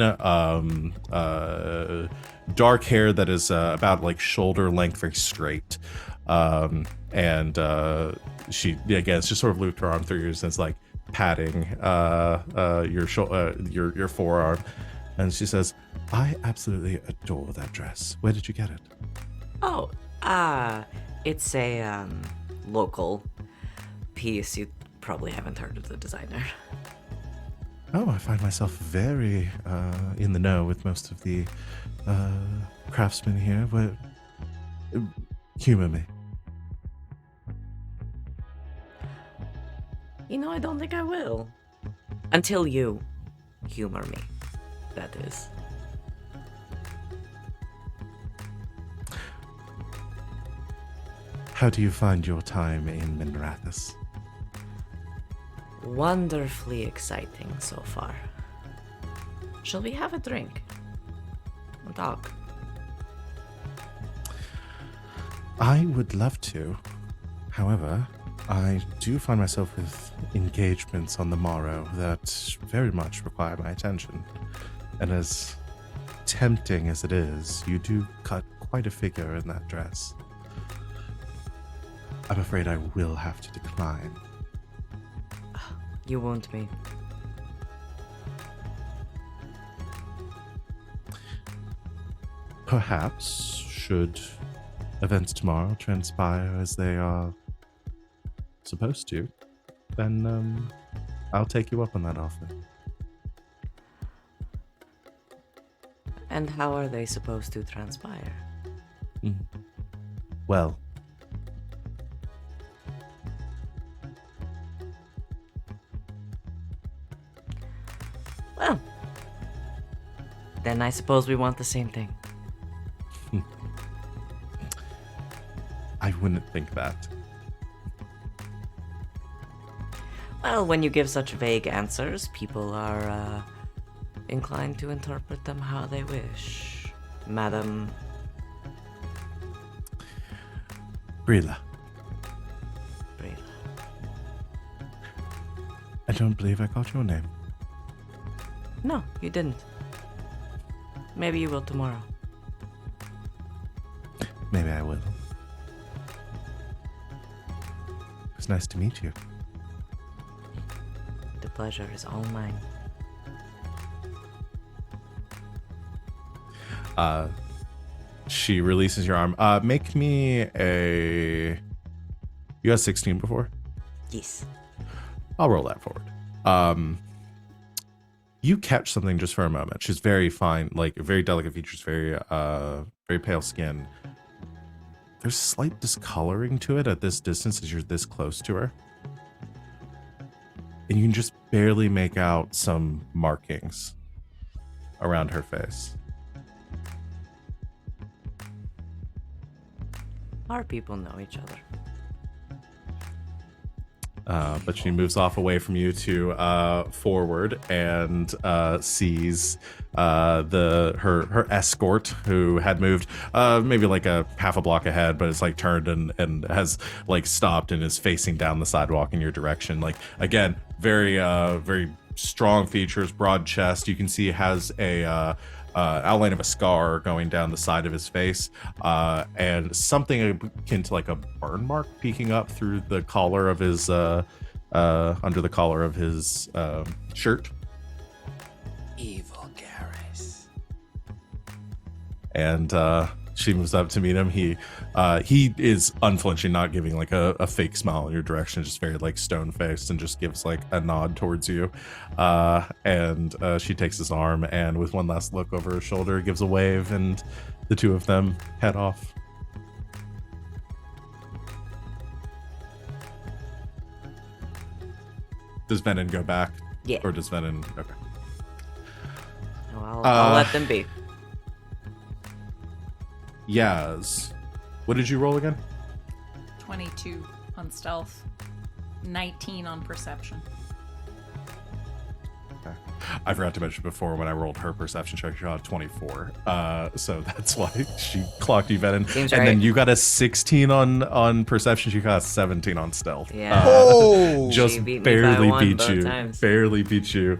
dark hair that is about like shoulder length, very straight. And she again, it's just sort of looped her arm through yours, and it's like patting your forearm, and she says, "I absolutely adore that dress. Where did you get it?" Oh, it's a local piece. You probably haven't heard of the designer. Oh, I find myself very in the know with most of the craftsmen here. But humor me. You know, I don't think I will. Until you humor me, that is. How do you find your time in Minrathis? Wonderfully exciting so far. Shall we have a drink? And talk? I would love to. However, I do find myself with engagements on the morrow that very much require my attention. And as tempting as it is, you do cut quite a figure in that dress. I'm afraid I will have to decline. You won't me. Perhaps, should events tomorrow transpire as they are supposed to, then I'll take you up on that offer. And how are they supposed to transpire? Well, Well, then I suppose we want the same thing. I wouldn't think that. Well, when you give such vague answers, people are inclined to interpret them how they wish. Madam. Brila, Brila. I don't believe I got your name. No, you didn't. Maybe you will tomorrow. Maybe I will. It was nice to meet you. The pleasure is all mine. She releases your arm. Make me a... You got 16 before? Yes. I'll roll that forward. You catch something just for a moment. She's very fine, like very delicate features, very pale skin. There's slight discoloring to it at this distance as you're this close to her. And you can just barely make out some markings around her face. Our people know each other. But she moves off away from you to forward and sees her escort, who had moved maybe like a half a block ahead, but it's like turned and has like stopped and is facing down the sidewalk in your direction. Like again, very strong features, broad chest. You can see he has a outline of a scar going down the side of his face, and something akin to like a burn mark peeking up through the collar of his under the collar of his shirt. Evil Garas. And she moves up to meet him. He is unflinching, not giving like a fake smile in your direction, just very like stone faced, and just gives like a nod towards you. And she takes his arm, and with one last look over her shoulder, gives a wave, and the two of them head off. Does Venehn go back? Yeah. Or does Venehn? Okay. Well, I'll let them be. Yaz, what did you roll again? 22 on stealth, 19 on perception. Okay. I forgot to mention before when I rolled her perception check, she got 24. So that's why she clocked you, Venehn. Seems and right. then you got a 16 on perception. She got a 17 on stealth. Yeah. Oh, Just She beat me by barely one beat both you. times. Barely beat you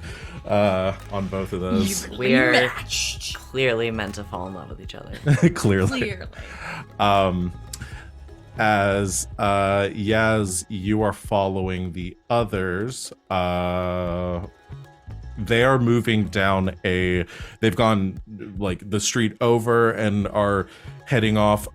on both of those. We are matched. clearly meant to fall in love with each other. Clearly. As Yaz, you are following the others. They are moving down they've gone like the street over and are heading off.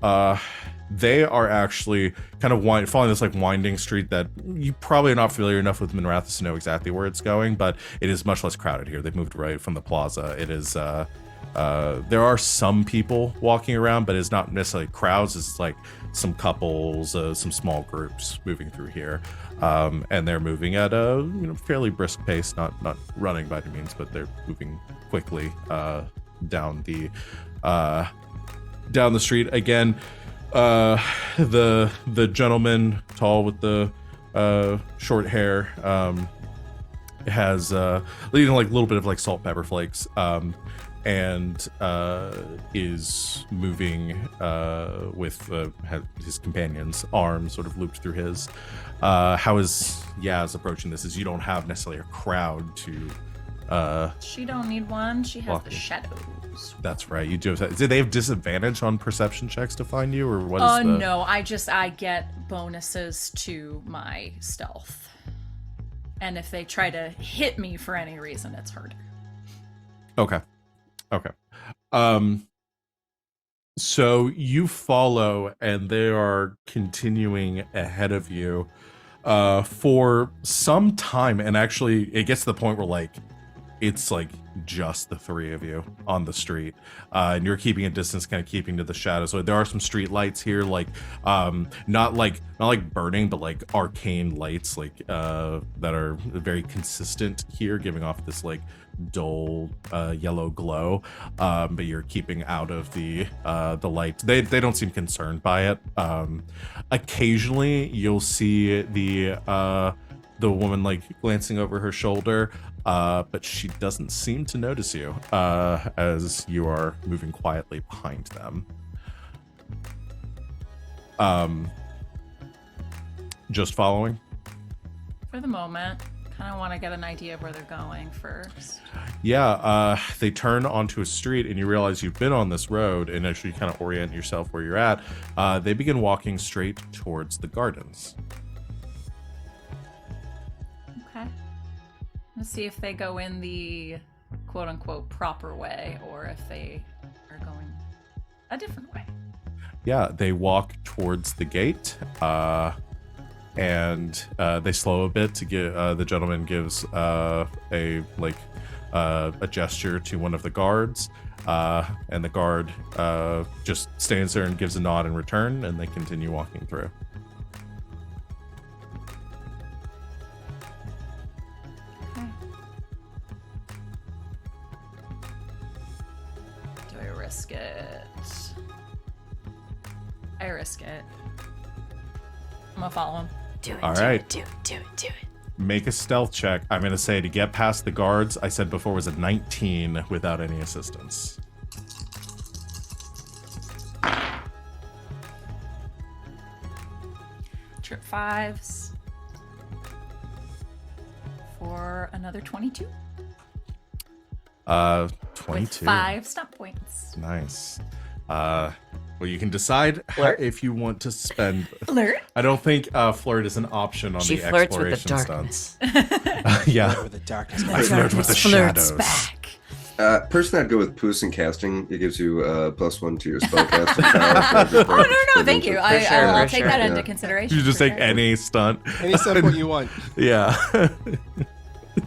They are actually kind of following this like winding street that you probably are not familiar enough with Minrathous to know exactly where it's going, but it is much less crowded here. They've moved right from the plaza. It is there are some people walking around, but it's not necessarily crowds. It's like some couples, some small groups moving through here, and they're moving at a fairly brisk pace, not running by any means, but they're moving quickly down the street. Again, the gentleman, tall with the short hair, has leading like a little bit of like salt pepper flakes, and is moving with his companion's arm sort of looped through his. How is Yaz approaching this? Is you don't have necessarily a crowd to. She don't need one. She has Walking. the shadows. That's right. You do have. Did they have disadvantage on perception checks to find you, or what is Oh the? no, I get bonuses to my stealth. And if they try to hit me for any reason, it's harder. Okay. So you follow, and they are continuing ahead of you for some time, and actually it gets to the point where like it's like just the three of you on the street, and you're keeping a distance, kind of keeping to the shadows. So there are some street lights here, like not like burning, but like arcane lights, like that are very consistent here, giving off this like dull yellow glow, but you're keeping out of the light. They don't seem concerned by it. Occasionally you'll see the woman like glancing over her shoulder, but she doesn't seem to notice you as you are moving quietly behind them. Just following? For the moment, kind of want to get an idea of where they're going first. Yeah, they turn onto a street, and you realize you've been on this road, and as you kind of orient yourself where you're at, they begin walking straight towards the gardens. Okay. Let's see if they go in the quote-unquote proper way, or if they are going a different way. Yeah, they walk towards the gate, and they slow a bit to get. The gentleman gives a gesture to one of the guards, and the guard just stands there and gives a nod in return, and they continue walking through. Okay. Do I risk it? I risk it. I'm gonna follow him. Do it. All do right. It, do it. Do it. Do it. Make a stealth check. I'm going to say to get past the guards, I said before was a 19 without any assistance. Trip fives for another 22. 22. With 5 stop points. Nice. Well, you can decide Flirt. if you want to spend. Flirt. I don't think flirt is an option on She the flirts with the exploration darkness. stunts. Yeah, Whatever the darkness. I flirt with the Flirts shadows. back. Personally, I'd go with Puss and casting. It gives you +1 to your spellcasting power. Oh no, thank you. For sure, I'll for take sure. that into Yeah. consideration. You just for take sure. any stunt. Any stuff what you want. Yeah.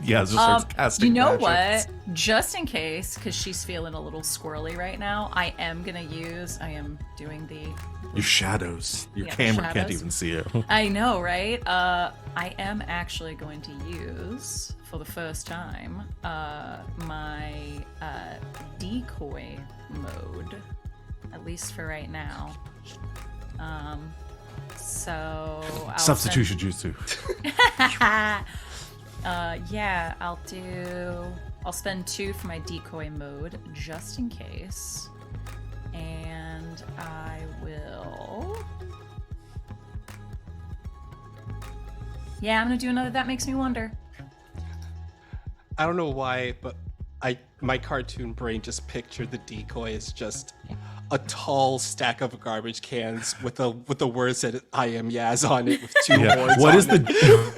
Yeah, it just starts casting You know magics. what? Just in case, because she's feeling a little squirrely right now, I am doing the. Your shadows. Your Yeah, camera can't shadows. even see you. I know, right? I am actually going to use, for the first time, my decoy mode, at least for right now. So I'll Substitution jutsu. yeah, I'll spend 2 for my decoy mode just in case. And I will. Yeah, I'm gonna do another That Makes Me Wonder. I don't know why, but my cartoon brain just pictured the decoy as just a tall stack of garbage cans with the words that I am Yaz on it with 2 Yeah. horns. What on is it. the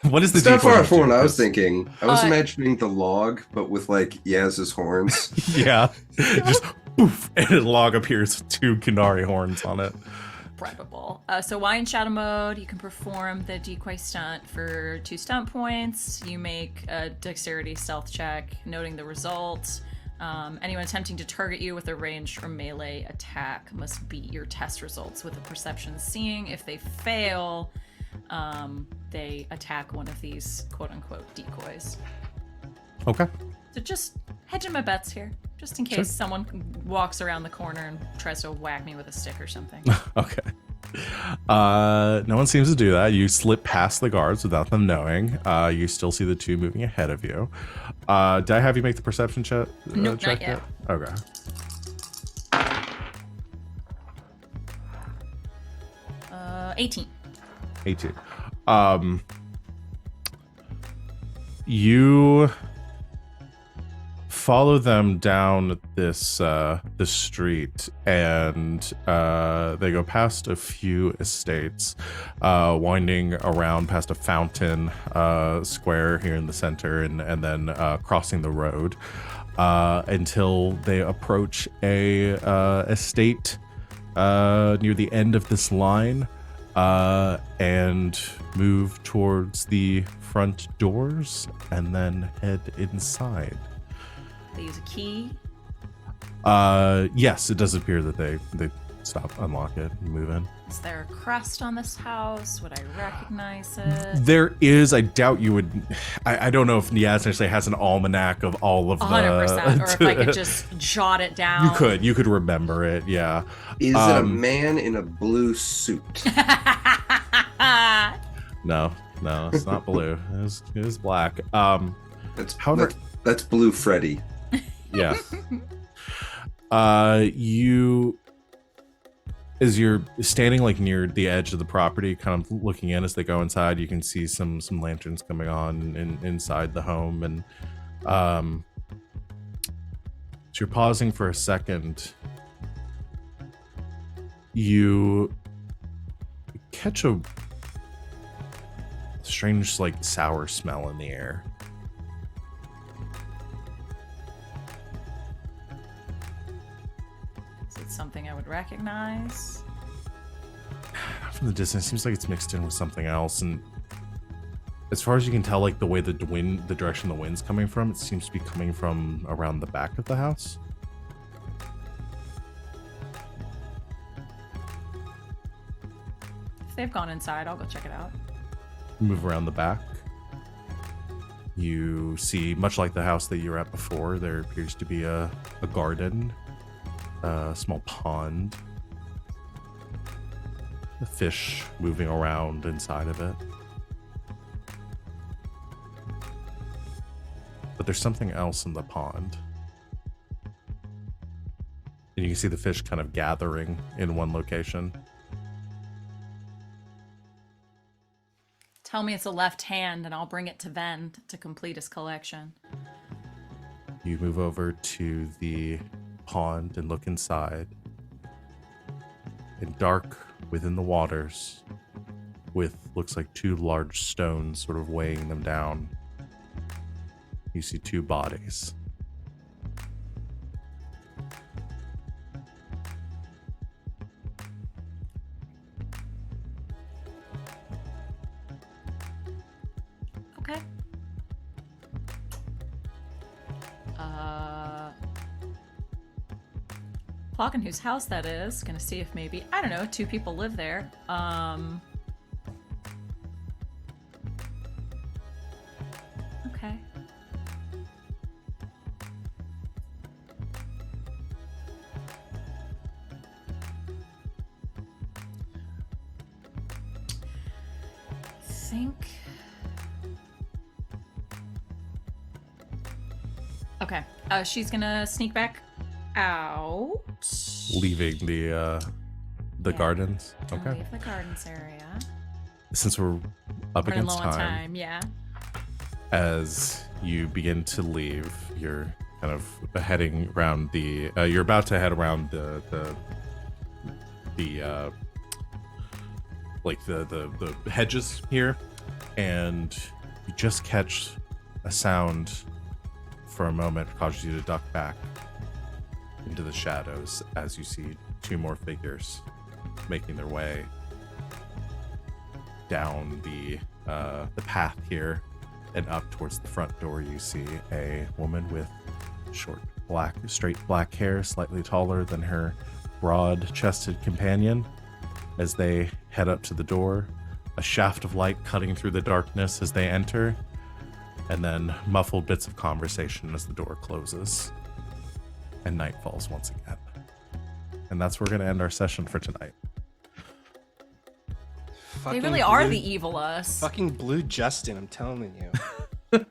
what is the It's not decoy far mode from do? what I was 'Cause- thinking. I was Uh, imagining the log, but with like Yaz's horns. Yeah. Just poof, and a log appears with 2 Kinari horns on it. Incredible. So while in shadow mode, you can perform the decoy stunt for 2 stunt points. You make a dexterity stealth check, noting the result. Anyone attempting to target you with a ranged or melee attack must beat your test results with a perception seeing. If they fail, they attack one of these quote-unquote decoys. Okay. So just hedging my bets here, just in case someone walks around the corner and tries to whack me with a stick or something. Okay. No one seems to do that. You slip past the guards without them knowing. You still see the 2 moving ahead of you. Did I have you make the perception check? Nope, check not yet. Okay. 18. 18. You follow them down this street, and they go past a few estates, winding around past a fountain square here in the center, and then crossing the road until they approach a estate near the end of this line, and move towards the front doors and then head inside. They use a key. Yes, it does appear that they stop, unlock it, and move in. Is there a crest on this house? Would I recognize it? There is. I doubt you would. I don't know if Niaz actually has an almanac of all of the. 100%. Or if I could just jot it down. You could remember it. Yeah. Is it a man in a blue suit? No, it's not blue. It was black. That's However- that's Blue Freddy. Yeah. You, as you're standing like near the edge of the property, kind of looking in as they go inside, you can see some lanterns coming on inside the home, and so you're pausing for a second. You catch a strange, like, sour smell in the air. Is it something I would recognize? From the distance, it seems like it's mixed in with something else, and as far as you can tell, like the way the direction the wind's coming from, it seems to be coming from around the back of the house. If they've gone inside, I'll go check it out. Move around the back. You see, much like the house that you were at before, there appears to be a garden, a small pond, a fish moving around inside of it. But there's something else in the pond. And you can see the fish kind of gathering in one location. Tell me it's a left hand, and I'll bring it to Venn to complete his collection. You move over to the pond and look inside. And dark within the waters, with looks like 2 large stones sort of weighing them down, you see 2 bodies. Okay. Clocking whose house that is. Gonna see if maybe, I don't know, 2 people live there. Okay. Think. Okay. She's gonna sneak back out. Leaving the Yeah. gardens. Gonna Okay. leave the gardens area. Since we're up Running against low on time, time, yeah. as you begin to leave, you're kind of heading around the. You're about to head around the like the hedges here, and you just catch a sound for a moment, causes you to duck back into the shadows as you see 2 more figures making their way down the path here and up towards the front door. You see a woman with straight black hair, slightly taller than her broad-chested companion. As they head up to the door, a shaft of light cutting through the darkness as they enter, and then muffled bits of conversation as the door closes, and night falls once again. And that's where we're going to end our session for tonight. They really are the evil us. Fucking Blue Justin, I'm telling you.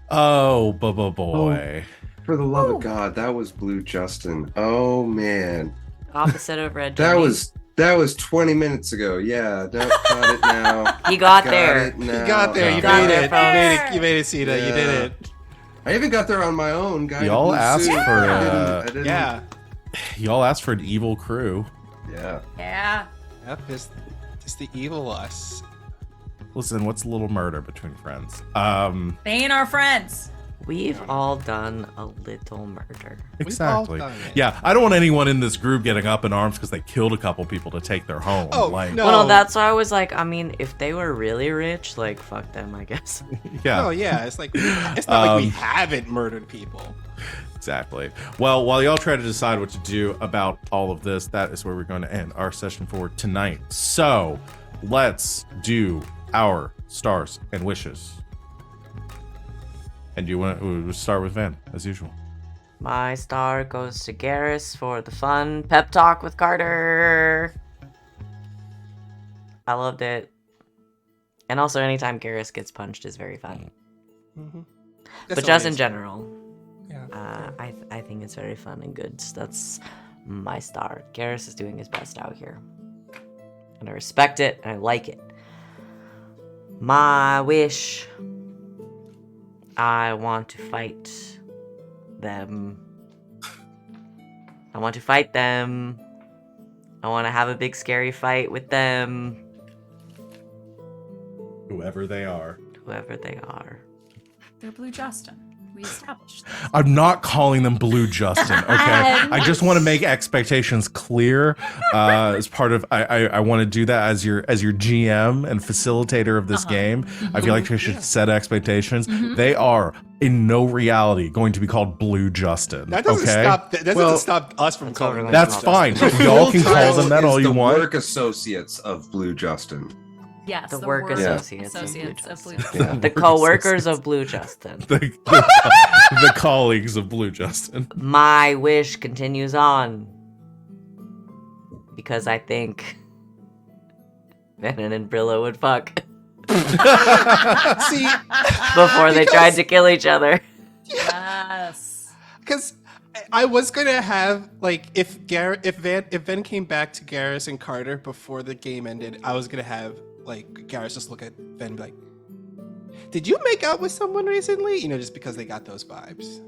Oh, boy. For the love of God, that was Blue Justin. Oh man, Opposite of Red that Jenny. that was 20 minutes ago. Yeah, no, got it now. He got Got there. it now. You got there. You Got made there, it. folks. You made it, Sita. You did it. I even got there on my own, guy. in a Y'all blue asked suit. for, I didn't. Yeah. Y'all asked for an evil crew. Yeah. Yeah. Yep. It's the evil us. Listen, what's a little murder between friends? They ain't our friends. We've all done a little murder. Exactly. all done it. Yeah, I don't want anyone in this group getting up in arms because they killed a couple people to take their home. Oh, like, no. Well, no, that's why I was like, I mean, if they were really rich, like, fuck them, I guess. yeah. Oh yeah. It's like it's not like we haven't murdered people. Exactly. Well, while y'all try to decide what to do about all of this, that is where we're going to end our session for tonight. So let's do our stars and wishes. And you want to start with Van, as usual. My star goes to Garas for the fun pep talk with Carter. I loved it. And also, anytime Garas gets punched is very fun. Mm-hmm. But just in general, Yeah. I think it's very fun and good. So that's my star. Garas is doing his best out here. And I respect it, and I like it. My wish. I want to fight them. I want to fight them. I want to have a big scary fight with them. Whoever they are. Whoever they are. They're Blue Justin. We established this. I'm not calling them Blue Justin, okay? I just want to make expectations clear. As part of, I want to do that as your GM and facilitator of this game. I feel like I should set expectations. They are in no reality going to be called Blue Justin. That doesn't okay? stop. That doesn't Well, stop us from that's calling. all them right. That's Justin. fine. Y'all can call them that Title all you is the want. Work associates of Blue Justin. Yes, The work associates of Blue of Blue Justin. Justin. The co-workers of Blue Justin. The colleagues of Blue Justin. My wish continues on. Because I think Venehn and Brillo would fuck See, before they tried to kill each other. Yes. because I was gonna have like if Venn came back to Garas and Carter before the game ended, I was gonna have like Garas just look at Venn and be like, "Did you make out with someone recently?" You know, just because they got those vibes.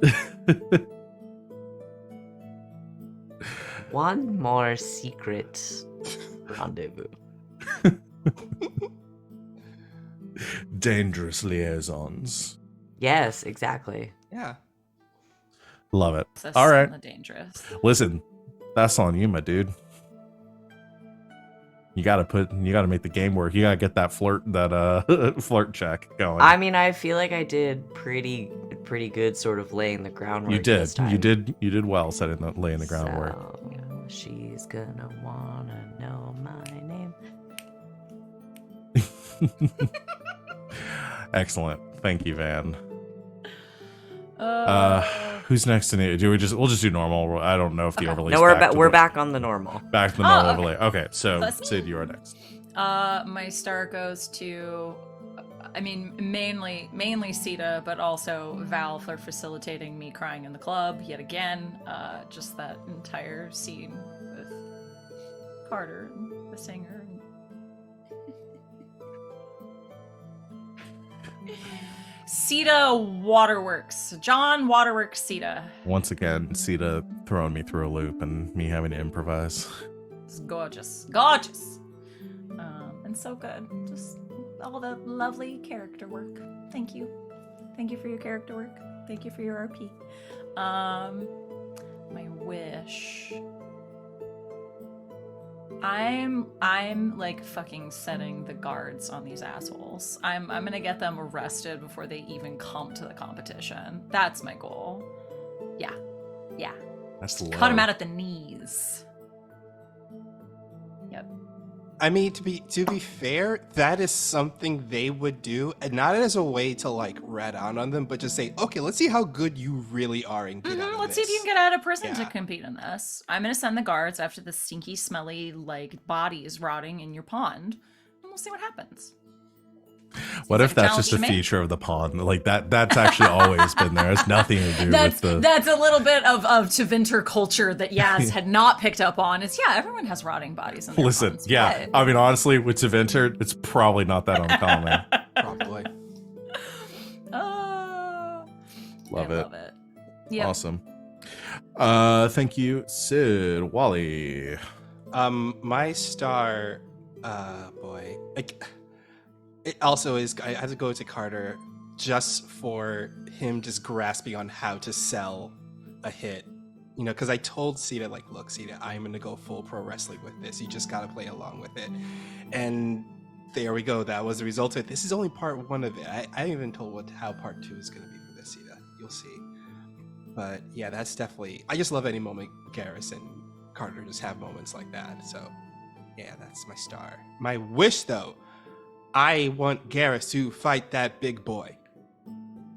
One more secret rendezvous. Dangerous liaisons. Yes, exactly. Yeah. Love it. Sus All right. and the dangerous. Listen, that's on you, my dude. You gotta make the game work. You gotta get that flirt check going. I mean, I feel like I did pretty good, sort of laying the groundwork. You did. This time. You did well laying the groundwork. So, she's gonna wanna know my name. Excellent. Thank you, Van. Who's next in it? We'll just do normal? I don't know if the overlay. No, we're back on the normal. Back to the normal okay. overlay. Okay, so That's me. Sid, you are next. My star goes to, I mean, mainly Sita, but also Val for facilitating me crying in the club yet again. Just that entire scene with Carter, and the singer. Sita Waterworks. John Waterworks Sita. Once again, Sita throwing me through a loop and me having to improvise. It's gorgeous. Gorgeous. And so good. Just all the lovely character work. Thank you. Thank you for your character work. Thank you for your RP. My wish. I'm like fucking setting the guards on these assholes. I'm gonna get them arrested before they even come to the competition. That's my goal. Yeah. That's low. Cut them out at the knees. Yep. I mean, to be fair, that is something they would do, and not as a way to like rat on them, but just say, okay, let's see how good you really are and get out of Let's this. see if you can get out of prison to Yeah. compete in this. I'm gonna send the guards after the stinky, smelly, like bodies rotting in your pond, and we'll see what happens. What Seems if like that's just a challenge to me. feature of the pond? Like that's actually always been there. It's nothing to do That's with the. that's a little bit of Tevinter culture that Yaz had not picked up on. Is everyone has rotting bodies in their Listen, ponds, yeah. but- I mean, honestly, with Tevinter, it's probably not that uncommon. Probably. Oh, Love I it. love it. Yep. Awesome. Thank you, Sid. Wally. My star, boy, it also is. I have to go to Carter just for him just grasping on how to sell a hit. Because I told Sita, like, look, Sita, I'm gonna go full pro wrestling with this. You just gotta play along with it. And there we go. That was the result of it. This is only part one of it. I haven't even told how part two is gonna be for this, Sita. You'll see. But yeah, that's definitely. I just love any moment Garas and Carter just have moments like that. So yeah, that's my star. My wish, though, I want Garas to fight that big boy.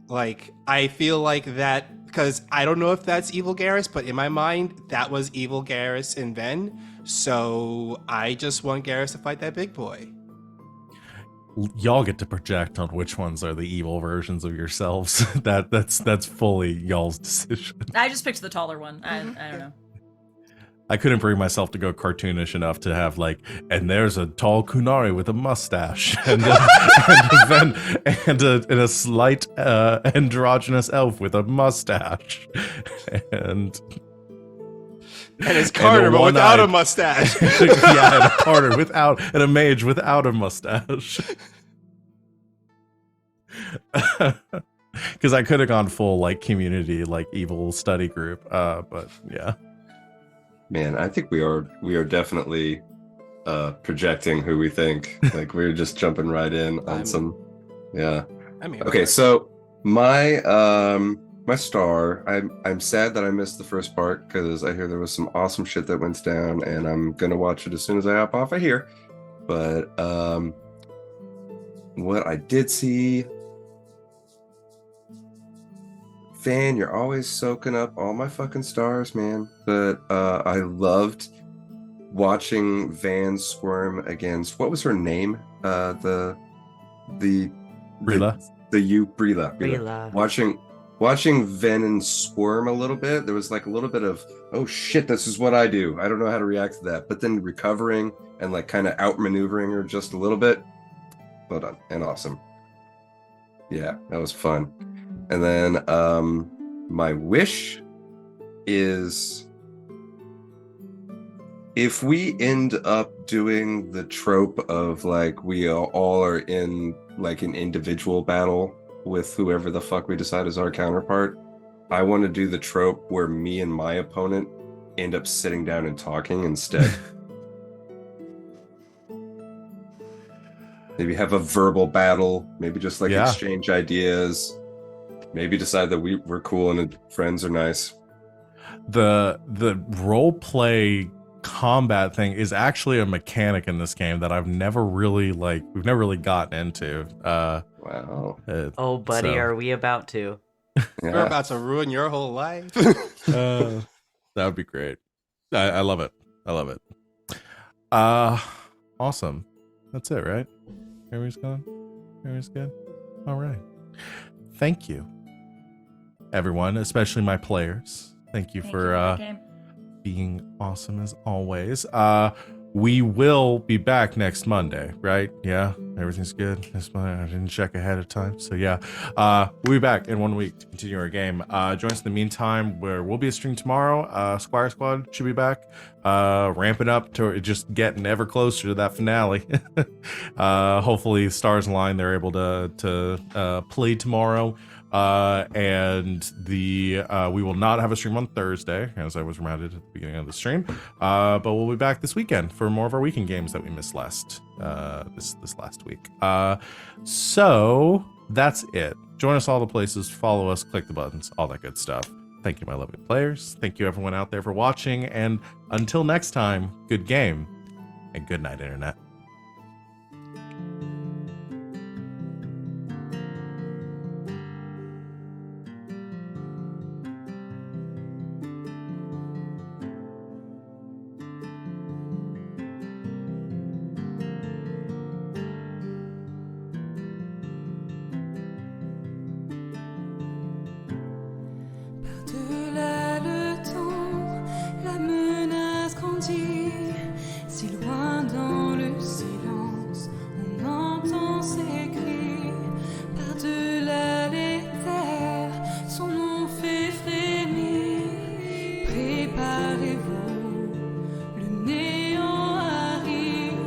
Like, I feel like that, because I don't know if that's evil Garas, but in my mind, that was evil Garas and Venn. So I just want Garas to fight that big boy. Y'all get to project on which ones are the evil versions of yourselves. That's fully y'all's decision. I just picked the taller one. I don't know. I couldn't bring myself to go cartoonish enough to have like, and there's a tall Kunari with a mustache, and a slight androgynous elf with a mustache, and it's Carter, but without a mustache. Yeah, and a Carter and a mage without a mustache. Because I could have gone full like community, like evil study group, but yeah. Man, I think we are definitely projecting who we think. Like we're just jumping right in on some. Yeah. I mean, Okay, so my my star. I'm sad that I missed the first part because I hear there was some awesome shit that went down, and I'm gonna watch it as soon as I hop off of here. But what I did see. Van, you're always soaking up all my fucking stars, man. But I loved watching Van squirm against, what was her name? The Brila. Brila. Watching Venom squirm a little bit. There was like a little bit of, oh shit, this is what I do. I don't know how to react to that. But then recovering and like kind of outmaneuvering her just a little bit. Well done and awesome. Yeah, that was fun. And then my wish is if we end up doing the trope of like we all are in like an individual battle with whoever the fuck we decide is our counterpart, I want to do the trope where me and my opponent end up sitting down and talking instead. Maybe have a verbal battle. Maybe just like Yeah. exchange ideas. Maybe decide that we're cool and friends are nice. The role play combat thing is actually a mechanic in this game that I've never really we've never really gotten into. Wow. Oh, buddy, So- are we about to? We're Yeah. about to ruin your whole life. that would be great. I love it. I love it. Awesome. That's it, right? Everybody's gone? Everybody's good? All right. Thank you, everyone, especially my players. Thank you Thank for that game. being awesome as always. We will be back next Monday, right? Yeah, everything's good. I didn't check ahead of time, so yeah. We'll be back in 1 week to continue our game. Join us in the meantime, where we'll be a stream tomorrow. Squire Squad should be back, ramping up to just getting ever closer to that finale. Hopefully, stars align. They're able to play tomorrow. And we will not have a stream on Thursday, as I was reminded at the beginning of the stream. But we'll be back this weekend for more of our weekend games that we missed this last week. So that's it. Join us all the places, follow us, click the buttons, all that good stuff. Thank you, my lovely players. Thank you, everyone out there, for watching. And until next time, good game and good night, Internet. Par-delà le temps, la menace grandit. Si loin dans le silence, on entend ses cris. Par-delà les terres, son nom fait frémir. Préparez-vous, le néant arrive.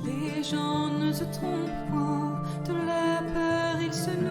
Les légendes ne se trompent point.